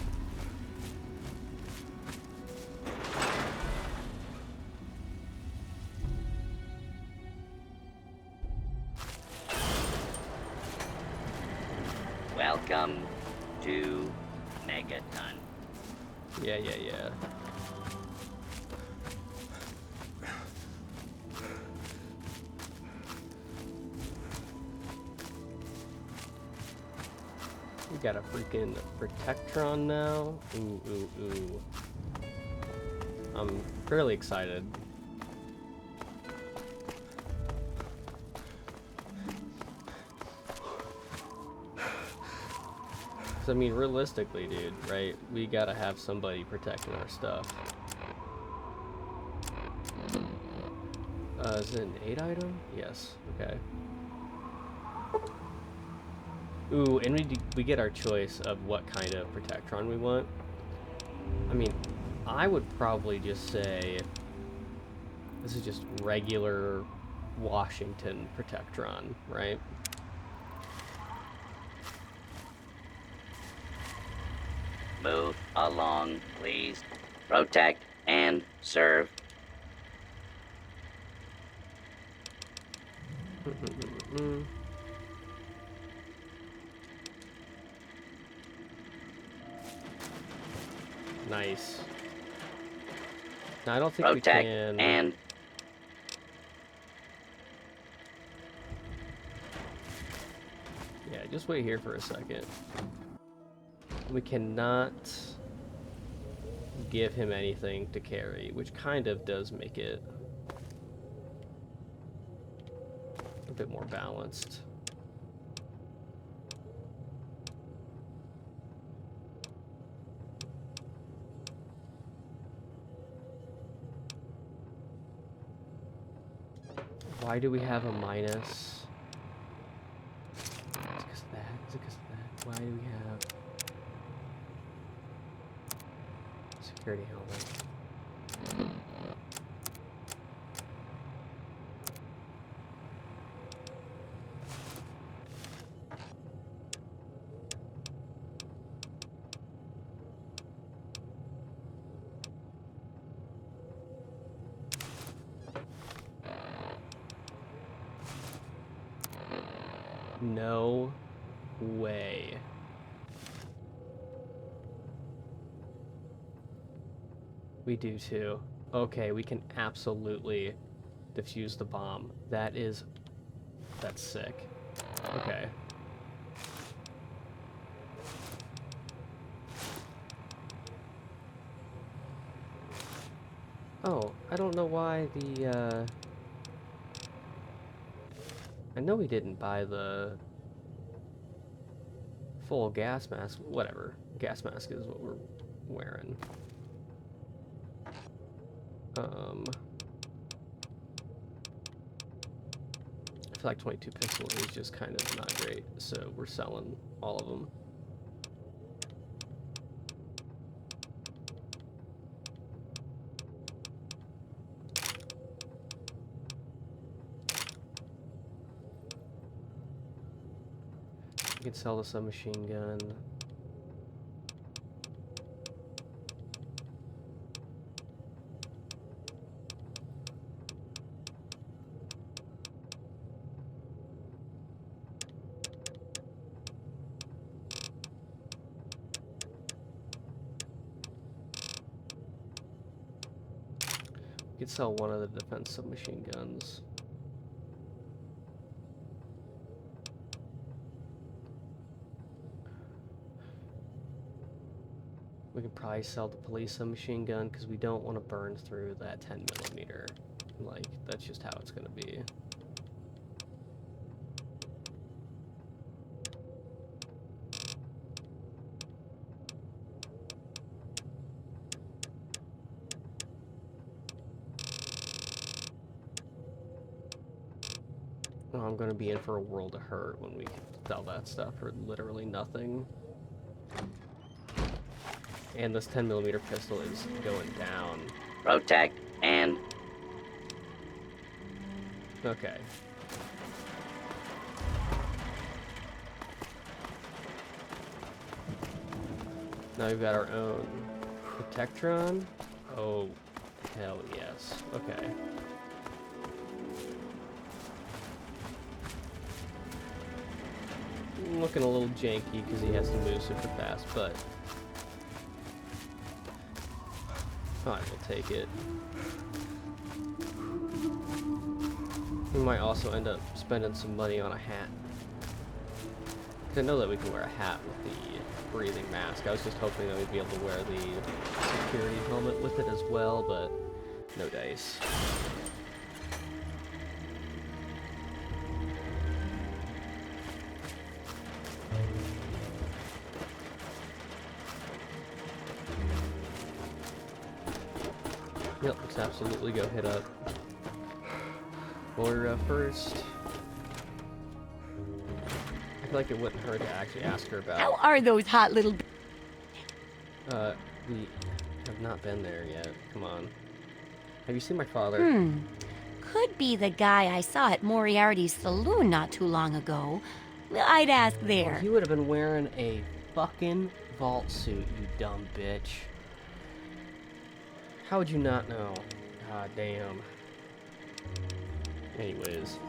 Welcome to Megaton. Yeah. We got a freaking Protectron now. Ooh. I'm fairly excited. 'Cause, I mean, realistically, dude, right? We gotta have somebody protecting our stuff. Is it an 8 item? Yes. Okay. Ooh, and we get our choice of what kind of Protectron we want. I mean, I would probably just say this is just regular Washington Protectron, right? Move along, please. Protect and serve. Nice. Now, I don't think Protect we can... and... Yeah, just wait here for a second. We cannot give him anything to carry, which kind of does make it a bit more balanced. Why do we have a minus? Is it because of that? Is it because of that? Why do we have security helmet? No way. We do too. Okay, we can absolutely defuse the bomb. That's sick. Okay. Oh, I don't know why the, I know we didn't buy the full gas mask. Whatever. Gas mask is what we're wearing. I feel like 22 pistol is just kind of not great, so we're selling all of them. We can sell the submachine gun. We could sell one of the defense submachine guns. We could probably sell the police submachine gun because we don't want to burn through that 10mm. Like, that's just how it's going to be. Oh, I'm going to be in for a world of hurt when we sell that stuff for literally nothing. And this 10mm pistol is going down. Protect and... Okay. Now we've got our own Protectron. Oh, hell yes. Okay. Looking a little janky because he has to move super fast, but I will take it. We might also end up spending some money on a hat. Because I know that we can wear a hat with the breathing mask. I was just hoping that we'd be able to wear the security helmet with it as well, but no dice. Yep, let's absolutely go hit up. Or first, I feel like it wouldn't hurt to actually ask her about. How are those hot little... We have not been there yet. Come on. Have you seen my father? Could be the guy I saw at Moriarty's saloon not too long ago. I'd ask there. He would have been wearing a fucking vault suit, you dumb bitch. How would you not know? God damn. Anyways.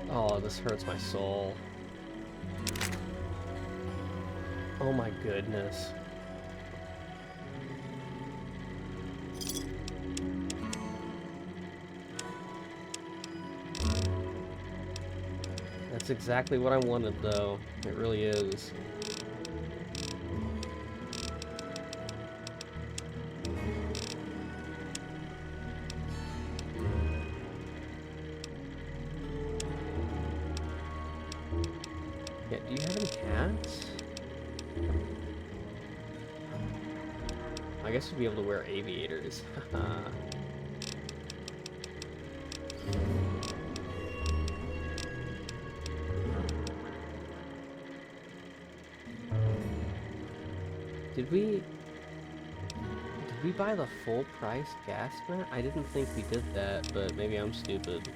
Oh, this hurts my soul. Oh my goodness. That's exactly what I wanted, though. It really is. Yeah, do you have any hats? I guess you'd be able to wear aviators. Did we buy the full price gas mat? I didn't think we did that, but maybe I'm stupid.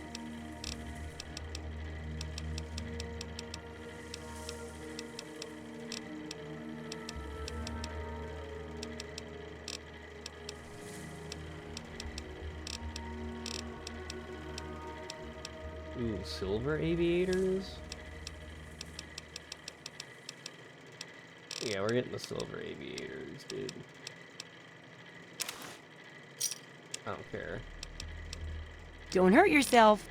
Ooh, silver aviators? Yeah, we're getting the silver aviators, dude. I don't care. Don't hurt yourself.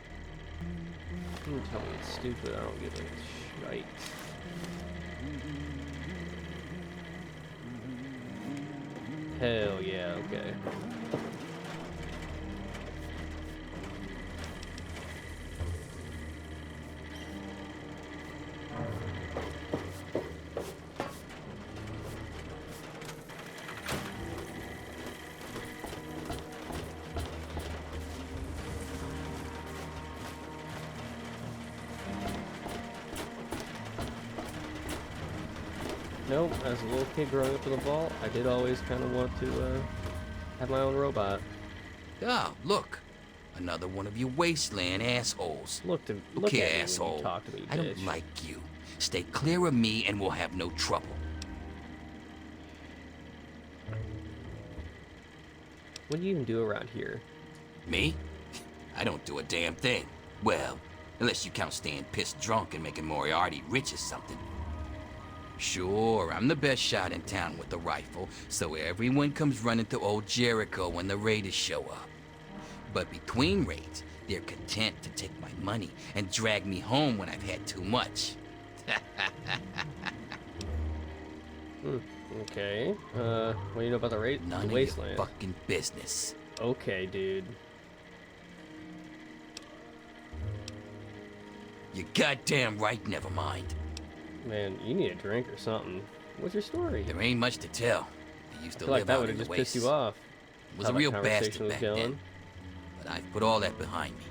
You tell me it's stupid, I don't give a shite. Hell yeah, okay. Nope, as a little kid growing up in the vault, I did always kind of want to have my own robot. Oh, look. Another one of you wasteland assholes. Look at me Okay, when you asshole. talk to me, I don't bitch. like you. Stay clear of me and we'll have no trouble. What do you even do around here? Me? I don't do a damn thing. Well, unless you count staying pissed drunk and making Moriarty rich or something. Sure, I'm the best shot in town with the rifle, so everyone comes running to old Jericho when the raiders show up. But between raids, they're content to take my money and drag me home when I've had too much. Okay. What do you know about the raid? None the of Wasteland? your fucking business. Okay, dude. You're goddamn right, never mind. Man, you need a drink or something. What's your story? There ain't much to tell. I used I to feel like live that out would in have the just pissed wastes. you off. Was how a that real conversation bastard was back going. then. But I've put all that behind me.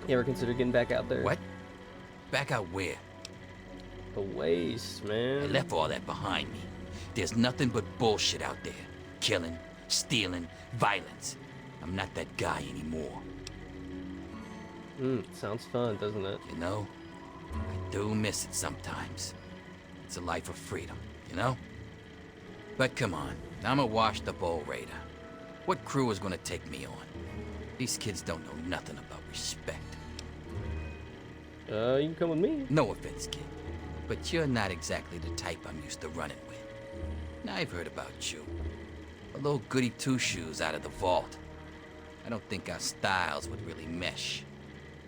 You ever consider getting back out there? What? Back out where? The waste, man. I left all that behind me. There's nothing but bullshit out there. Killing, stealing, violence. I'm not that guy anymore. Sounds fun, doesn't it? You know, I do miss it sometimes. It's a life of freedom, you know? But come on, I'm a washed-up old raider. What crew is gonna take me on? These kids don't know nothing about respect. You can come with me. No offense, kid, but you're not exactly the type I'm used to running with. Now I've heard about you. A little goody two-shoes out of the vault. I don't think our styles would really mesh.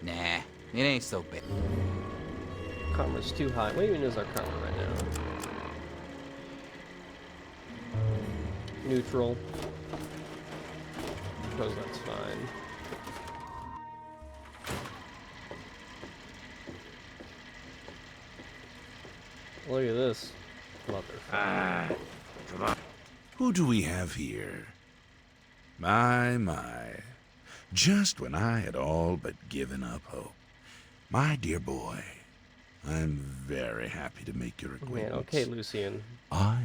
Nah, it ain't so bad. Karma's too high. What even is our karma right now? Neutral. suppose that's fine. Look at this. Motherfucker. Come on. Who do we have here? My. Just when I had all but given up hope. My dear boy, I'm very happy to make your acquaintance. Man, okay, Lucian. I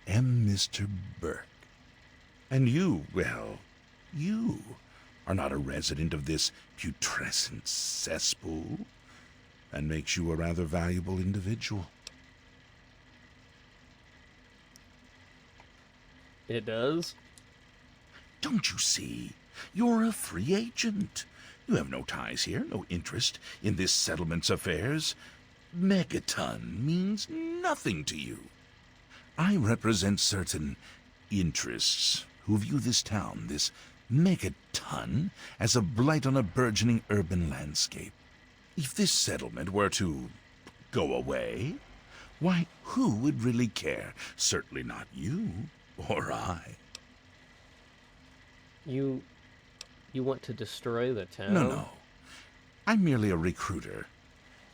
am Mr. Burke. And you, well, you are not a resident of this putrescent cesspool. That makes you a rather valuable individual. It does? Don't you see? You're a free agent. You have no ties here, no interest in this settlement's affairs. Megaton means nothing to you. I represent certain interests who view this town, this Megaton, as a blight on a burgeoning urban landscape. If this settlement were to go away, why, who would really care? Certainly not you or I. You want to destroy the town? No. I'm merely a recruiter.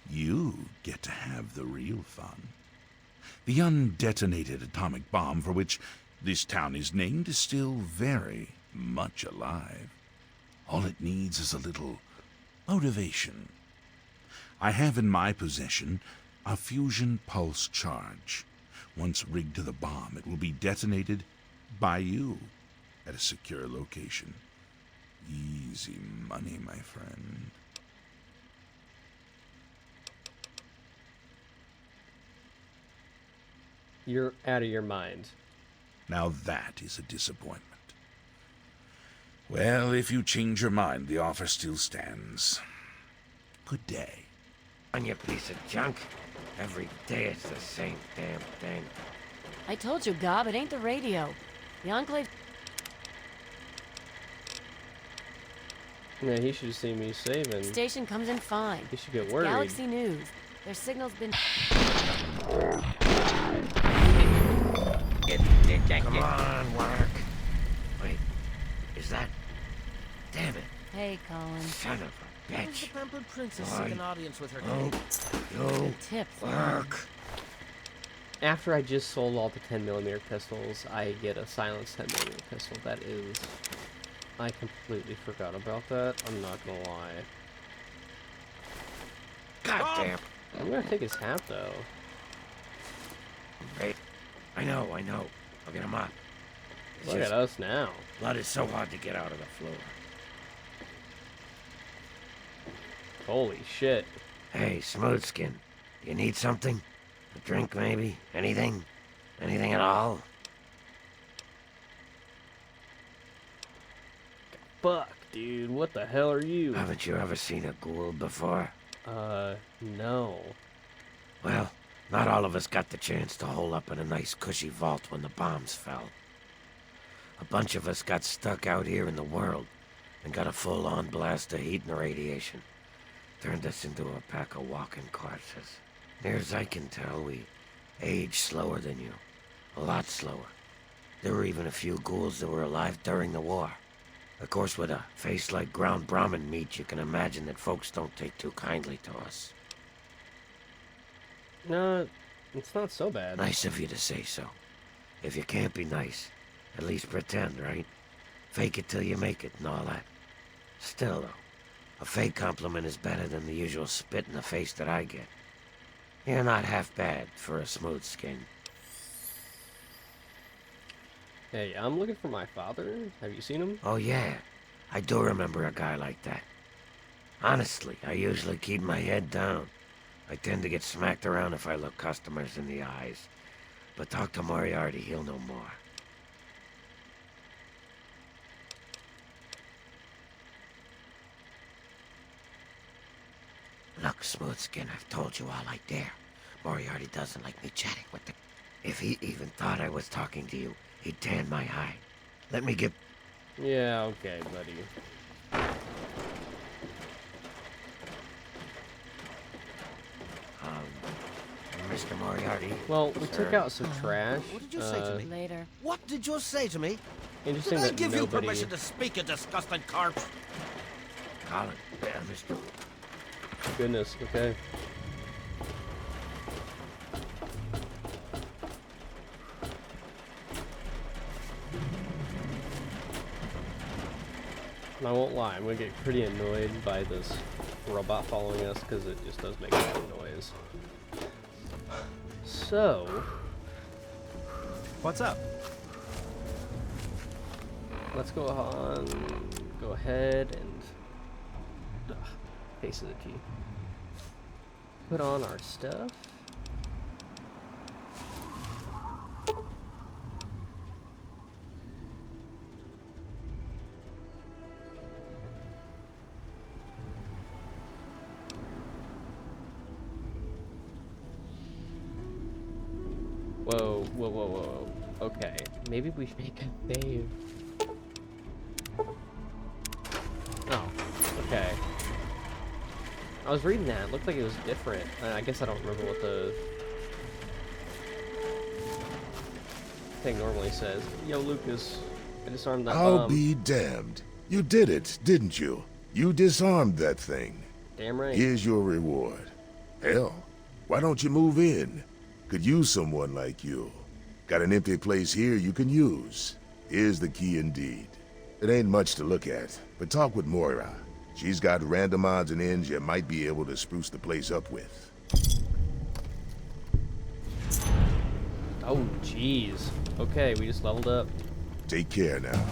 You get to have the real fun. The undetonated atomic bomb for which this town is named is still very much alive. All it needs is a little motivation. I have in my possession a fusion pulse charge. Once rigged to the bomb, it will be detonated by you at a secure location. Easy money, my friend. You're out of your mind. Now that is a disappointment. Well, if you change your mind, the offer still stands. Good day. On you piece of junk. Every day it's the same damn thing. I told you, Gob, it ain't the radio. The Enclave... Yeah, he should see me saving. Station comes in fine. He should get worried. Galaxy News. Their signal's been... Come on, work. Wait, is that... Damn it. Hey, Colin. Son of a bitch. Where's the pampered princess Boy. seek an audience with her Oh, king? you tips. work. After I just sold all the 10mm pistols, I get a silenced 10mm pistol. That is... I completely forgot about that. I'm not gonna lie. God damn. I'm gonna take his hat, though. Great. I know. I'll get him up. It's Look just at us now. Blood is so hard to get out of the floor. Holy shit. Hey, Smoothskin. You need something? A drink, maybe? Anything? Anything at all? Fuck, dude. What the hell are you? Haven't you ever seen a ghoul before? No. Well, not all of us got the chance to hole up in a nice cushy vault when the bombs fell. A bunch of us got stuck out here in the world and got a full-on blast of heat and radiation. Turned us into a pack of walking corpses. Near as I can tell, we age slower than you. A lot slower. There were even a few ghouls that were alive during the war. Of course, with a face like ground Brahmin meat, you can imagine that folks don't take too kindly to us. No, it's not so bad. Nice of you to say so. If you can't be nice, at least pretend, right? Fake it till you make it and all that. Still, though, a fake compliment is better than the usual spit in the face that I get. You're not half bad for a smooth skin. Hey, I'm looking for my father. Have you seen him? Oh, yeah. I do remember a guy like that. Honestly, I usually keep my head down. I tend to get smacked around if I look customers in the eyes. But talk to Moriarty, he'll know more. Look, Smoothskin, I've told you all I dare. Moriarty doesn't like me chatting with the... If he even thought I was talking to you, he'd tan my hide. Let me get... Yeah, okay, buddy. Mr. Moriarty. Well, we took out some trash. What did you say to me? Later. What did you say to me? Interesting Did I that give you nobody... permission to speak, you disgusting corpse? Colin, yeah, Mr. Goodness, okay. And I won't lie, I'm gonna get pretty annoyed by this robot following us because it just does make a lot of noise. So... What's up? Let's go ahead and face of the key. Put on our stuff. Whoa, whoa, whoa, whoa. Okay, maybe we should make a save. Oh, okay. I was reading that. It looked like it was different. I guess I don't remember what the thing normally says. Yo, Lucas, I disarmed that I'll bomb. be damned. You did it, didn't you? You disarmed that thing. Damn right. Here's your reward. Hell, why don't you move in? Could use someone like you. Got an empty place here you can use. Here's the key indeed. It ain't much to look at, but talk with Moira. She's got random odds and ends you might be able to spruce the place up with. Oh, jeez. Okay, we just leveled up. Take care now.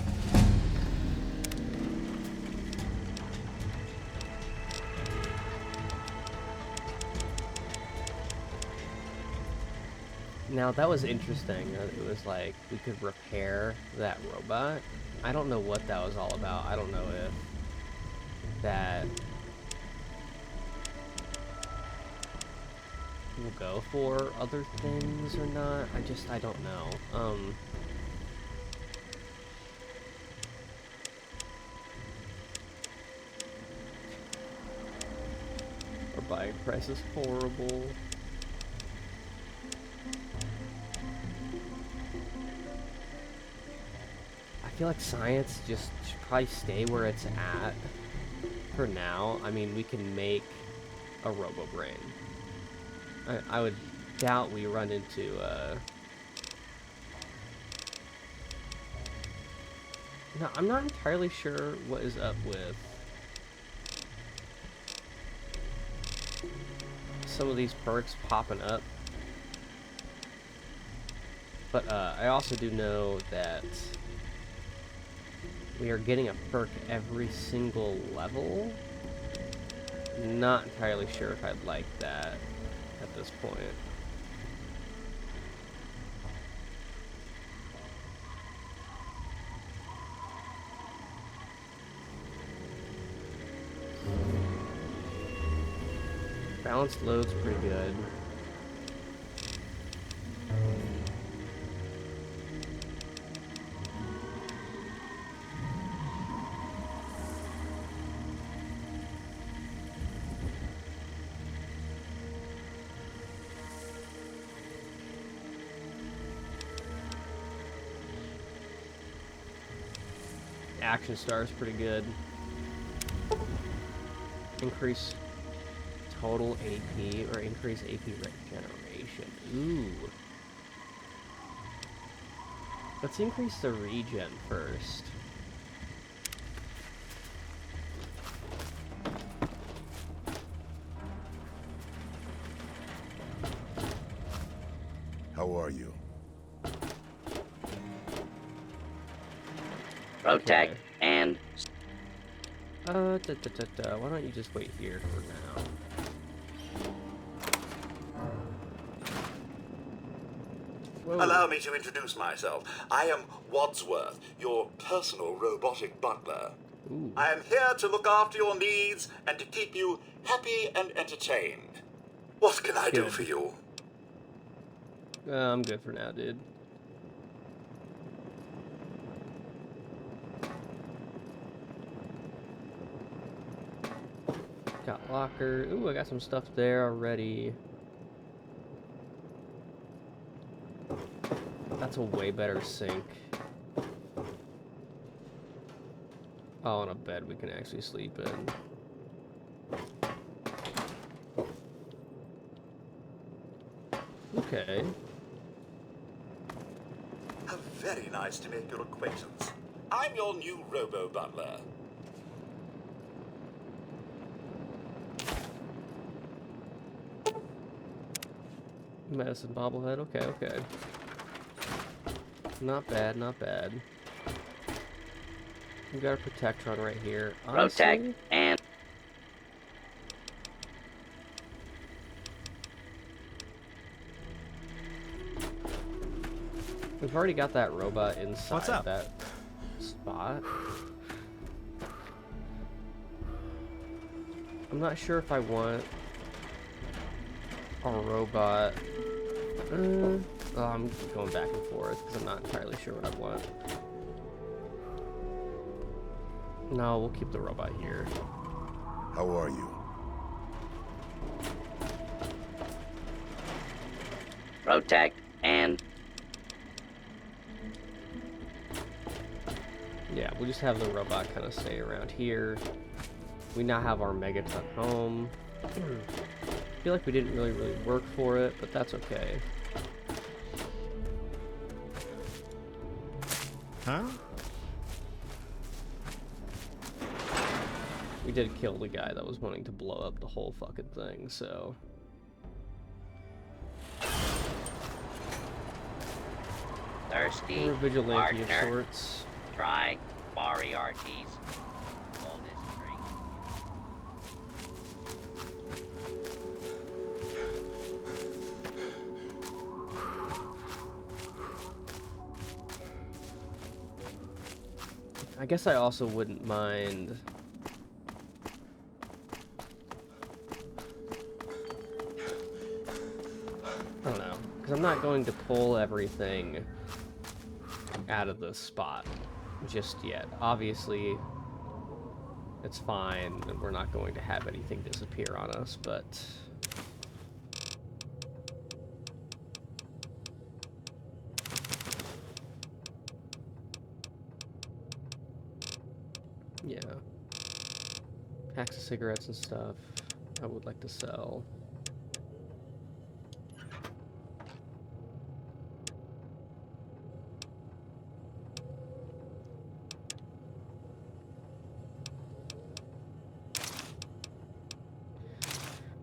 Now, that was interesting. It was like we could repair that robot. I don't know what that was all about. I don't know if that will go for other things or not. I don't know. Our buying price is horrible. I feel like science just should probably stay where it's at for now. I mean, we can make a robo-brain. I would doubt we run into, No, I'm not entirely sure what is up with some of these perks popping up. But, I also do know that we are getting a perk every single level. Not entirely sure if I'd like that at this point. Balanced load's pretty good. Action star is pretty good. Increase total AP or increase AP regeneration. Ooh. Let's increase the regen first. How are you? Protect and... Why don't you just wait here for now? Whoa. Allow me to introduce myself. I am Wadsworth, your personal robotic butler. Ooh. I am here to look after your needs and to keep you happy and entertained. What can I do for you? I'm good for now, dude. Got locker. Ooh, I got some stuff there already. That's a way better sink. Oh, on a bed we can actually sleep in. Okay. Very nice to make your acquaintance. I'm your new robo-butler. Medicine bobblehead, okay, okay. Not bad, not bad. We got a Protectron right here. Protect Honestly, and... we've already got that robot inside What's up? that spot. I'm not sure if I want a robot. Oh, I'm going back and forth because I'm not entirely sure what I want. No, we'll keep the robot here. How are you? Protect and... Yeah, we'll just have the robot kind of stay around here. We now have our Megaton home. I feel like we didn't really work for it, but that's okay. Huh? We did kill the guy that was wanting to blow up the whole fucking thing, so... Thirsty We're a vigilante of partner. sorts. Try Moriarty's oldest drink. I guess I also wouldn't mind... I don't know, because I'm not going to pull everything out of the spot just yet. Obviously, it's fine, and we're not going to have anything disappear on us, but... yeah. Packs of cigarettes and stuff I would like to sell.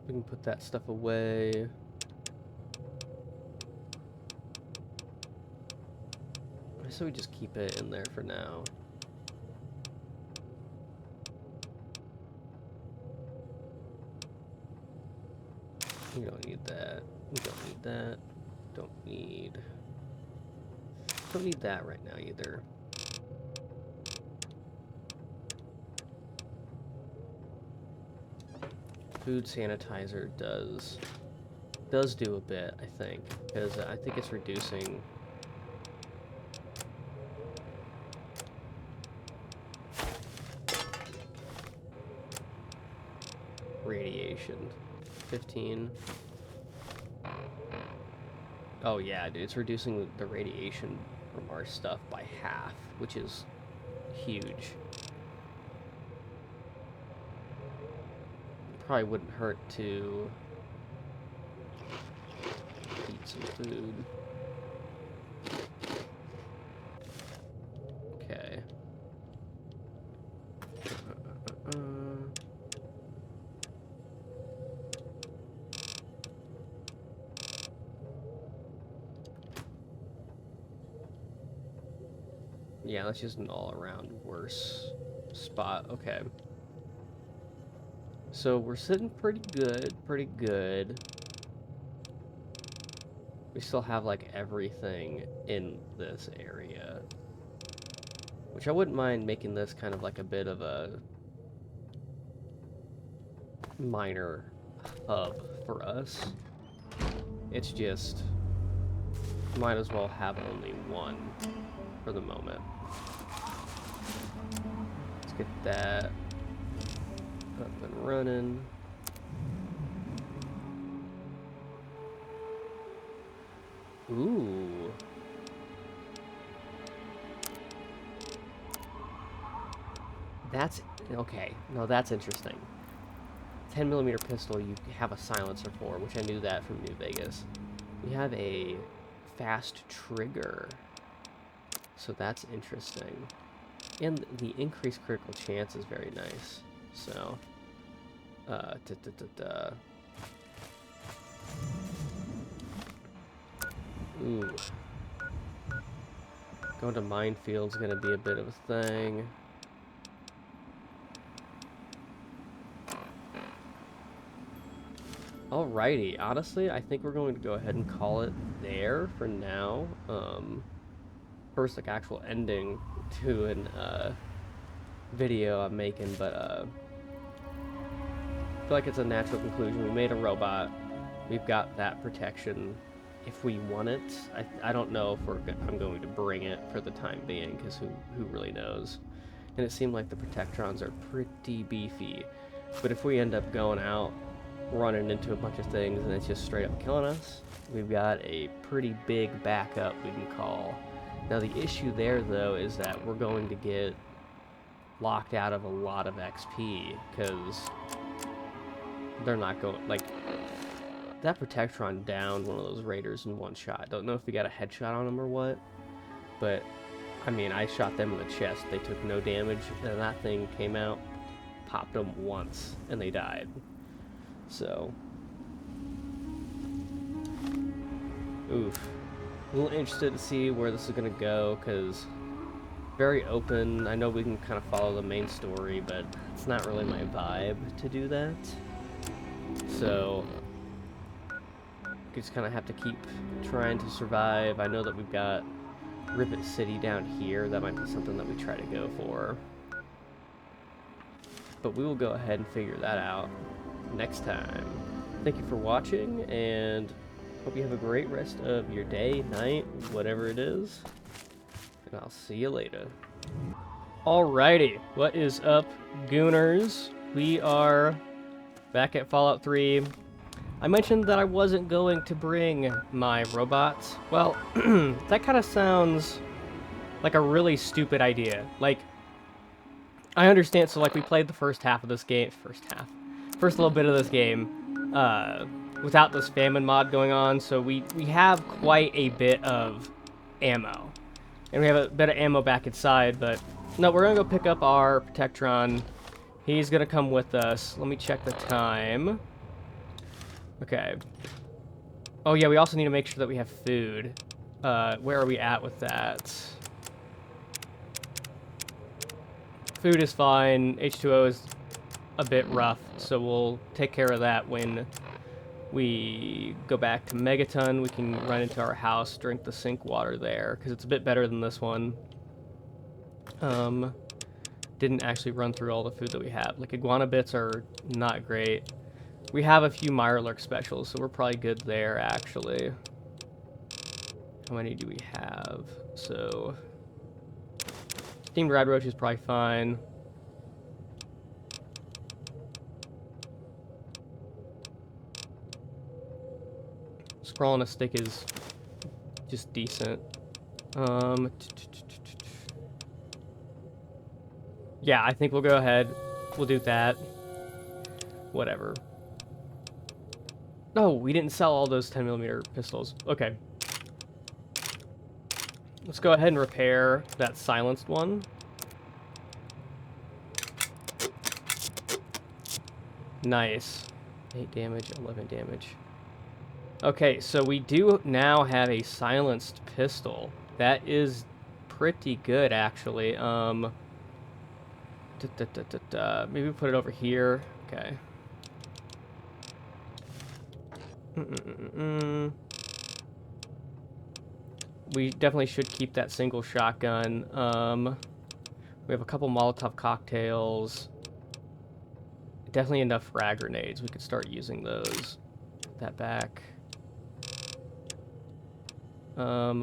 We can put that stuff away. So we just keep it in there for now. We don't need that. We don't need that. Don't need that right now either. Food sanitizer does do a bit, I think, because I think it's reducing radiation. 15. Oh yeah, dude, it's reducing the radiation from our stuff by half, which is huge. Probably wouldn't hurt to eat some food. Okay. Yeah, that's just an all-around worse spot. Okay. So we're sitting pretty good. We still have like everything in this area, which I wouldn't mind making this kind of like a bit of a minor hub for us. It's just, might as well have only one for the moment. Let's get that up and running. Ooh. That's... Okay, no, that's interesting. 10mm pistol you have a silencer for, which I knew that from New Vegas. We have a fast trigger. So that's interesting. And the increased critical chance is very nice. So... Ooh. Going to minefield's gonna be a bit of a thing. Alrighty, honestly, I think we're going to go ahead and call it there for now. First, like, actual ending to an, video I'm making, but, I feel like it's a natural conclusion. We made a robot. We've got that protection. If we want it, I don't know if I'm going to bring it for the time being, because who really knows? And it seemed like the Protectrons are pretty beefy. But if we end up going out, running into a bunch of things, and it's just straight up killing us, we've got a pretty big backup we can call. Now the issue there, though, is that we're going to get locked out of a lot of XP, because they're not going, like, that Protectron downed one of those raiders in one shot. Don't know if we got a headshot on them or what, but, I mean, I shot them in the chest. They took no damage, and that thing came out, popped them once, and they died. So, oof. A little interested to see where this is going to go, because very open. I know we can kind of follow the main story, but it's not really my vibe to do that. So, we just kind of have to keep trying to survive. I know that we've got Rivet City down here. That might be something that we try to go for. But we will go ahead and figure that out next time. Thank you for watching, and hope you have a great rest of your day, night, whatever it is. And I'll see you later. Alrighty, what is up, Gooners? We are back at Fallout 3. I mentioned that I wasn't going to bring my robots. Well, that kind of sounds like a really stupid idea. Like, I understand, so like we played the first little bit of this game without this famine mod going on, so we have quite a bit of ammo. And we have a bit of ammo back inside, but no, we're gonna go pick up our Protectron. He's gonna come with us. Let me check the time. Okay. Oh yeah, we also need to make sure that we have food. Where are we at with that? Food is fine. H2O is a bit rough, so we'll take care of that when we go back to Megaton. We can run into our house, drink the sink water there, because it's a bit better than this one. Didn't actually run through all the food that we have. Like, iguana bits are not great. We have a few Mirelurk specials, so we're probably good there, actually. How many do we have? So, steamed red roach is probably fine. Scrawl on a stick is just decent. Yeah, I think we'll go ahead. We'll do that. Whatever. No, we didn't sell all those 10mm pistols. Okay. Let's go ahead and repair that silenced one. Nice. 8 damage, 11 damage. Okay, so we do now have a silenced pistol. That is pretty good, actually. Maybe put it over here. Okay. We definitely should keep that single shotgun. We have a couple Molotov cocktails. Definitely enough frag grenades. We could start using those. Put that back.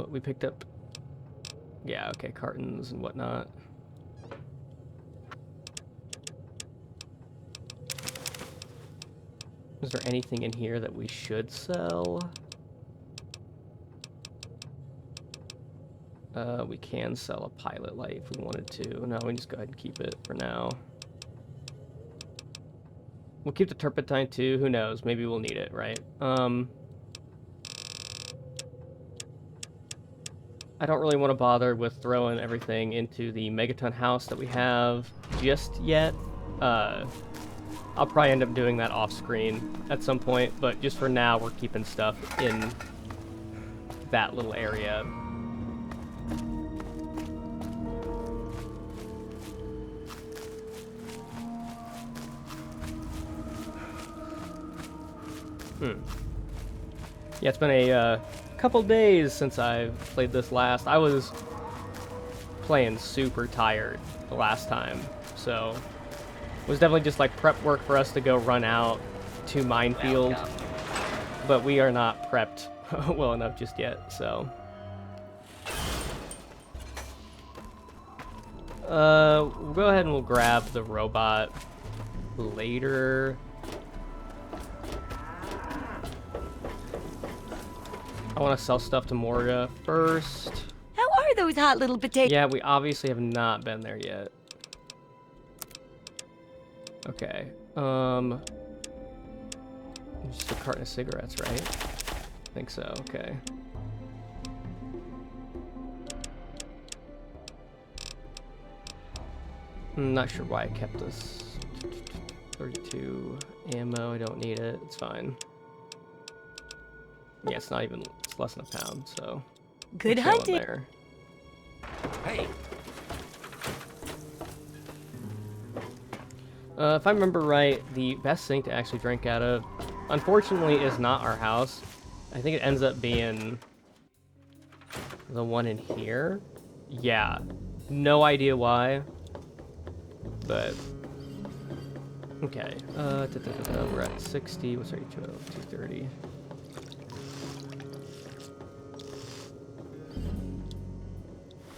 We picked up... Yeah, okay, cartons and whatnot. Is there anything in here that we should sell? We can sell a pilot light if we wanted to. No, we can just go ahead and keep it for now. We'll keep the turpentine too. Who knows? Maybe we'll need it, right? I don't really want to bother with throwing everything into the megaton house that we have just yet. I'll probably end up doing that off screen at some point, but just for now, we're keeping stuff in that little area. Yeah, it's been a couple days since I've played this last. I was playing super tired the last time, so it was definitely just like prep work for us to go run out to Minefield, but we are not prepped well enough just yet, so. We'll go ahead and we'll grab the robot later. I want to sell stuff to Moria first. How are those hot little potatoes? Yeah, we obviously have not been there yet. Okay. Just a carton of cigarettes, right? I think so, okay. I'm not sure why I kept this. 32 ammo, I don't need it, it's fine. Yeah, it's not even, it's less than a pound, so. Good hunting. There. Hey. If I remember right, the best thing to actually drink out of, unfortunately, is not our house. I think it ends up being the one in here. Yeah, no idea why, but okay. We're at 60. What's our 230?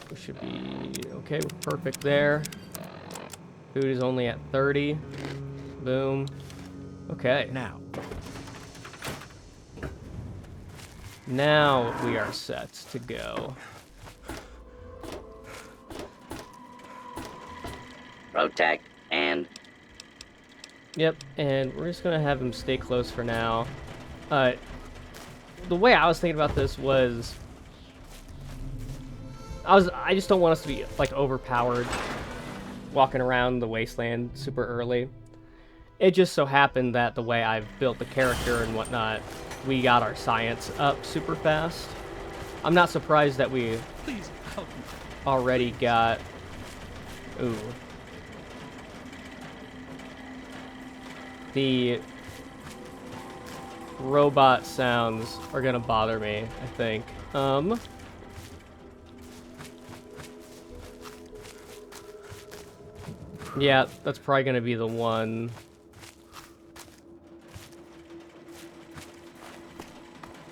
We should be okay. We're perfect there. Food is only at 30. Boom. Okay. Now we are set to go. Protect and... Yep, and we're just gonna have him stay close for now. The way I was thinking about this was... I just don't want us to be, like, overpowered walking around the wasteland super early. It just so happened that the way I've built the character and whatnot, we got our science up super fast. I'm not surprised that we already got... Ooh. The robot sounds are gonna bother me, I think. Yeah, that's probably gonna be the one.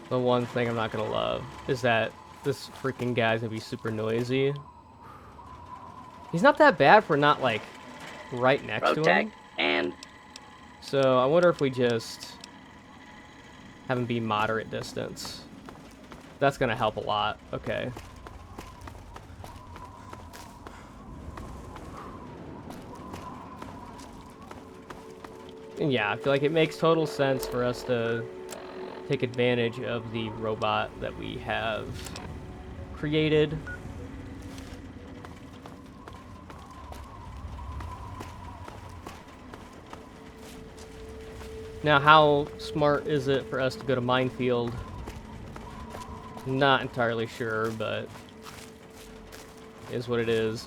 The one thing I'm not gonna love is that this freaking guy's gonna be super noisy. He's not that bad for not, like, right next to him. And... So, I wonder if we just have him be moderate distance. That's gonna help a lot. Okay. And yeah, I feel like it makes total sense for us to take advantage of the robot that we have created. Now, how smart is it for us to go to Minefield? Not entirely sure, but it is what it is.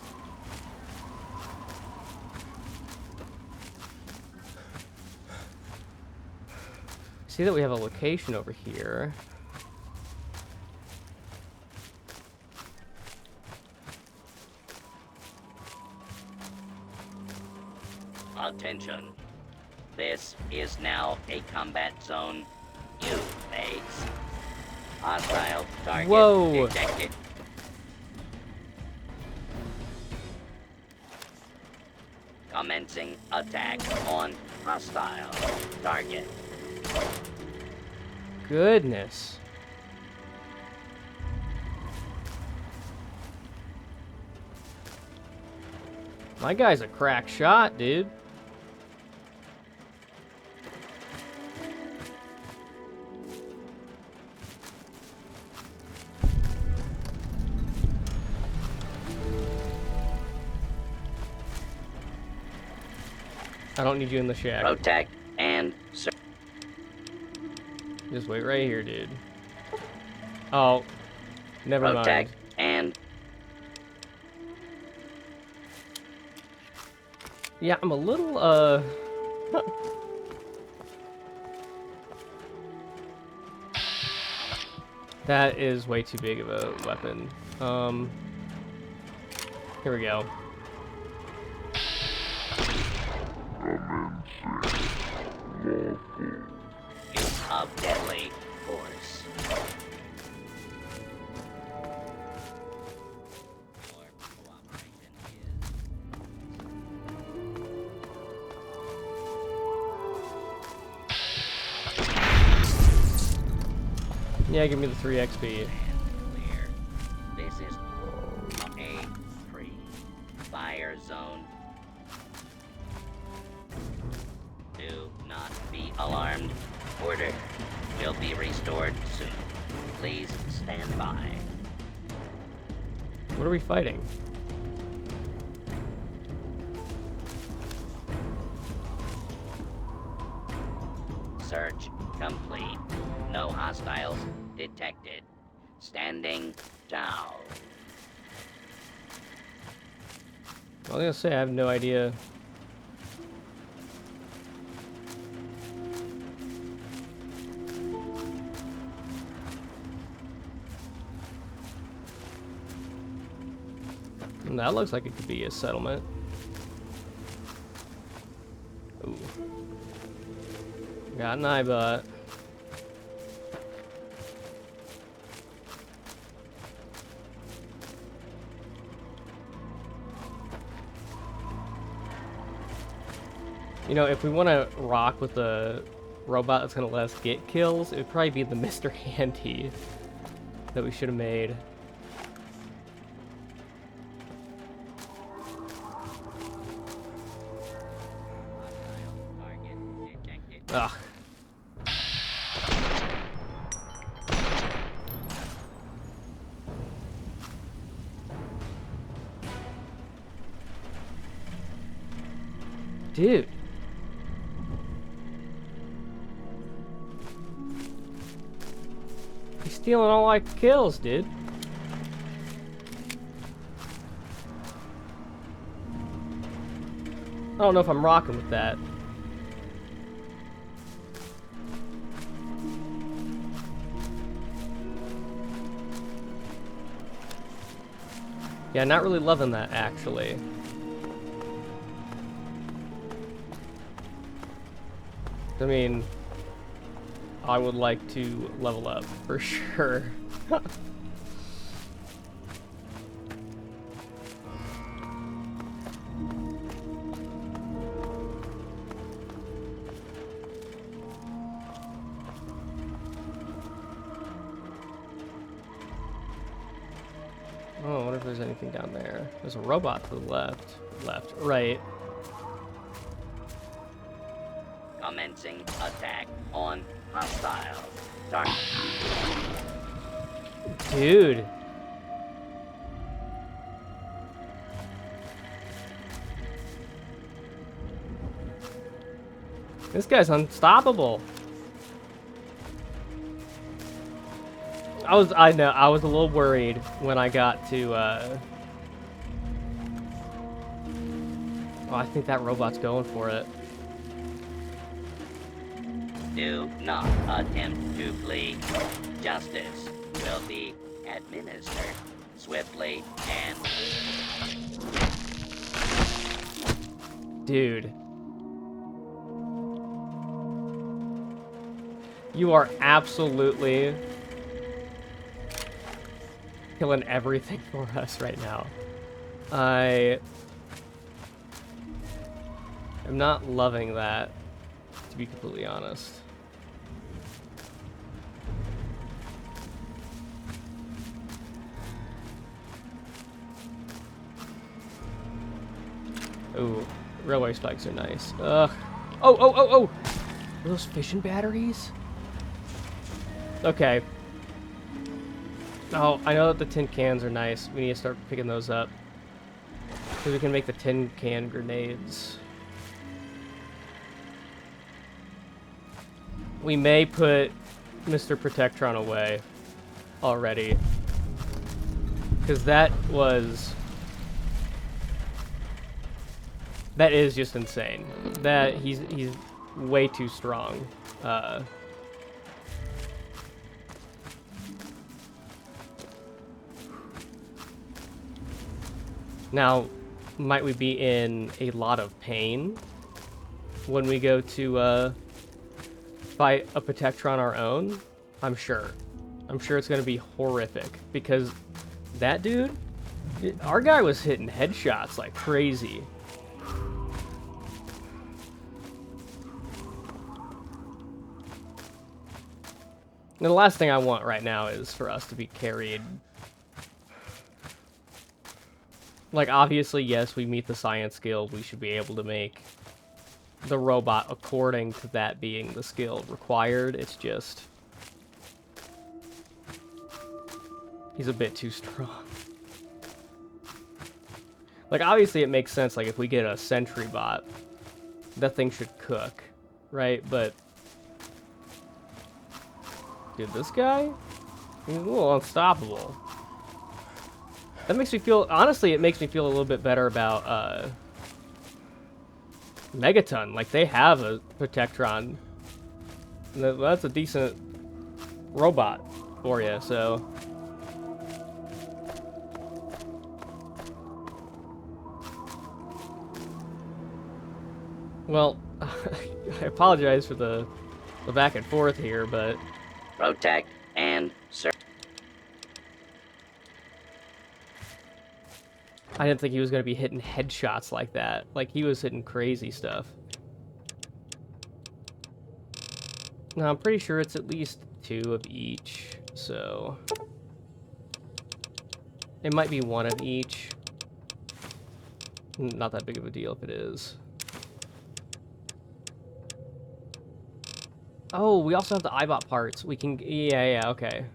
See that we have a location over here. Attention. This is now a combat zone. You mates. Hostile target detected. Commencing attack on hostile target. Goodness. My guy's a crack shot, dude. I don't need you in the shack. Protect and just wait right here, dude. Oh, never protect mind. And yeah, I'm a little that is way too big of a weapon. Here we go. use of deadly force. Yeah, give me the 3 XP. Clear. This is a free fire zone. Do not be alarmed. Order will be restored soon. Please stand by. What are we fighting? Search complete. No hostiles detected. Standing down. I was gonna say, I have no idea. That looks like it could be a settlement. Ooh. Got an eyebot. You know, if we want to rock with the robot that's going to let us get kills, it would probably be the Mr. Handy that we should have made. Ugh. Dude. He's stealing all my kills, dude. I don't know if I'm rocking with that. Yeah, not really loving that, actually. I mean, I would like to level up, for sure. Oh, I wonder if there's anything down there. There's a robot to the left. Right. Commencing attack on hostile target. Dude. This guy's unstoppable. I was a little worried when I got to, oh, I think that robot's going for it. Do not attempt to flee. Justice will be administered swiftly and... Dude. You are absolutely killing everything for us right now. I am not loving that, to be completely honest. Railway spikes are nice. Ugh. Oh! Are those fission batteries? Okay. Oh, I know that the tin cans are nice. We need to start picking those up. So we can make the tin can grenades. We may put Mr. Protectron away already. Because that is just insane. That he's way too strong. Now, might we be in a lot of pain when we go to fight a Protectron our own? I'm sure. I'm sure it's going to be horrific because that dude, our guy was hitting headshots like crazy. And the last thing I want right now is for us to be carried. Like, obviously, yes, we meet the science skill. We should be able to make the robot according to that being the skill required. It's just... he's a bit too strong. Like, obviously, it makes sense. Like, if we get a sentry bot, that thing should cook, right? But... dude, this guy? He's a little unstoppable. That makes me feel... honestly, it makes me feel a little bit better about, Megaton. Like, they have a Protectron. That's a decent robot for you, so... well, I apologize for the back and forth here, but... protect and serve. I didn't think he was going to be hitting headshots like that. Like, he was hitting crazy stuff. Now, I'm pretty sure it's at least 2 of each, so... it might be 1 of each. Not that big of a deal if it is. Oh, we also have the iBot parts. We can... yeah, okay.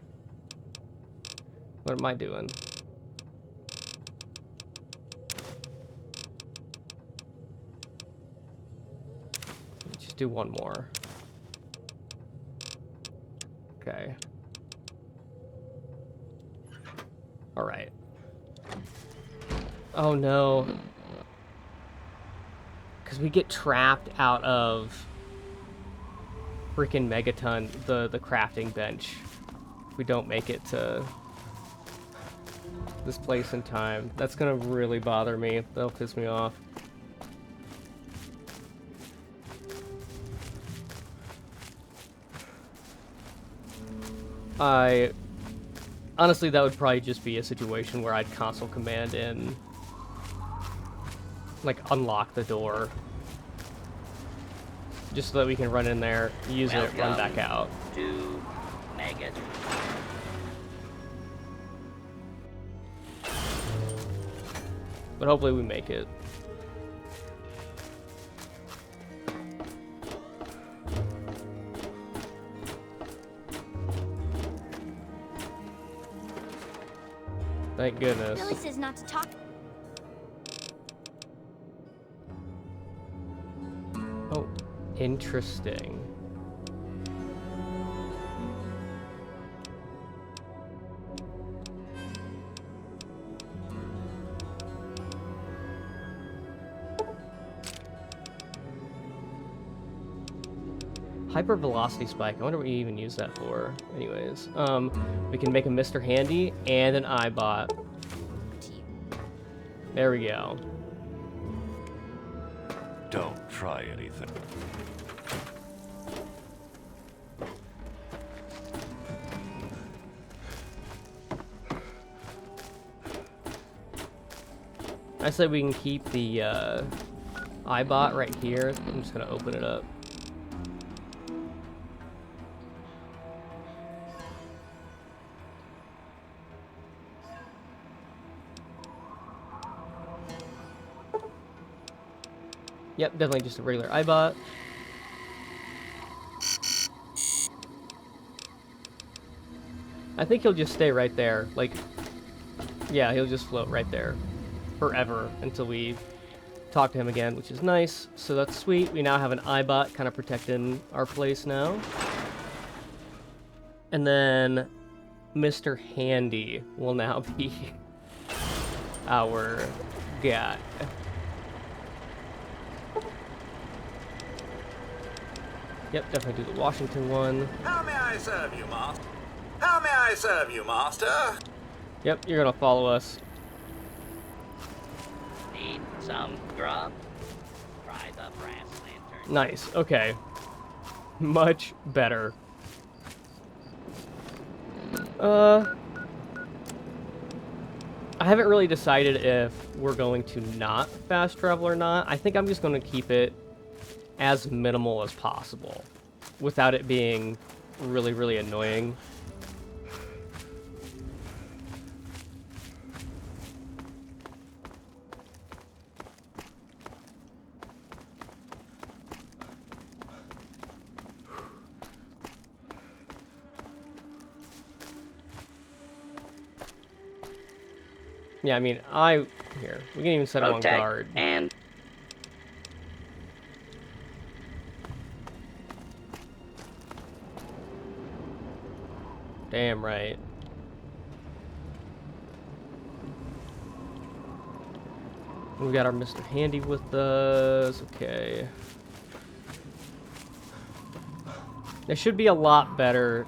What am I doing? Just do 1 more. Okay. Alright. Oh no. Because we get trapped out of... freaking Megaton, the crafting bench. If we don't make it to this place in time. That's gonna really bother me. That'll piss me off. Honestly, that would probably just be a situation where I'd console command in, like, unlock the door. Just so that we can run in there, use it, run back out. To Megaton. But hopefully we make it. Thank goodness. Billy says not to talk. Oh, interesting. Hypervelocity spike. I wonder what we even use that for. Anyways, we can make a Mr. Handy and an iBot. There we go. Don't try anything. I said we can keep the iBot right here. I'm just gonna open it up. Yep, definitely just a regular eyebot. I think he'll just stay right there. Like, yeah, he'll just float right there forever until we talk to him again, which is nice. So that's sweet. We now have an eyebot kind of protecting our place now. And then Mr. Handy will now be our guy. Yep, definitely do the Washington one. How may I serve you, master? How may I serve you, master? Yep, you're gonna follow us. Need some grub? Try the brass lantern. Nice, okay. Much better. I haven't really decided if we're going to not fast travel or not. I think I'm just going to keep it as minimal as possible without it being really, really annoying. Yeah, I mean, here, we can even set him on guard. And damn right. We got our Mr. Handy with us. Okay. There should be a lot better,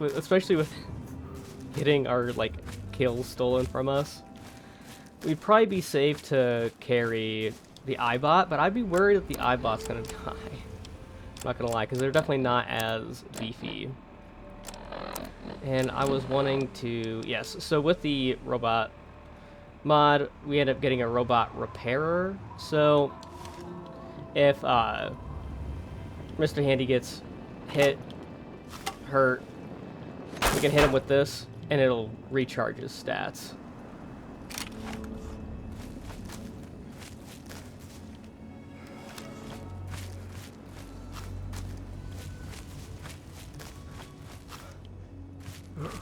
especially with getting our, like, kills stolen from us. We'd probably be safe to carry the eyebot, but I'd be worried that the eyebot's gonna die. I'm not gonna lie, because they're definitely not as beefy. And I was wanting to... Yes, so with the robot mod, we end up getting a robot repairer. So, if Mr. Handy gets hit, hurt, we can hit him with this, and it'll recharge his stats.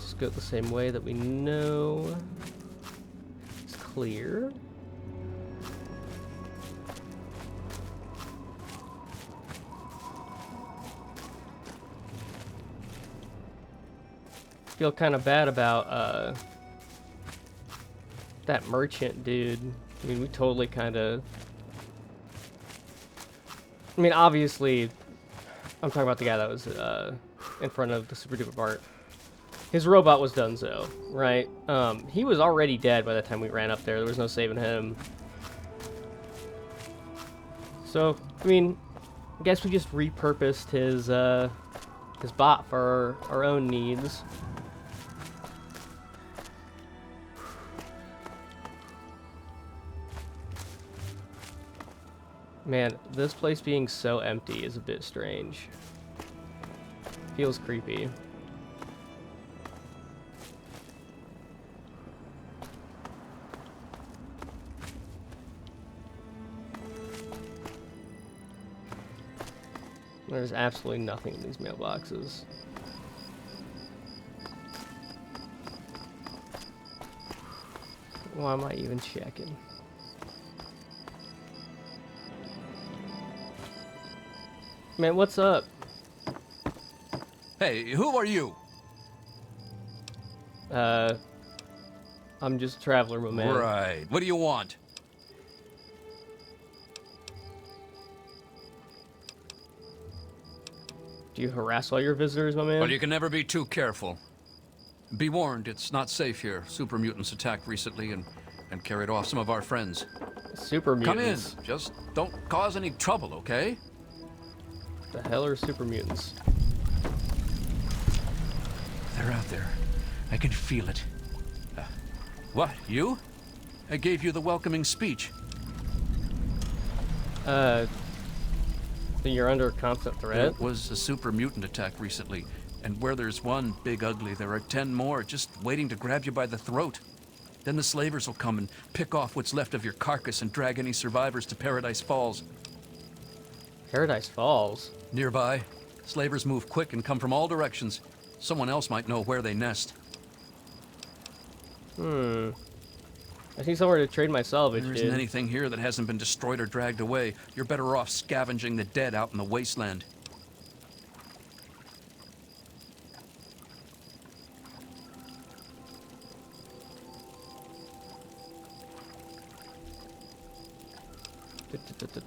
Just go the same way that we know. It's clear. Feel kind of bad about that merchant dude. I mean, we totally kind of... I mean, obviously, I'm talking about the guy that was in front of the Super Duper Bart. His robot was donezo, right? He was already dead by the time we ran up there. There was no saving him. So, I mean, I guess we just repurposed his bot for our own needs. Man, this place being so empty is a bit strange. Feels creepy. There's absolutely nothing in these mailboxes. Why am I even checking? Man, what's up? Hey, who are you? I'm just a traveler, my man. Right. What do you want? Do you harass all your visitors, my man? Well, you can never be too careful. Be warned, it's not safe here. Super mutants attacked recently and carried off some of our friends. Super mutants? Come in. Just don't cause any trouble, okay? The hell are super mutants? They're out there. I can feel it. What, you? I gave you the welcoming speech. You're under constant threat? It was a super mutant attack recently, and where there's one big ugly, there are 10 more just waiting to grab you by the throat. Then the slavers will come and pick off what's left of your carcass and drag any survivors to Paradise Falls. Paradise Falls. Nearby, slavers move quick and come from all directions. Someone else might know where they nest. I need somewhere to trade my salvage, There dude. isn't anything here that hasn't been destroyed or dragged away. You're better off scavenging the dead out in the wasteland.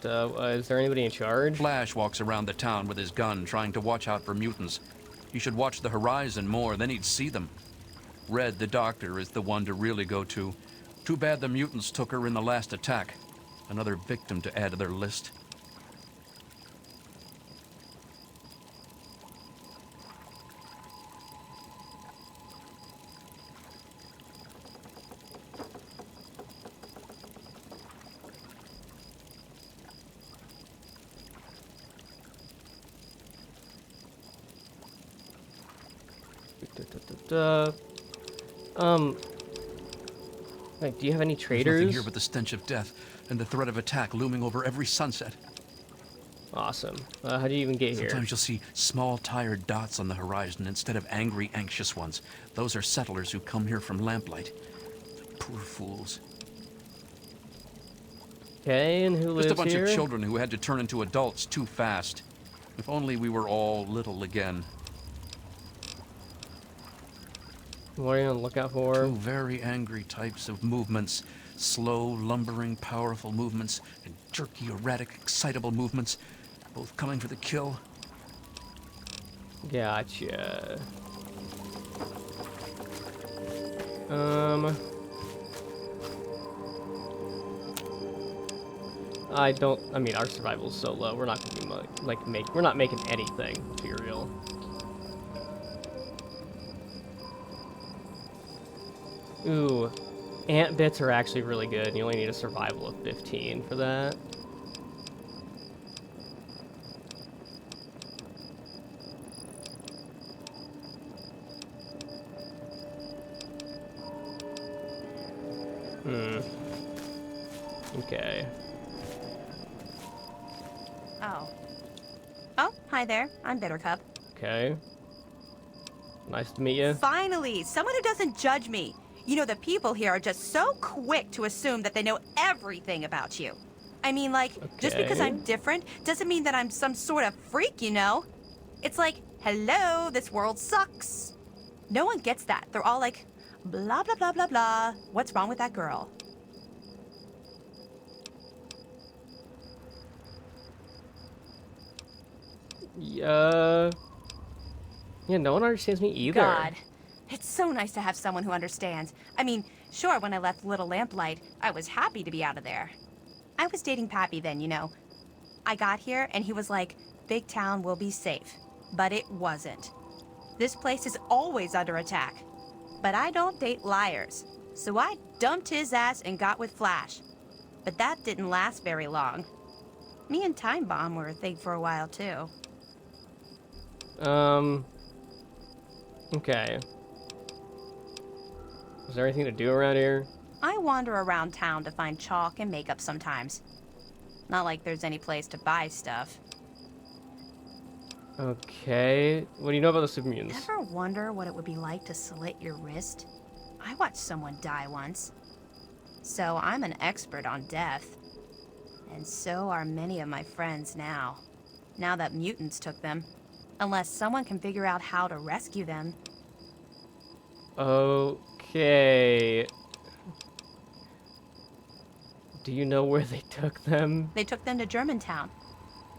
Is there anybody in charge? Flash walks around the town with his gun, trying to watch out for mutants. He should watch the horizon more, then he'd see them. Red, the doctor, is the one to really go to. Too bad the mutants took her in the last attack. Another victim to add to their list. Like, do you have any There's traders? nothing here but the stench of death and the threat of attack looming over every sunset. Awesome. How do you even get here? Sometimes you'll see small, tired dots on the horizon instead of angry, anxious ones. Those are settlers who come here from lamplight. Poor fools. Okay, and who lives Just a bunch here? of children who had to turn into adults too fast. If only we were all little again. What are you on the lookout for? Two very angry types of movements. Slow, lumbering, powerful movements, and jerky, erratic, excitable movements. Both coming for the kill. Gotcha. I mean, our survival's so low. We're not gonna be we're not making anything, to be real. Ooh, ant bits are actually really good. You only need a survival of 15 for that. Okay. Oh, hi there. I'm Bittercup. Okay. Nice to meet you. Finally, someone who doesn't judge me. You know, the people here are just so quick to assume that they know everything about you. I mean, like, just because I'm different doesn't mean that I'm some sort of freak, you know? It's like, hello, this world sucks. No one gets that. They're all like, blah, blah, blah, blah, blah. What's wrong with that girl? Yeah, no one understands me either. God, it's so nice to have someone who understands. I mean, sure, when I left Little Lamplight, I was happy to be out of there. I was dating Pappy then, you know. I got here and he was like, big town will be safe. But it wasn't. This place is always under attack. But I don't date liars. So I dumped his ass and got with Flash. But that didn't last very long. Me and Time Bomb were a thing for a while too. Okay. Is there anything to do around here? I wander around town to find chalk and makeup sometimes. Not like there's any place to buy stuff. Okay. What do you know about the super mutants? Ever wonder what it would be like to slit your wrist? I watched someone die once. So I'm an expert on death. And so are many of my friends now. Now that mutants took them. Unless someone can figure out how to rescue them. Okay. Do you know where they took them? They took them to Germantown.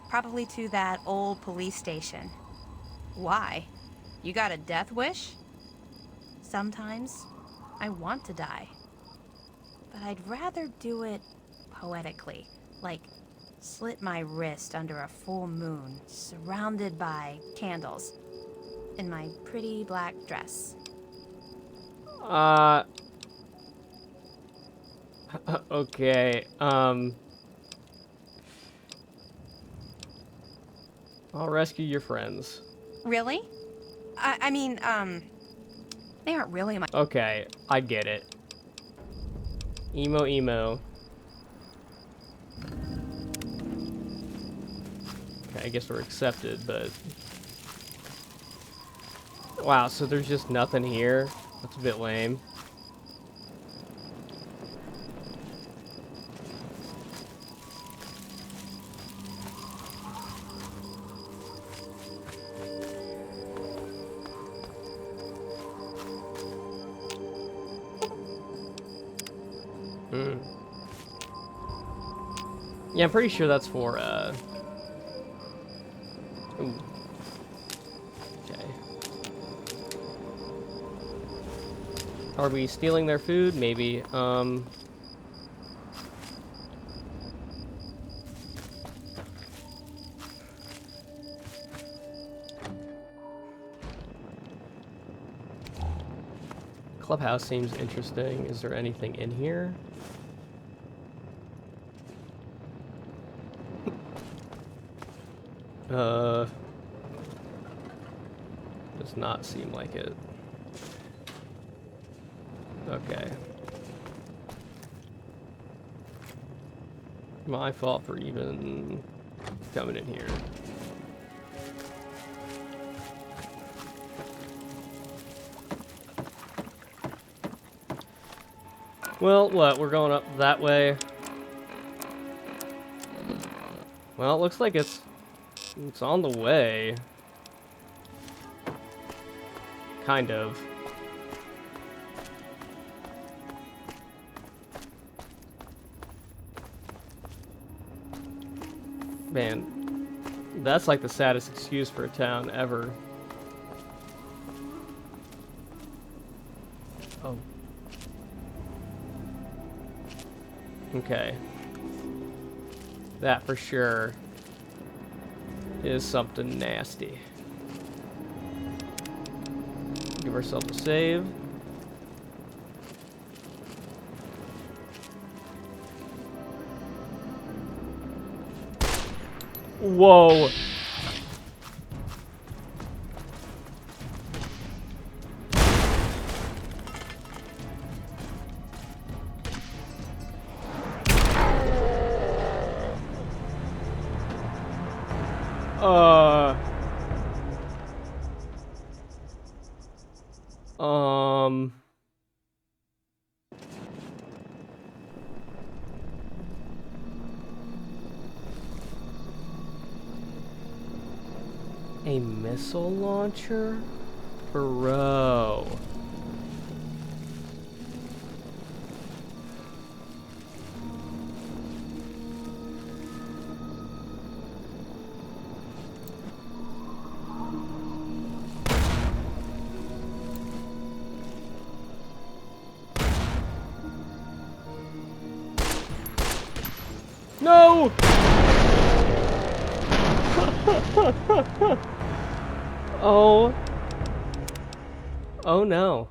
Probably to that old police station. Why? You got a death wish? Sometimes I want to die. But I'd rather do it poetically. Like, slit my wrist under a full moon, surrounded by candles, in my pretty black dress. Okay, I'll rescue your friends. Really? I mean, they aren't really my— Okay, I get it. Emo. I guess we're accepted, but... Wow, so there's just nothing here? That's a bit lame. Yeah, I'm pretty sure that's for, Ooh. Okay. Are we stealing their food? Maybe. Clubhouse seems interesting. Is there anything in here? Does not seem like it. Okay. My fault for even coming in here. Well, what? We're going up that way. Well, it looks like it's on the way. Kind of. Man, that's like the saddest excuse for a town ever. Oh. Okay. That for sure is something nasty. Give ourselves a save. Whoa. A missile launcher? Bro. No! Oh. Oh no.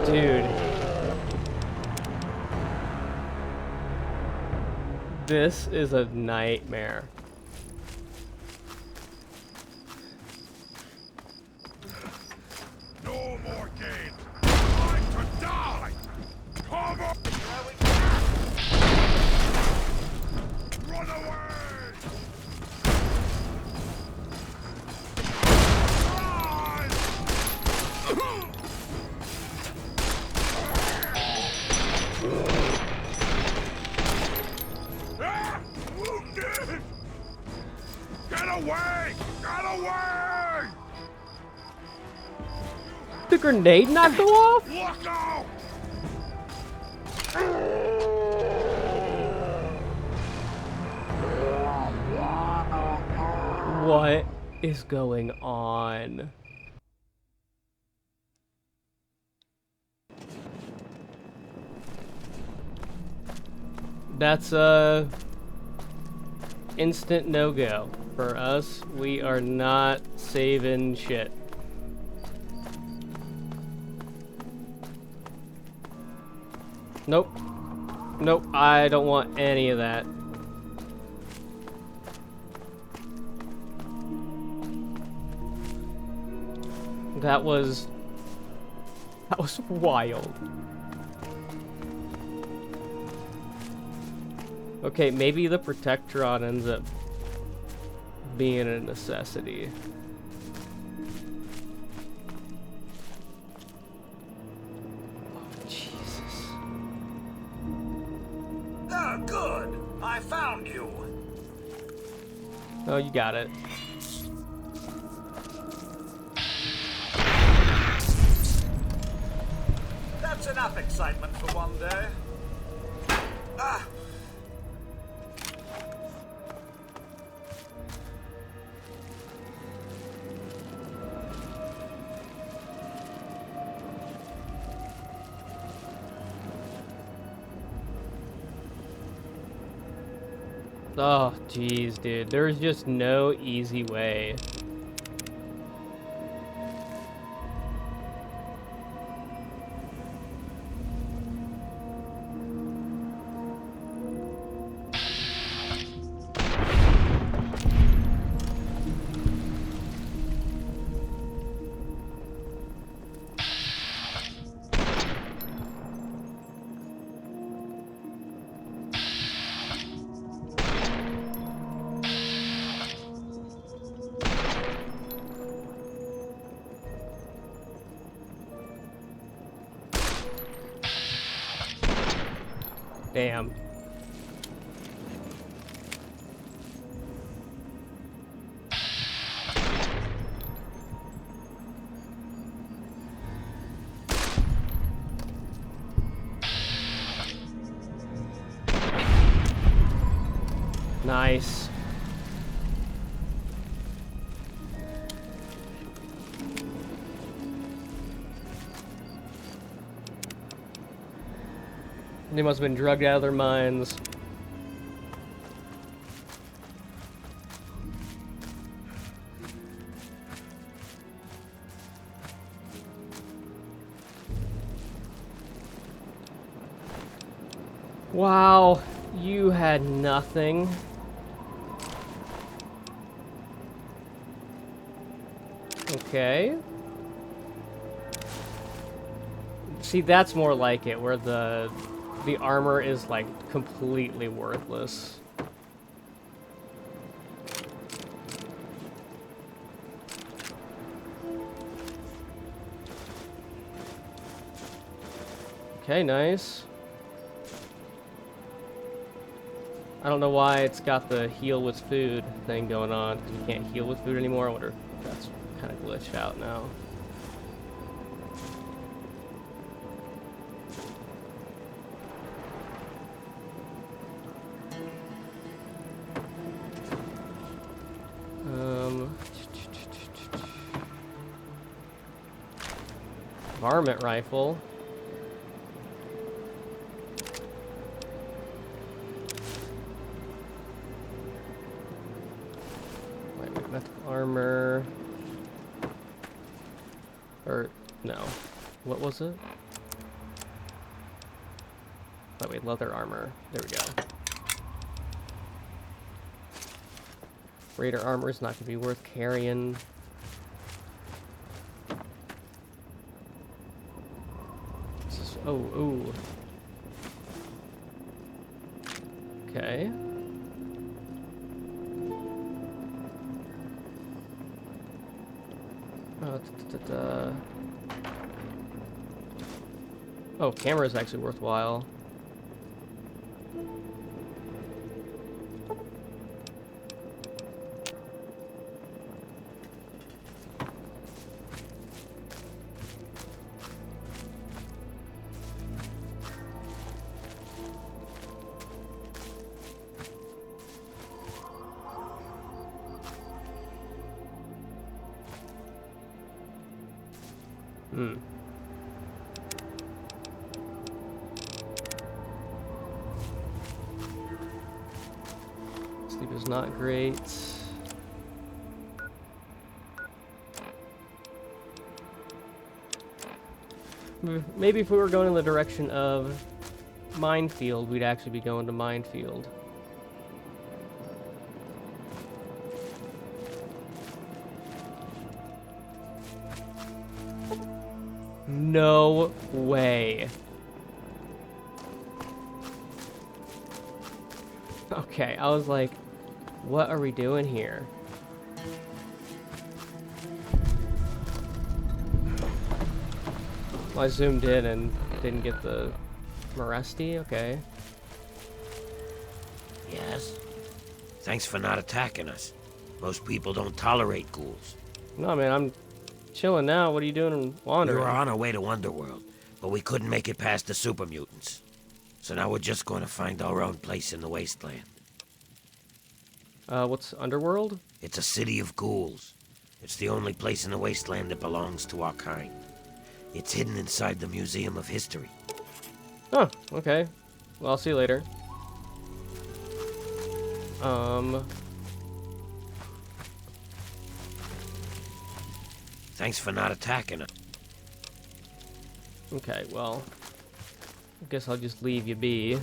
Dude. This is a nightmare. The grenade not go off? What is going on? That's a instant no-go for us. We are not saving shit. Nope. Nope, I don't want any of that. That was wild. Okay, maybe the Protectron ends up being a necessity. Ah, good. I found you. Oh, you got it. That's enough excitement for one day. Ah. Oh, jeez, dude. There's just no easy way. Damn. Nice. They must have been drugged out of their minds. Wow, you had nothing. Okay. See, that's more like it, where the armor is, like, completely worthless. Okay, nice. I don't know why it's got the heal with food thing going on, because you can't heal with food anymore. I wonder if that's kind of glitched out now. Varmint rifle. Lightweight metal armor. Or, no. What was it? Lightweight leather armor. There we go. Raider armor is not going to be worth carrying. Oh, ooh. Okay. Oh, camera is actually worthwhile. Sleep is not great. Maybe if we were going in the direction of minefield, we'd actually be going to minefield. No way. Okay, I was like, what are we doing here? Well, I zoomed in and didn't get the Moresti, okay. Yes? Thanks for not attacking us. Most people don't tolerate ghouls. No, man, I'm chilling now. What are you doing in wandering? We were on our way to Underworld, but we couldn't make it past the super mutants. So now we're just going to find our own place in the wasteland. What's Underworld? It's a city of ghouls. It's the only place in the wasteland that belongs to our kind. It's hidden inside the Museum of History. Oh, okay. Well, I'll see you later. Thanks for not attacking us. Okay, well, I guess I'll just leave you be.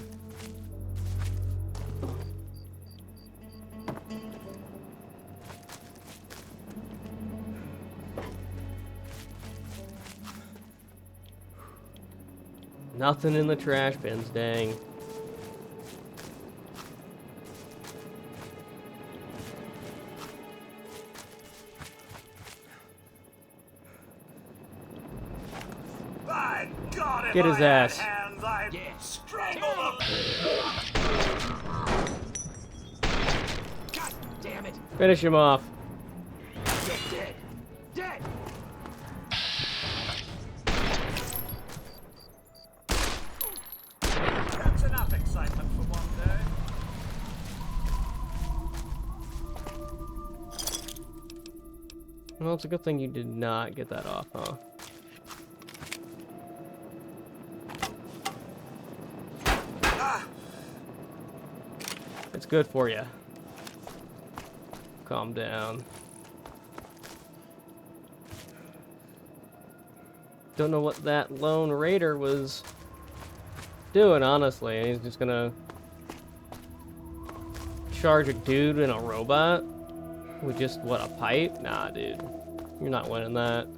Nothing in the trash bins, dang. By God, Get his ass. Hands, I'd strangle God damn it! Finish him off. You're dead! Dead! That's enough excitement for one day. Well, it's a good thing you did not get that off, huh? It's good for you. Calm down. Don't know what that lone raider was doing, honestly. He's just gonna charge a dude in a robot with just, what, a pipe? Nah, dude. You're not winning that.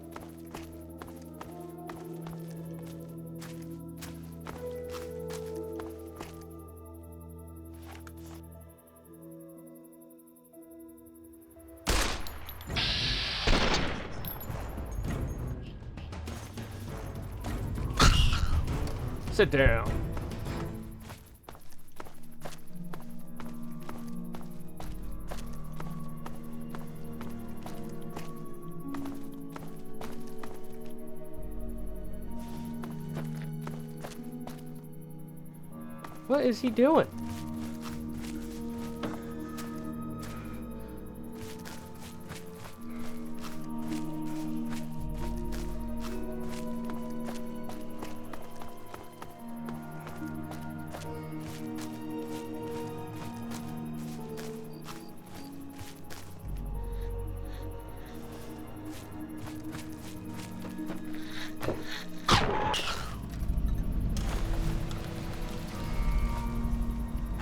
Sit down. What is he doing?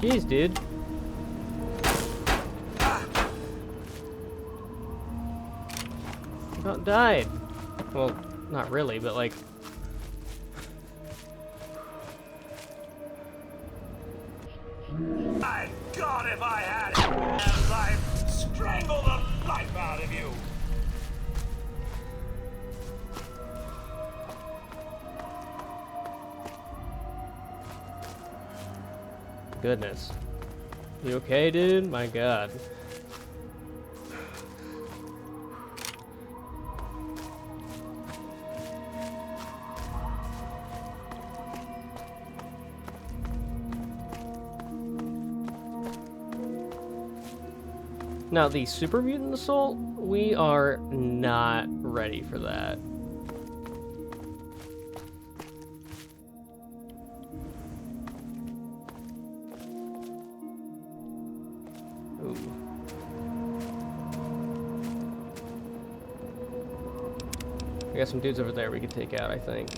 Jeez, dude. About died. Well, not really, but like... My God, if I had hands, I'd strangle the life out of you. Goodness. You okay, dude? My God. Now, the Super Mutant Assault, we are not ready for that. Ooh. We got some dudes over there we could take out, I think.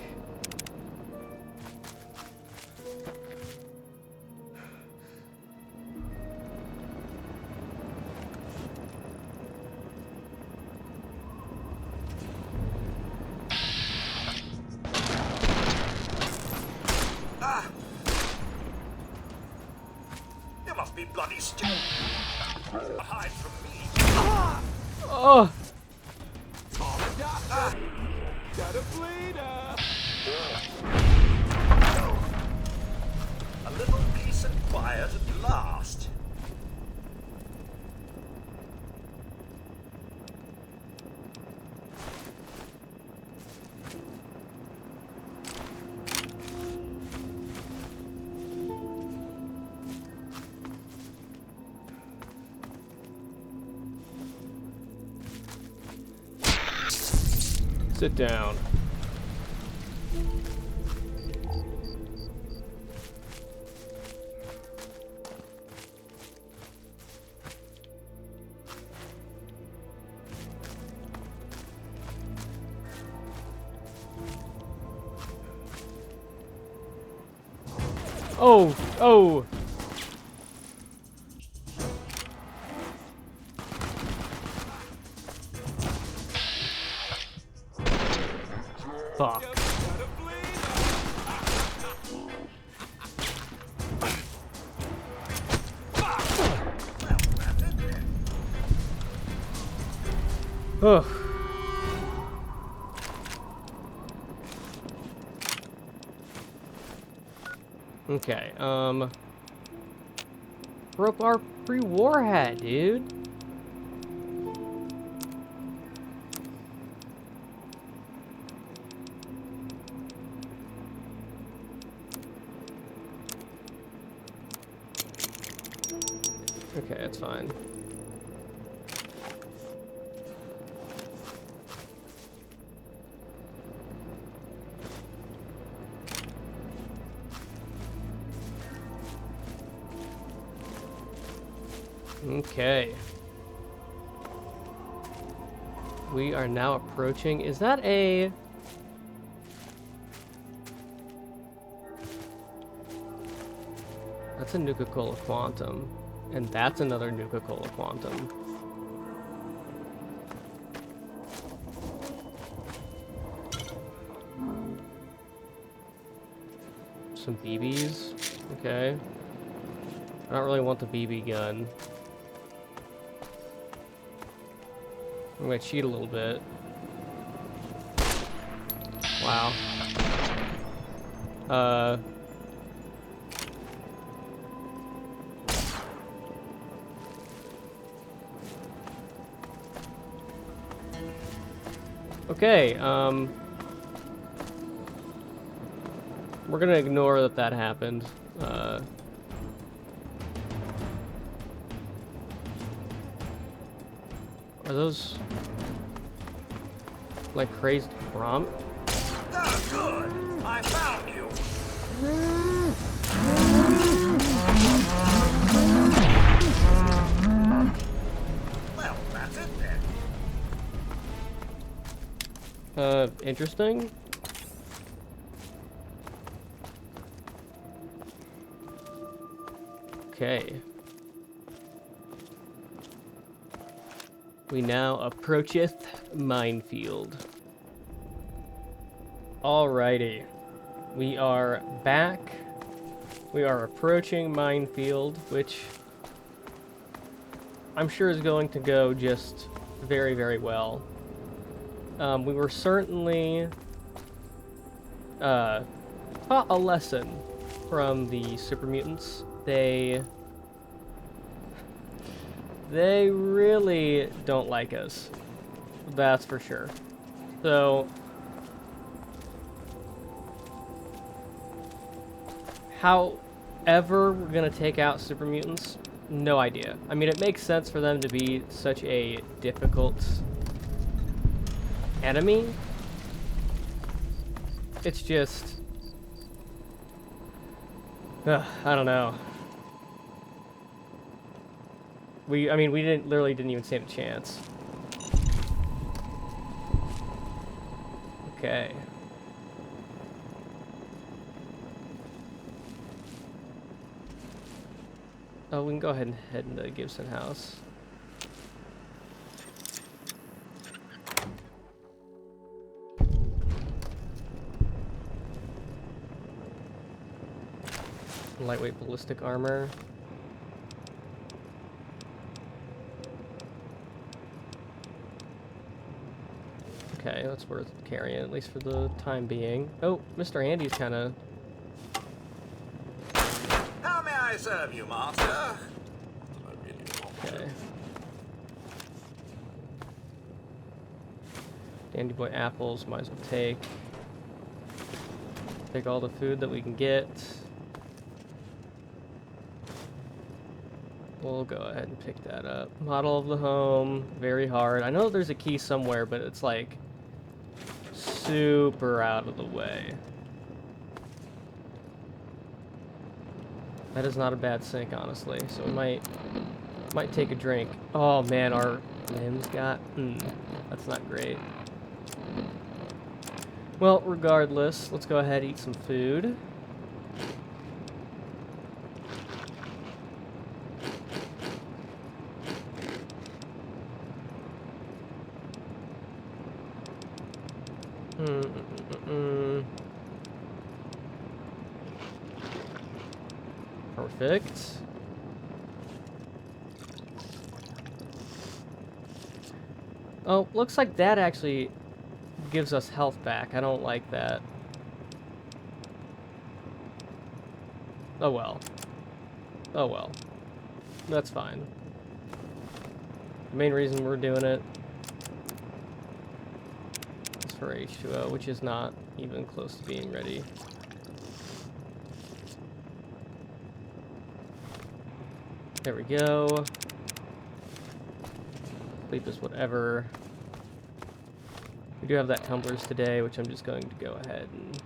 bloody stupid. Hide from me. Oh! Got a bleeder. A little peace and quiet at last. Sit down. Oh, oh. Fuck. Ugh. Okay, broke our pre-warhead, dude. Okay, that's fine. Okay. We are now approaching. Is that a... That's a Nuka-Cola Quantum. And that's another Nuka-Cola Quantum. Some BBs. Okay. I don't really want the BB gun. I'm gonna cheat a little bit. Wow. Okay, we're gonna ignore that happened. Are those like crazed prompt? Ah, good. I found you. Well, that's it then. Interesting. Okay. We now approacheth minefield. Alrighty. We are back. We are approaching minefield, which I'm sure is going to go just very, very well. We were certainly taught a lesson from the super mutants. They really don't like us. That's for sure. So, however we're gonna take out super mutants, no idea. I mean, it makes sense for them to be such a difficult enemy. It's just... I don't know. We literally didn't even stand a chance. Okay. Oh, we can go ahead and head into Gibson House. Lightweight ballistic armor. Okay, that's worth carrying, at least for the time being. Oh, Mr. Andy's kind of... How may I serve you, master? Okay. Dandy Boy apples, might as well take. Take all the food that we can get. We'll go ahead and pick that up. Model of the home, very hard. I know there's a key somewhere, but it's like super out of the way. That is not a bad sink, honestly. So we might take a drink. Oh man, our limbs got... that's not great. Well, regardless, let's go ahead and eat some food. Perfect. Oh, looks like that actually gives us health back. I don't like that. Oh well. Oh well. That's fine. The main reason we're doing it is for H2O, which is not even close to being ready. There we go. Sleep is whatever. We do have that tumblers today, which I'm just going to go ahead and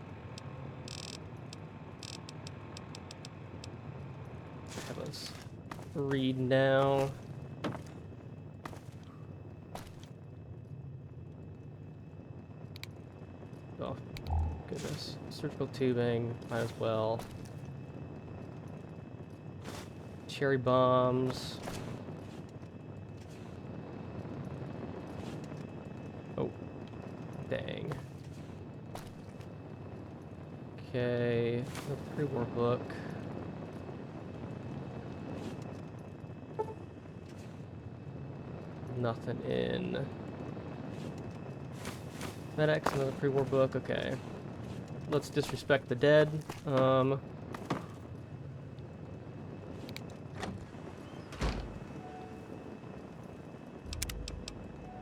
have us read now. Oh, goodness. Surgical tubing, might as well. Cherry bombs. Oh, dang. Okay, the pre-war book. Nothing in. FedEx, another pre-war book, okay. Let's disrespect the dead.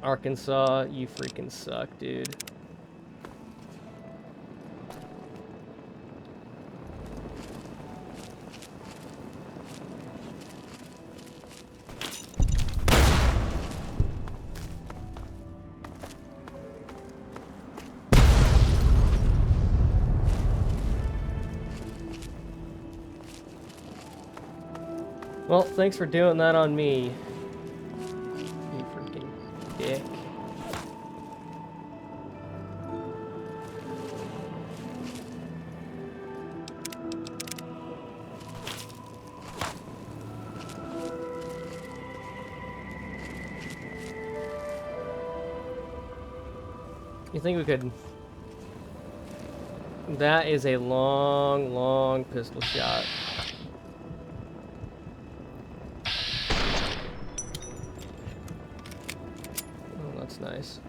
Arkansas, you freaking suck, dude. Well, thanks for doing that on me. You freaking dick. You think we could... That is a long, long pistol shot. Oh, that's nice.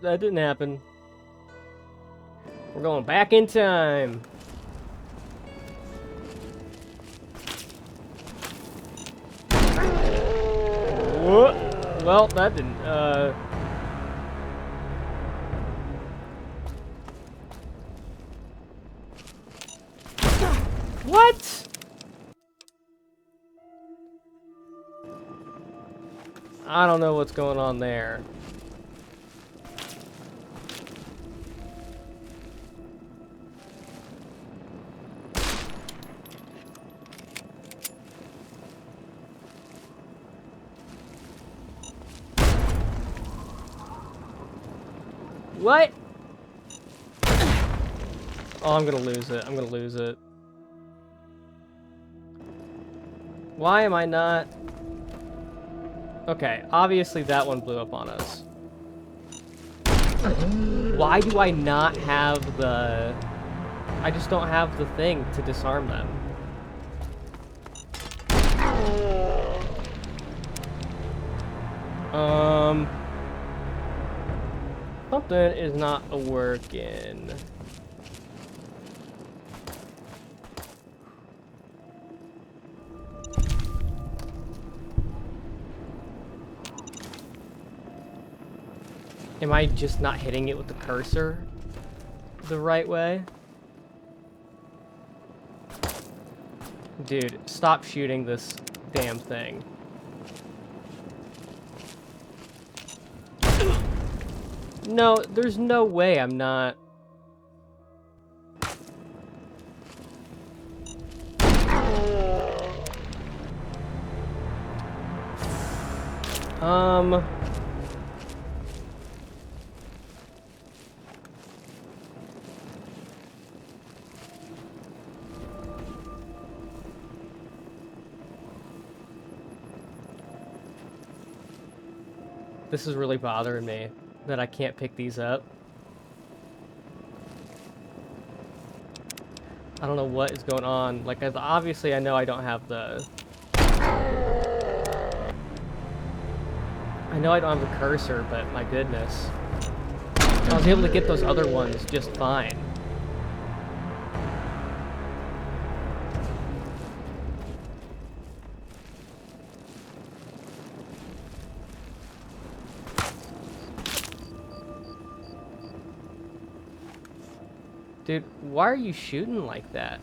That didn't happen. We're going back in time. Whoa. Well, that didn't, What? I don't know what's going on there. What? Oh, I'm gonna lose it. I'm gonna lose it. Why am I not Okay, obviously that one blew up on us. Why do I not have the... I just don't have the thing to disarm them. Something is not working. Am I just not hitting it with the cursor the right way? Dude, stop shooting this damn thing. No, there's no way I'm not... This is really bothering me, that I can't pick these up. I don't know what is going on. Like, obviously I know I don't have the... I know I don't have the cursor, but my goodness. I was able to get those other ones just fine. Dude, why are you shooting like that?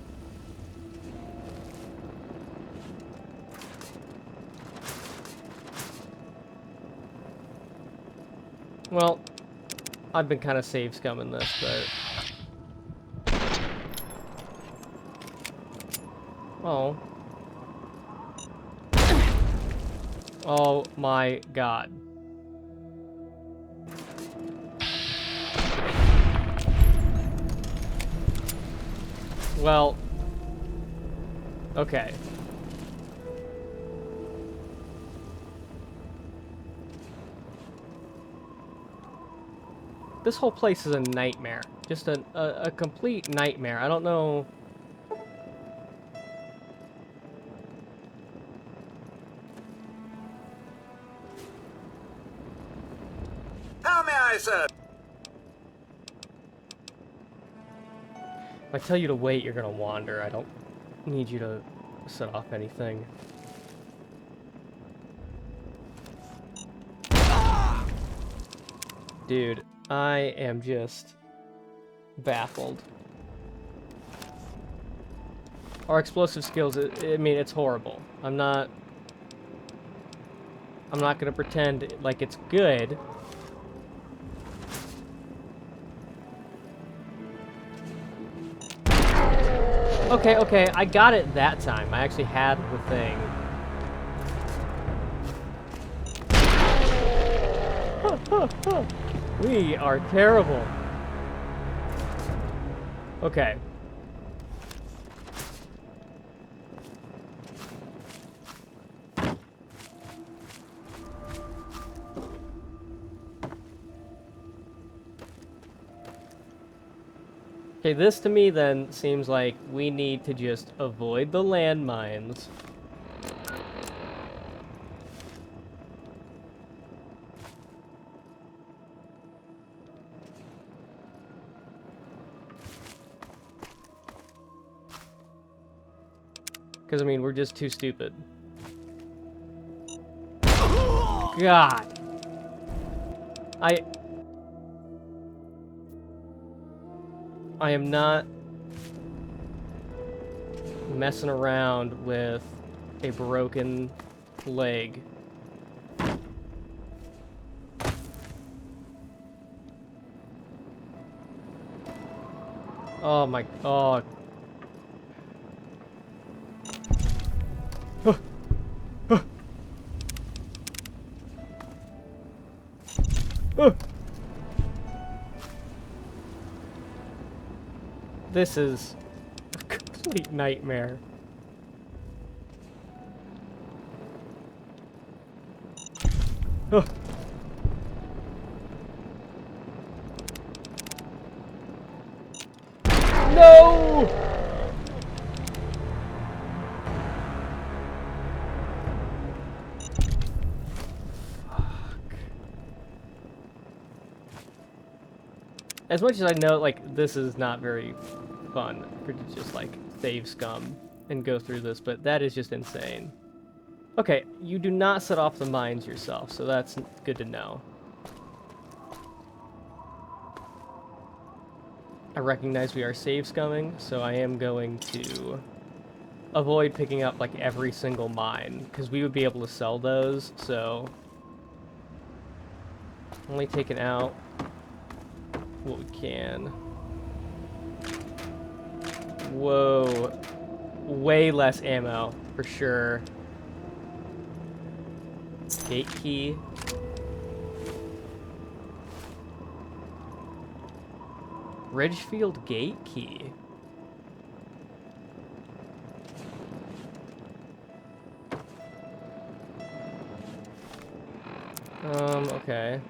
Well, I've been kind of save scumming this, but... Oh. Oh my god. Well, okay. This whole place is a nightmare. Just a complete nightmare. I don't know... How may I serve? If I tell you to wait, you're gonna wander. I don't need you to set off anything. Dude, I am just baffled. Our explosive skills, I mean, it's horrible. I'm not gonna pretend like it's good. Okay, I got it that time. I actually had the thing. We are terrible. Okay. Okay, this to me then seems like we need to just avoid the landmines. Because, I mean, we're just too stupid. God. I am not messing around with a broken leg. Oh my, oh. This is a complete nightmare. No! As much as I know, like, this is not very fun for to just, like, save scum and go through this, but that is just insane. Okay, you do not set off the mines yourself, so that's good to know. I recognize we are save scumming, so I am going to avoid picking up, like, every single mine, because we would be able to sell those, so... Only taking out what we can. Whoa. Way less ammo, for sure. Gate key. Ridgefield gate key. Okay.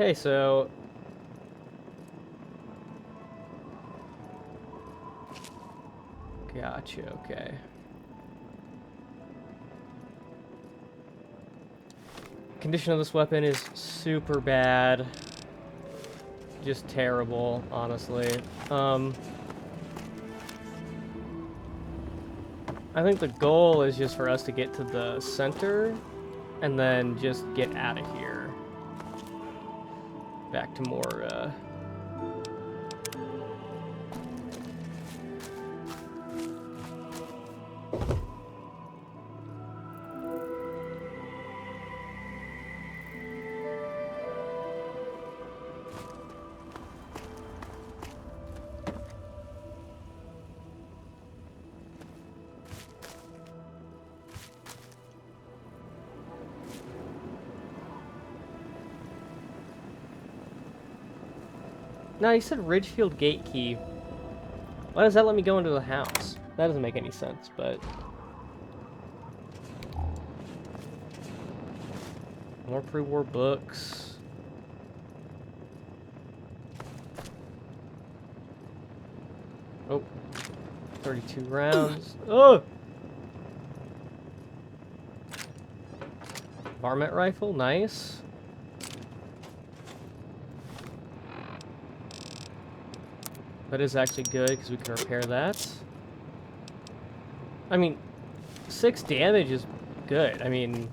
Okay, so... Gotcha, okay. Condition of this weapon is super bad. Just terrible, honestly. I think the goal is just for us to get to the center and then just get out of here. Back to more, No, you said Ridgefield gate key. Why does that let me go into the house? That doesn't make any sense, but... More pre-war books. Oh. 32 rounds. Oh! Varmint rifle, nice. That is actually good, because we can repair that. I mean, 6 damage is good. I mean,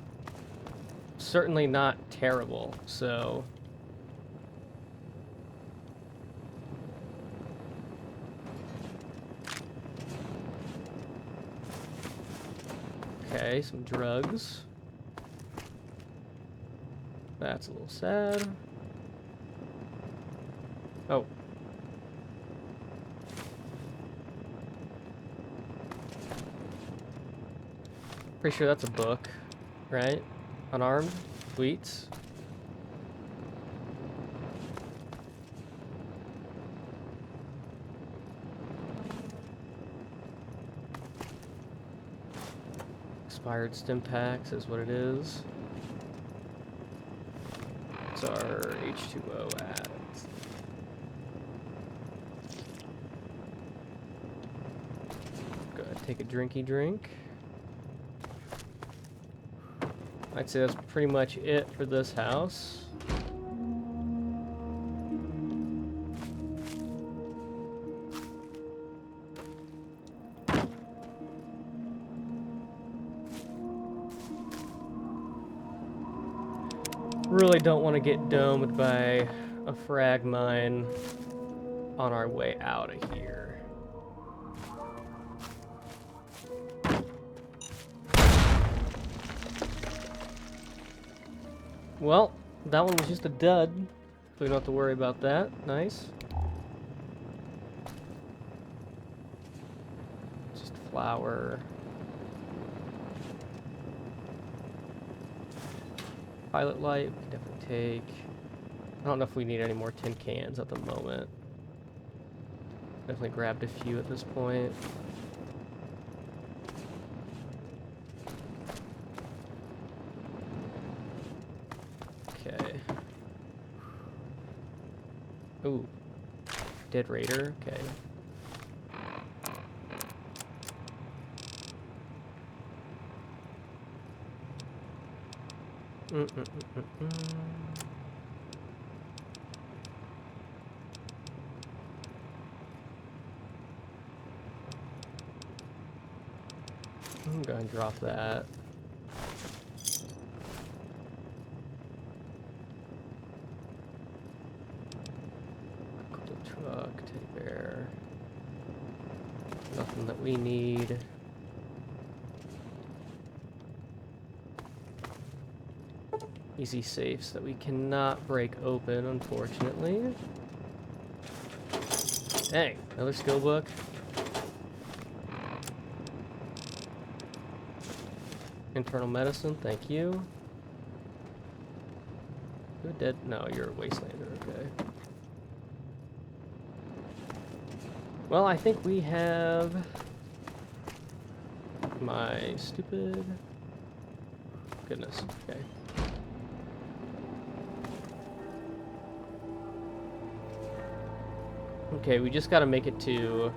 certainly not terrible, so... Okay, some drugs. That's a little sad. Oh. Pretty sure that's a book, right? Unarmed? Sweet. Expired stim packs is what it is. What's our H2O at? Go ahead, take a drinky drink. I'd say that's pretty much it for this house. Really don't want to get domed by a frag mine on our way out of here. Well, that one was just a dud, so we don't have to worry about that. Nice. Just flour. Pilot light, we can definitely take. I don't know if we need any more tin cans at the moment. Definitely grabbed a few at this point. Okay. Ooh. Dead Raider, okay. I'm gonna drop that. Truck, teddy bear. Nothing that we need. Easy safes that we cannot break open, unfortunately. Hey, another skill book. Internal medicine, thank you. You're dead? No, you're a Wastelander, okay. Well, I think we have my stupid... Goodness, okay. Okay, we just gotta make it to...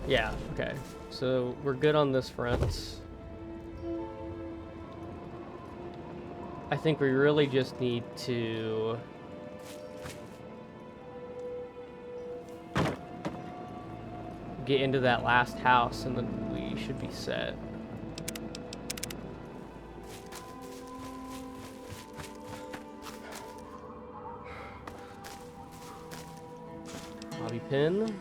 Yeah, okay. So we're good on this front. I think we really just need to... get into that last house and then we should be set. Bobby pin.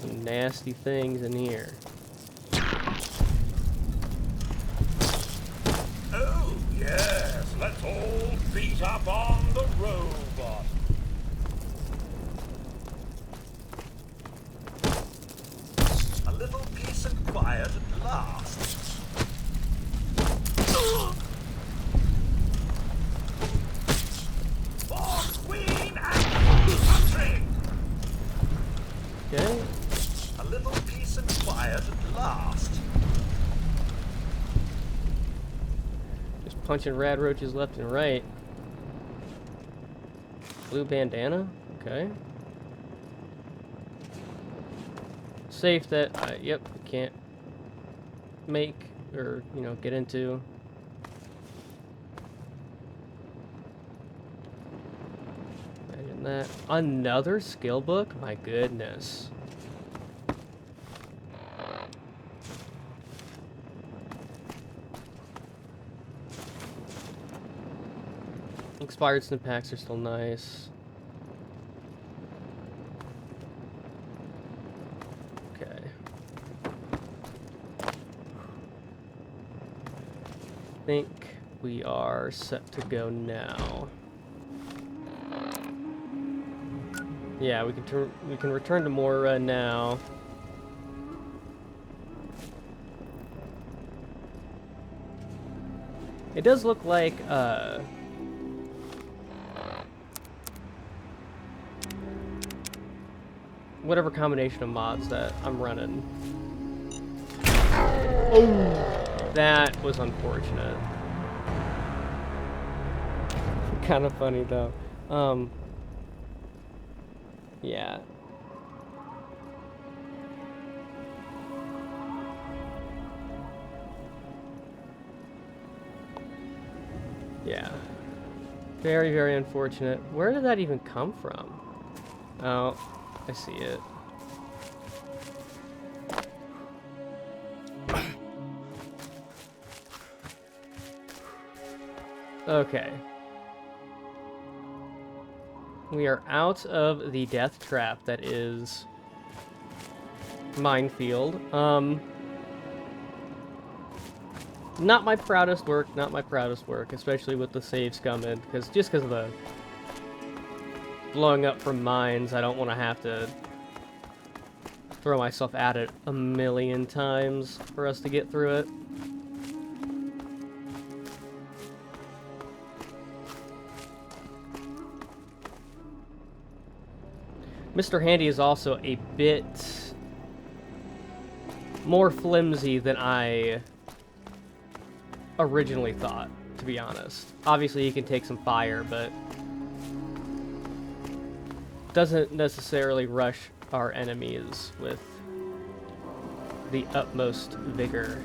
Some nasty things in here. Oh, yes, let's all beat up on the robot. A little peace and quiet at last. For Queen and country! Okay. A little peace and quiet at last. Just punching rad roaches left and right. Blue bandana? Okay. Safe that, yep, can't make or, you know, get into. Imagine that. Another skill book? My goodness. Expired snip packs are still nice. Okay. I think we are set to go now. Yeah, we can return to Mora now. It does look like whatever combination of mods that I'm running. Oh, that was unfortunate. Kind of funny though. Yeah. Yeah. Very, very unfortunate. Where did that even come from? Oh, I see it. Okay. We are out of the death trap that is minefield. Not my proudest work, especially with the saves coming, just because of the blowing up from mines, I don't want to have to throw myself at it a million times for us to get through it. Mr. Handy is also a bit more flimsy than I originally thought, to be honest. Obviously, he can take some fire, but doesn't necessarily rush our enemies with the utmost vigor.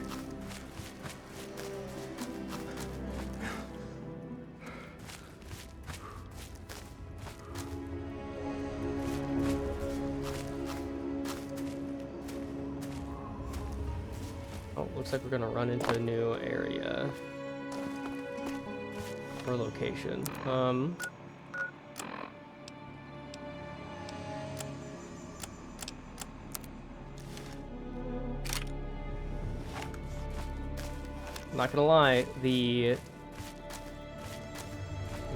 Oh, looks like we're gonna run into a new area or location. Not gonna lie, the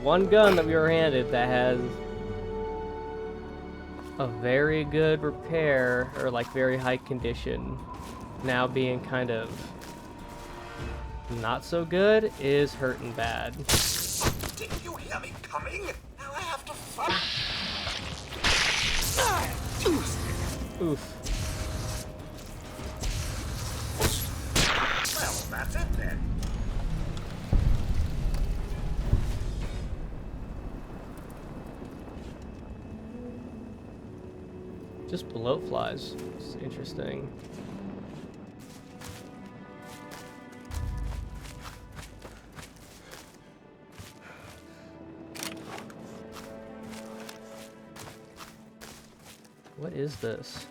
one gun that we were handed that has a very good repair, or like very high condition, now being kind of not so good, is hurting bad. Didn't you hear me coming? Now I have to fight. Oof. Well, that's it then. Just bloat flies. It's interesting. What is this?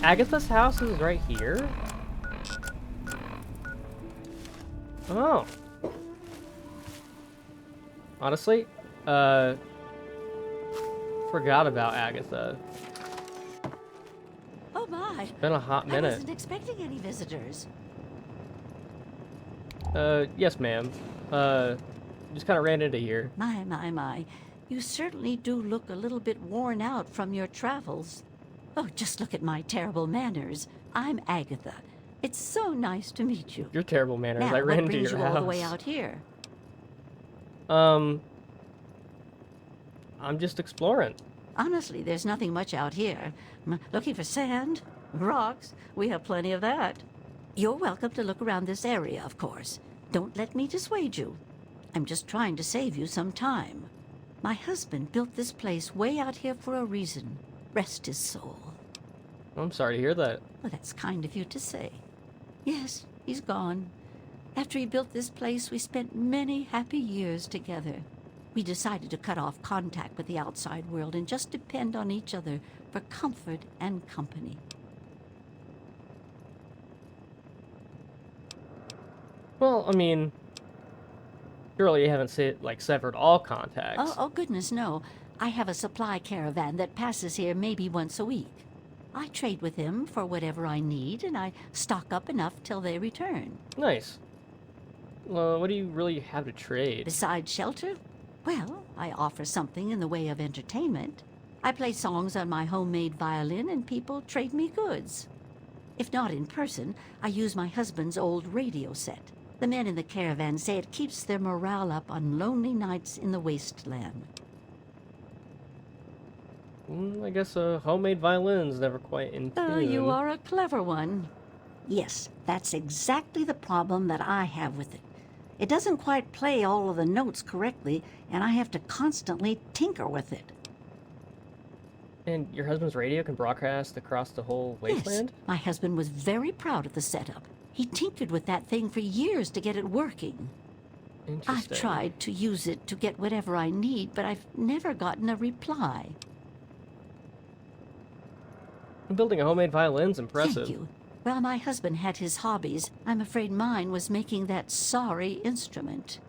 Agatha's house is right here? Oh. Honestly, forgot about Agatha. Oh my. It's been a hot minute. I wasn't expecting any visitors. Yes, ma'am. Just kind of ran into here. My. You certainly do look a little bit worn out from your travels. Oh, just look at my terrible manners. I'm Agatha. It's so nice to meet you. Your terrible manners. Now, I ran into what brings your you house. all the way out here? I'm just exploring. Honestly, there's nothing much out here. Looking for sand, rocks. We have plenty of that. You're welcome to look around this area, of course. Don't let me dissuade you. I'm just trying to save you some time. My husband built this place way out here for a reason. Rest his soul. I'm sorry to hear that. Well, that's kind of you to say. Yes, he's gone. After he built this place, we spent many happy years together. We decided to cut off contact with the outside world and just depend on each other for comfort and company. Well, I mean, surely you haven't severed all contacts. Oh, goodness, no. I have a supply caravan that passes here maybe once a week. I trade with him for whatever I need, and I stock up enough till they return. Nice. Well, what do you really have to trade? Besides shelter? Well, I offer something in the way of entertainment. I play songs on my homemade violin, and people trade me goods. If not in person, I use my husband's old radio set. The men in the caravan say it keeps their morale up on lonely nights in the wasteland. I guess a homemade violin's never quite in tune. Oh, you are a clever one. Yes, that's exactly the problem that I have with it. It doesn't quite play all of the notes correctly, and I have to constantly tinker with it. And your husband's radio can broadcast across the whole wasteland? Yes, my husband was very proud of the setup. He tinkered with that thing for years to get it working. I've tried to use it to get whatever I need, but I've never gotten a reply. Building a homemade violin's impressive. Thank you. Well, my husband had his hobbies. I'm afraid mine was making that sorry instrument.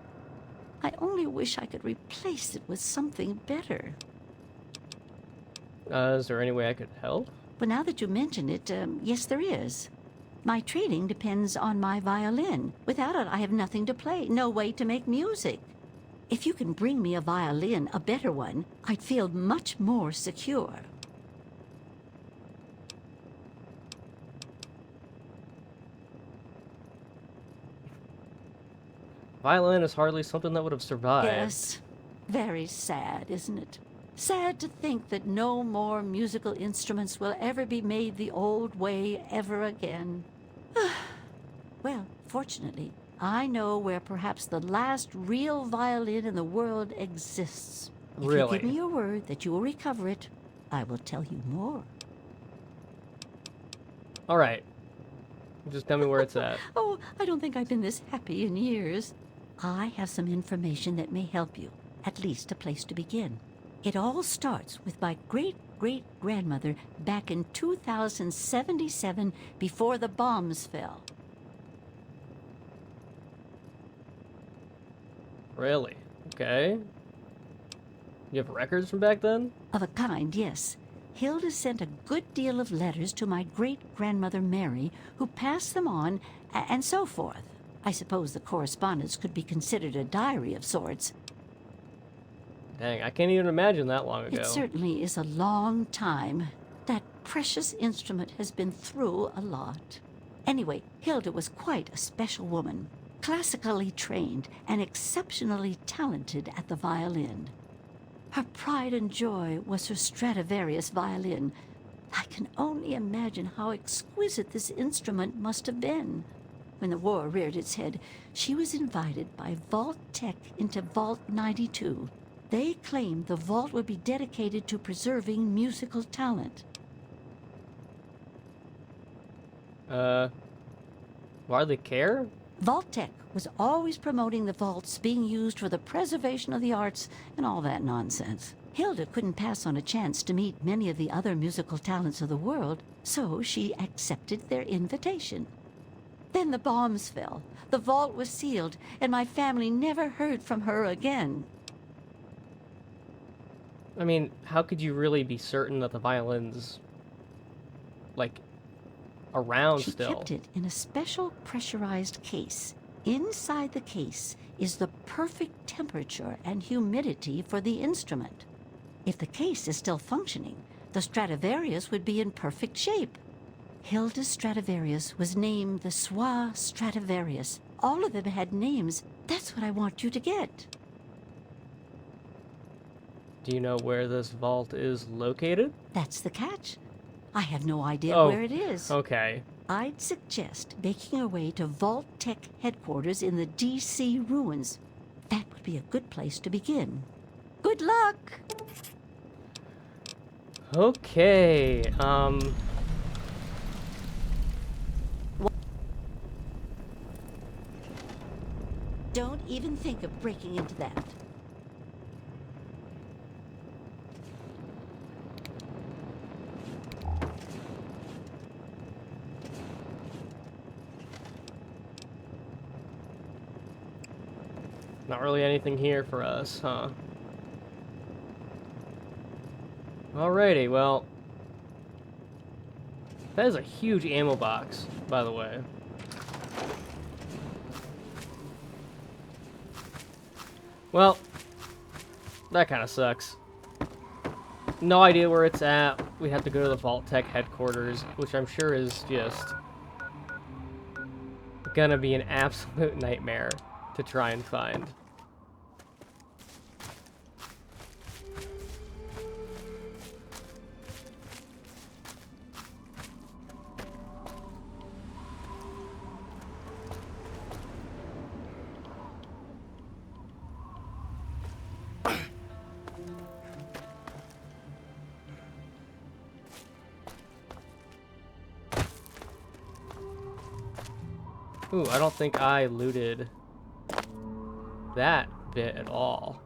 I only wish I could replace it with something better. Is there any way I could help? Well, now that you mention it, yes, there is. My training depends on my violin. Without it, I have nothing to play, no way to make music. If you can bring me a violin, a better one, I'd feel much more secure. Violin is hardly something that would have survived. Yes. Very sad, isn't it? Sad to think that no more musical instruments will ever be made the old way ever again. Well, fortunately, I know where perhaps the last real violin in the world exists. If Really? you give me your word that you will recover it, I will tell you more. All right. Just tell me where it's at. Oh, I don't think I've been this happy in years. I have some information that may help you, at least a place to begin. It all starts with my great-great-grandmother back in 2077 before the bombs fell. Really? Okay. You have records from back then? Of a kind, yes. Hilda sent a good deal of letters to my great-grandmother Mary, who passed them on, and so forth. I suppose the correspondence could be considered a diary of sorts. Dang, I can't even imagine that long ago. It certainly is a long time. That precious instrument has been through a lot. Anyway, Hilda was quite a special woman, classically trained and exceptionally talented at the violin. Her pride and joy was her Stradivarius violin. I can only imagine how exquisite this instrument must have been. When the war reared its head, she was invited by Vault Tech into Vault 92. They claimed the vault would be dedicated to preserving musical talent. Why do they care? Vault Tech was always promoting the vaults being used for the preservation of the arts and all that nonsense. Hilda couldn't pass on a chance to meet many of the other musical talents of the world, so she accepted their invitation. Then the bombs fell, the vault was sealed, and my family never heard from her again. I mean, how could you really be certain that the violin's, like, around She still? kept it in a special pressurized case. Inside the case is the perfect temperature and humidity for the instrument. If the case is still functioning, the Stradivarius would be in perfect shape. Hilda's Stradivarius was named the Swa Stradivarius. All of them had names. That's what I want you to get. Do you know where this vault is located? That's the catch. I have no idea Oh, where it is. okay. I'd suggest making your way to Vault Tech headquarters in the D.C. ruins. That would be a good place to begin. Good luck! Okay, Don't even think of breaking into that. not really anything here for us, huh? Alrighty, well, that is a huge ammo box, by the way. Well, that kind of sucks. No idea where it's at. We have to go to the Vault Tech headquarters, which I'm sure is just gonna be an absolute nightmare to try and find. Ooh, I don't think I looted that bit at all.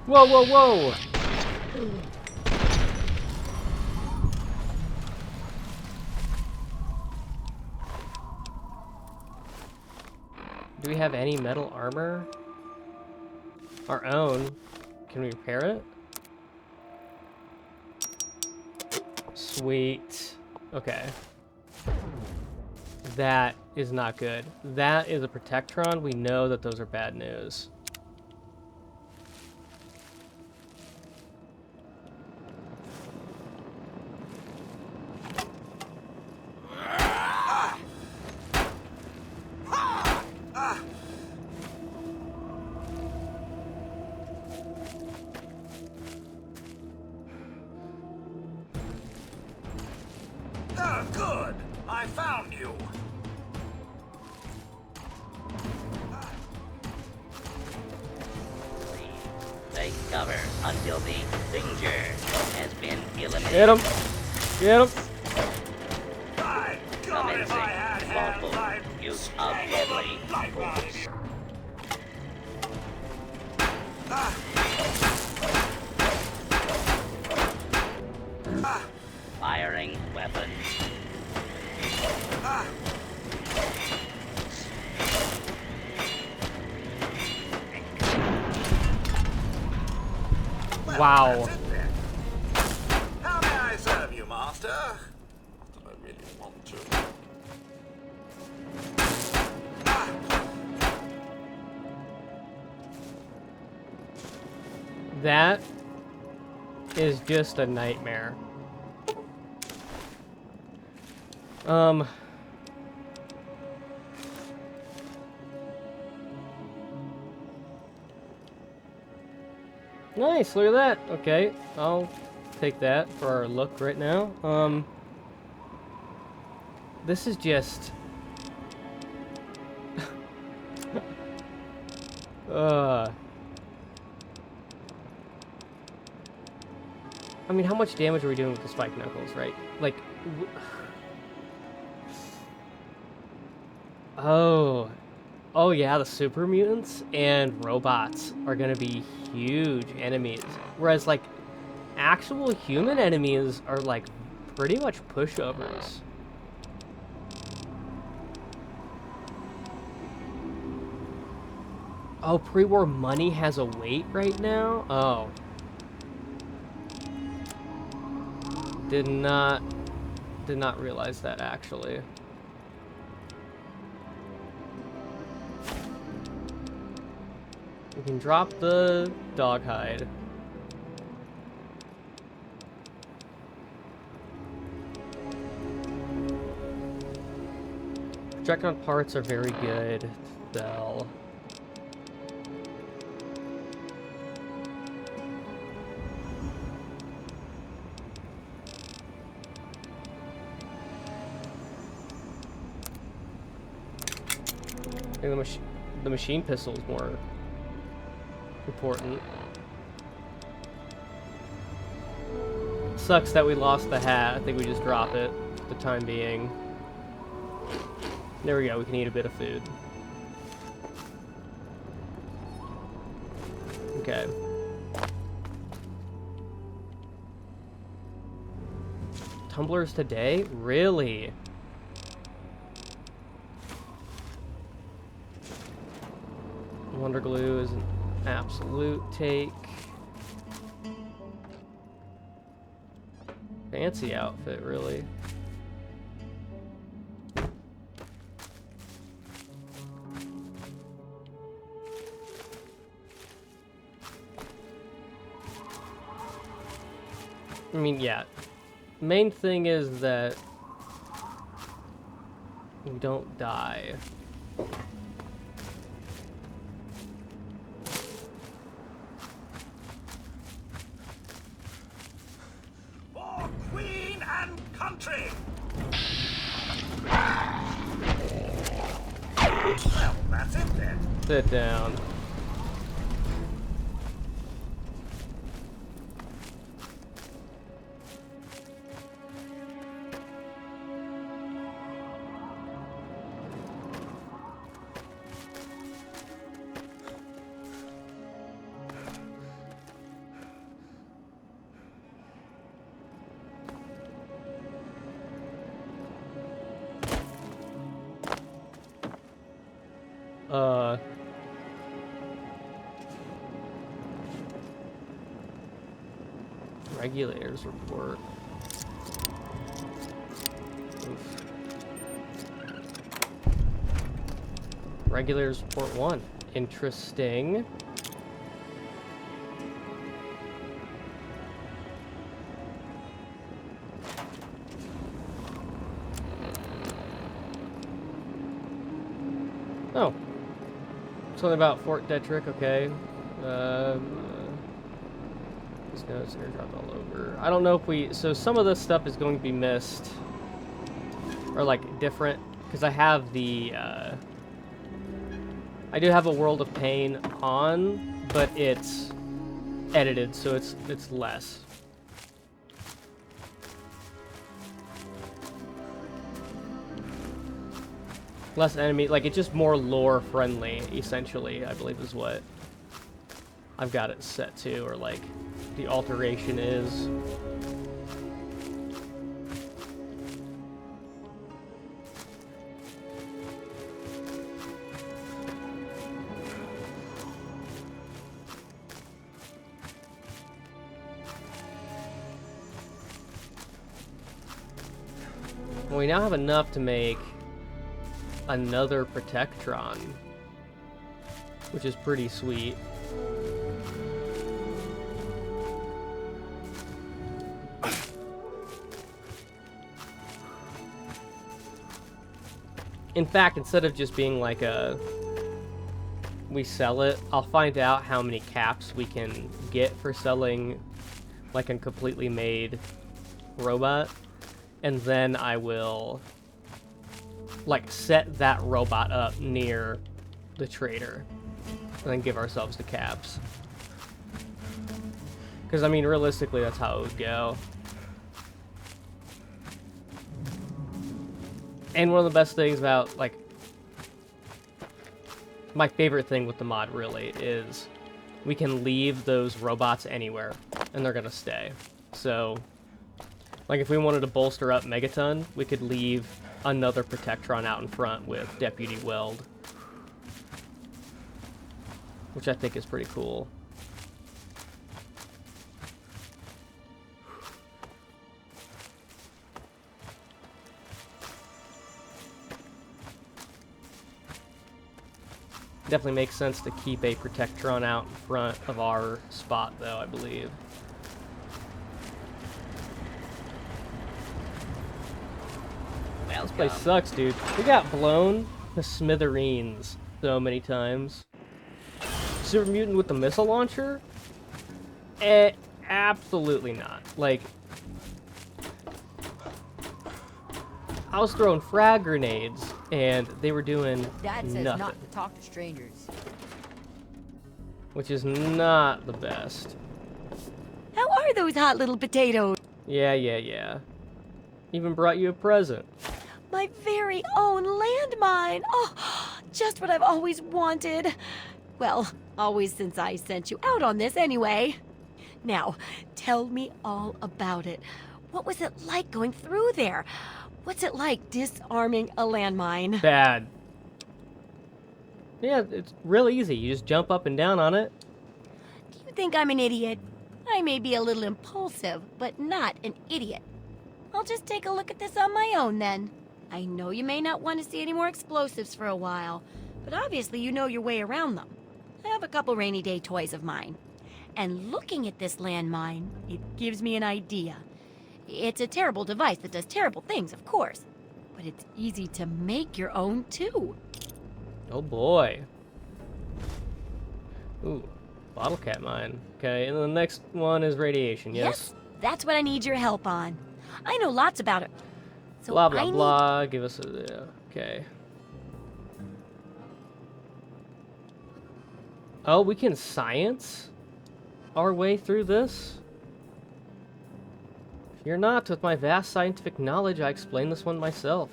Whoa, whoa, whoa! Do we have any metal armor? Our own? Can we repair it? Sweet. Okay. That is not good. That is a Protectron. We know that those are bad news. Good. I found you. Take cover until the danger has been eliminated. Get him! Get him! Commencing lawful use of deadly force. Firing weapon. Wow. How may I serve you, Master? Not that I really want to. That is just a nightmare. Nice, look at that. Okay, I'll take that for our look right now. This is just... I mean, how much damage are we doing with the spike knuckles, right? Like... Oh yeah, the super mutants and robots are gonna be huge enemies. Whereas, like, actual human enemies are, like, pretty much pushovers. Oh, pre-war money has a weight right now? Oh. Did not realize that, actually. We can drop the dog hide. Projectile parts are very good to sell. I think the machine pistol is more important. Sucks that we lost the hat. I think we just drop it for the time being. There we go, we can eat a bit of food. Okay. Tumblers today? Really? Wonder glue is an absolute take. Fancy outfit, really. I mean, yeah. Main thing is that we don't die. For Queen and country! Well, that's it then. Sit down. Regulators report. Oof. Regulators report 1. Interesting. Oh. Something about Fort Detrick, okay. These notes are dropped all over. I don't know if we... So some of this stuff is going to be missed. Or, like, different. Because I have the, I do have a World of Pain on, but it's edited, so it's less. Less enemy, like it's just more lore friendly, essentially, I believe is what I've got it set to, or like the alteration is. Well, we now have enough to make another Protectron, which is pretty sweet. In fact, instead of just being like a we sell it, I'll find out how many caps we can get for selling like a completely made robot, and then I will like set that robot up near the trader and then give ourselves the caps. Because I mean, realistically, that's how it would go. And one of the best things about, like, my favorite thing with the mod really is we can leave those robots anywhere and they're gonna stay. So like if we wanted to bolster up Megaton, we could leave another Protectron out in front with Deputy Weld, which I think is pretty cool. Definitely makes sense to keep a Protectron out in front of our spot, though, I believe. This place sucks, dude. We got blown to smithereens so many times. Super Mutant with the missile launcher? Absolutely not. Like, I was throwing frag grenades, and they were doing Dad says nothing. not to talk to strangers. Which is not the best. How are those hot little potatoes? Yeah. Even brought you a present. My very own landmine. Oh, just what I've always wanted. Well, always since I sent you out on this anyway. Now, tell me all about it. What was it like going through there? What's it like disarming a landmine? Bad. Yeah, it's real easy. You just jump up and down on it. Do you think I'm an idiot? I may be a little impulsive, but not an idiot. I'll just take a look at this on my own then. I know you may not want to see any more explosives for a while, but obviously you know your way around them. I have a couple rainy day toys of mine. And looking at this landmine, it gives me an idea. It's a terrible device that does terrible things, of course. But it's easy to make your own, too. Oh boy. Ooh, bottle cap mine. Okay, and the next one is radiation, yes? That's what I need your help on. I know lots about it. So blah, blah, blah. Give us a... okay. Oh, we can science our way through this? Fear not, with my vast scientific knowledge, I explain this one myself.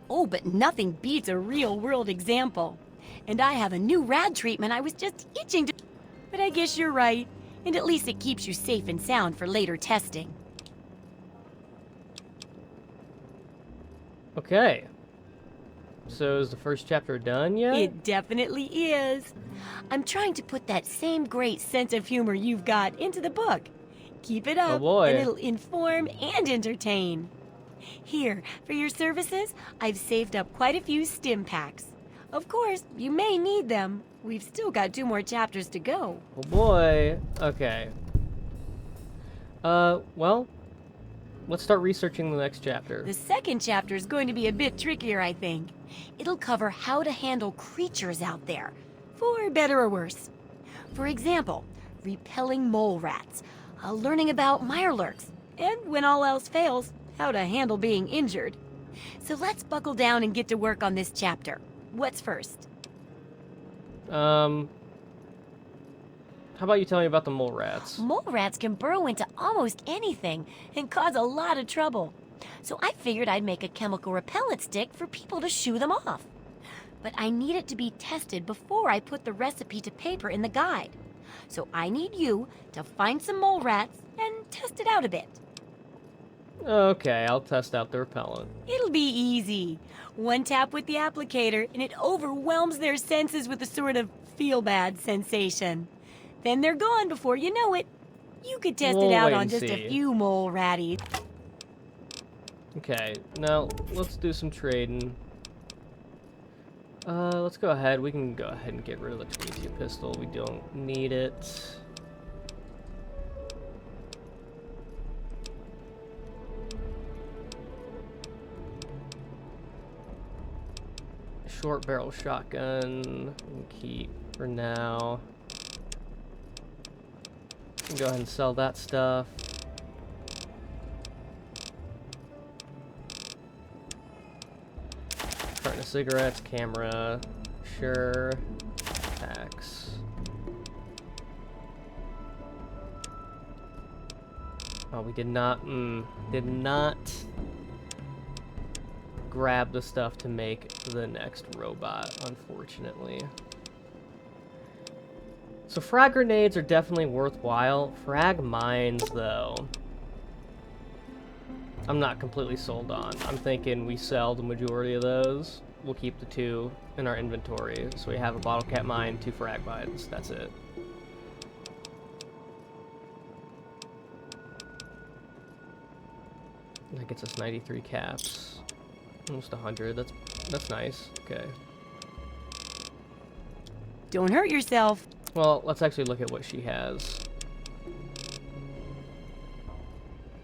Oh, but nothing beats a real-world example. And I have a new rad treatment I was just itching to... But I guess you're right. And at least it keeps you safe and sound for later testing. Okay. So is the first chapter done yet? It definitely is. I'm trying to put that same great sense of humor you've got into the book. Keep it up, Oh boy. and it'll inform and entertain. Here, for your services, I've saved up quite a few stim packs. Of course, you may need them. We've still got 2 more chapters to go. Oh boy. Okay. Well, let's start researching the next chapter. The second chapter is going to be a bit trickier, I think. It'll cover how to handle creatures out there, for better or worse. For example, repelling mole rats, learning about mirelurks, and when all else fails, how to handle being injured. So let's buckle down and get to work on this chapter. What's first? How about you tell me about the mole rats? Mole rats can burrow into almost anything and cause a lot of trouble. So I figured I'd make a chemical repellent stick for people to shoo them off. But I need it to be tested before I put the recipe to paper in the guide. So I need you to find some mole rats and test it out a bit. Okay, I'll test out the repellent. It'll be easy. 1 tap with the applicator and it overwhelms their senses with a sort of feel-bad sensation. Then they're gone before you know it. You could test it out on just a few mole ratties. Okay, now let's do some trading. Let's go ahead. We can go ahead and get rid of the 22 pistol. We don't need it. Short barrel shotgun. We can keep for now. We can go ahead and sell that stuff. Carton of cigarettes, camera, sure, packs. Oh, we did not grab the stuff to make the next robot, unfortunately. So frag grenades are definitely worthwhile. Frag mines, though, I'm not completely sold on. I'm thinking we sell the majority of those. We'll keep the 2 in our inventory. So we have a bottle cap mine, 2 frag mines. That's it. That gets us 93 caps. Almost 100. That's nice. Okay. Don't hurt yourself. Well, let's actually look at what she has.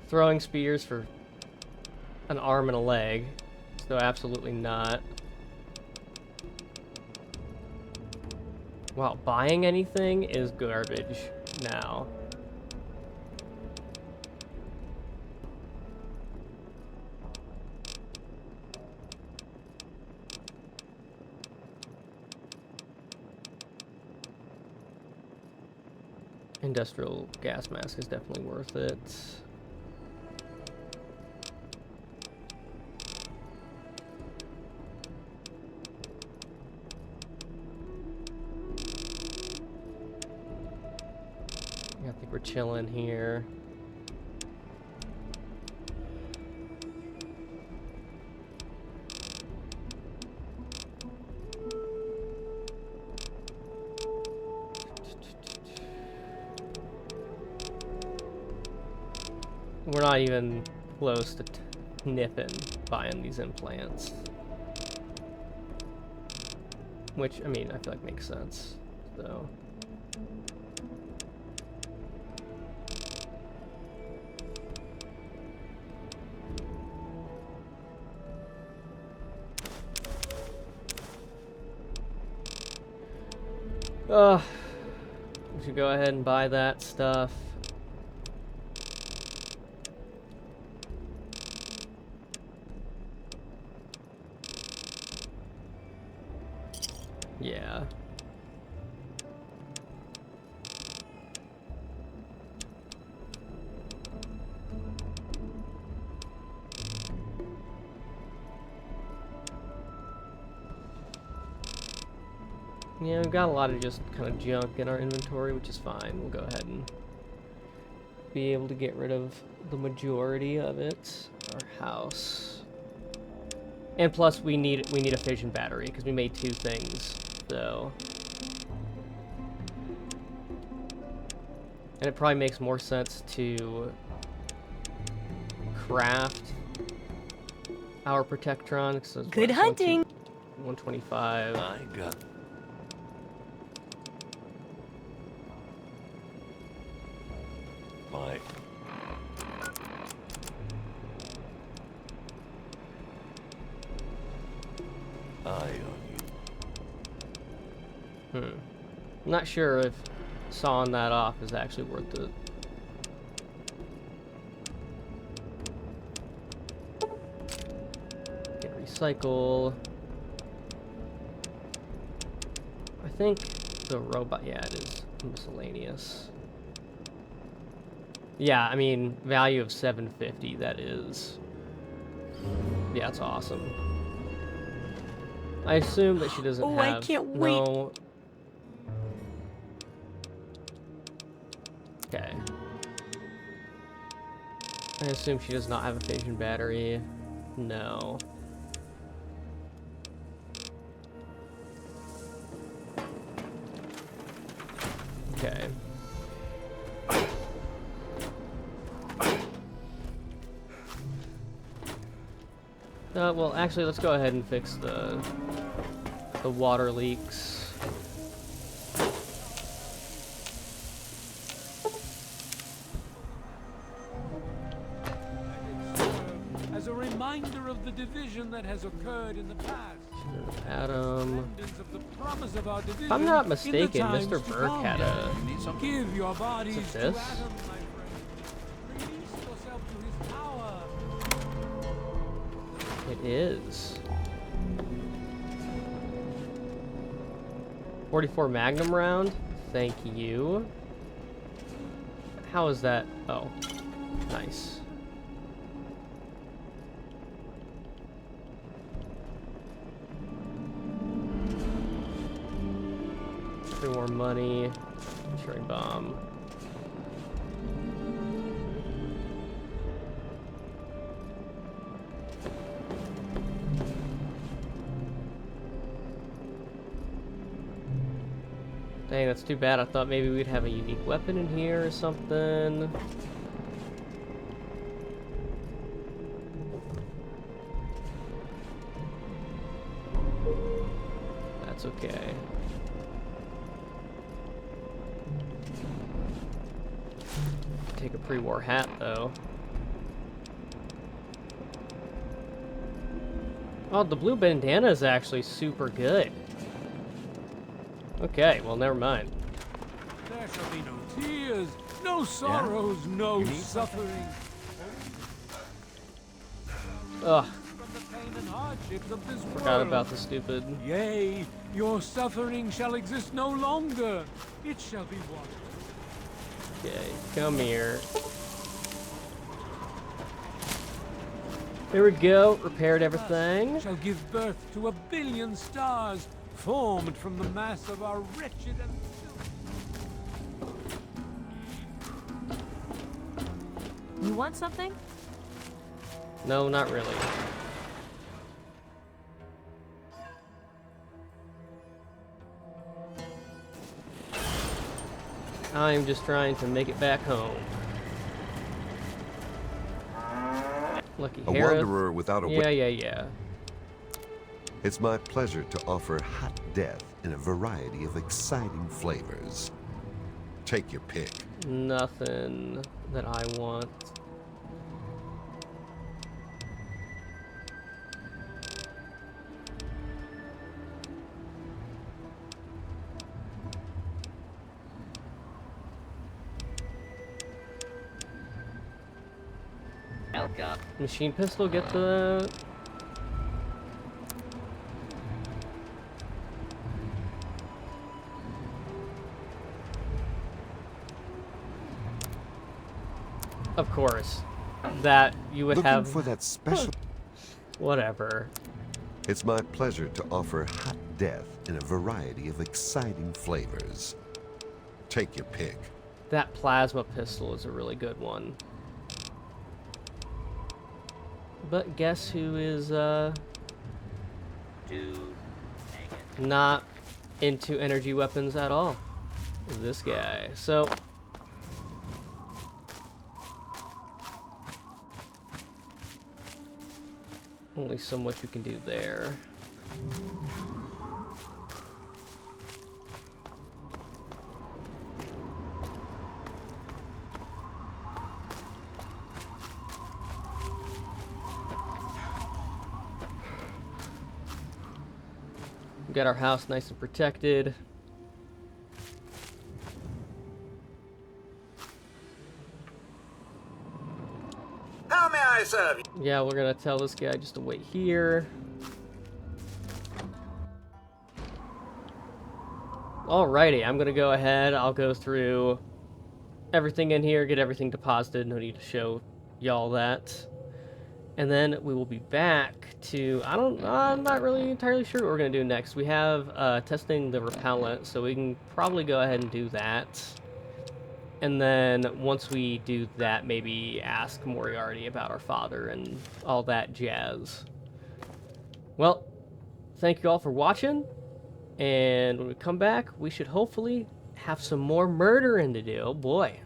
Throwing spears for an arm and a leg. So absolutely not. Wow, buying anything is garbage now. Industrial gas mask is definitely worth it. I think we're chilling here. We're not even close to nipping buying these implants. Which, I mean, I feel like makes sense, so. We should go ahead and buy that stuff. Yeah. Yeah, we've got a lot of just kind of junk in our inventory, which is fine. We'll go ahead and be able to get rid of the majority of it. Our house. And plus, we need a fission battery because we made 2 things, so. And it probably makes more sense to craft our Protectron. Good hunting. 125. I got. My. Eye on you. I'm not sure if sawing that off is actually worth it. Can recycle. I think the robot, yeah, it is miscellaneous. Yeah, I mean, value of 750, that is. Yeah, it's awesome. I assume that she doesn't have... Oh, I can't wait. No. Okay. I assume she does not have a fission battery. No. Okay. Well, actually, let's go ahead and fix the water leaks. As a reminder of the division that has occurred in the past. Adam. Of the promise of our division If I'm not mistaken, in the Mr. times to Burke come. had a... Give your bodies Is it to this? Adam, my friend. Release yourself to his power. It is. 44 Magnum round. Thank you. How is that? Oh, nice. Three more money. Cherry bomb. Dang, that's too bad. I thought maybe we'd have a unique weapon in here or something. That's okay. Take a pre-war hat, though. Oh, the blue bandana is actually super good. Okay, well, never mind. There shall be no tears, no sorrows, no suffering. Ugh. From the pain and hardships of this Forgot world. about the stupid. Yea, your suffering shall exist no longer. It shall be one. Okay, come here. There we go. Repaired everything. Shall give birth to 1 billion stars, formed from the mass of our wretched and You want something? No, not really. I'm just trying to make it back home. Lucky A Harris. wanderer without a Yeah. It's my pleasure to offer hot death in a variety of exciting flavors. Take your pick. Nothing that I want. Welcome. Machine pistol, get the... Of course. That you would Looking have... for that special... Whatever. It's my pleasure to offer hot death in a variety of exciting flavors. Take your pick. That plasma pistol is a really good one. But guess who is to Not into energy weapons at all. This guy. So only so much you can do there. We got our house nice and protected. How may I serve you? Yeah, we're gonna tell this guy just to wait here. Alrighty, I'm gonna go ahead. I'll go through everything in here, get everything deposited. No need to show y'all that. And then we will be back to, I'm not really entirely sure what we're gonna do next. We have testing the repellent, so we can probably go ahead and do that. And then once we do that, maybe ask Moriarty about our father and all that jazz. Well, thank you all for watching. And when we come back, we should hopefully have some more murdering to do. Oh boy.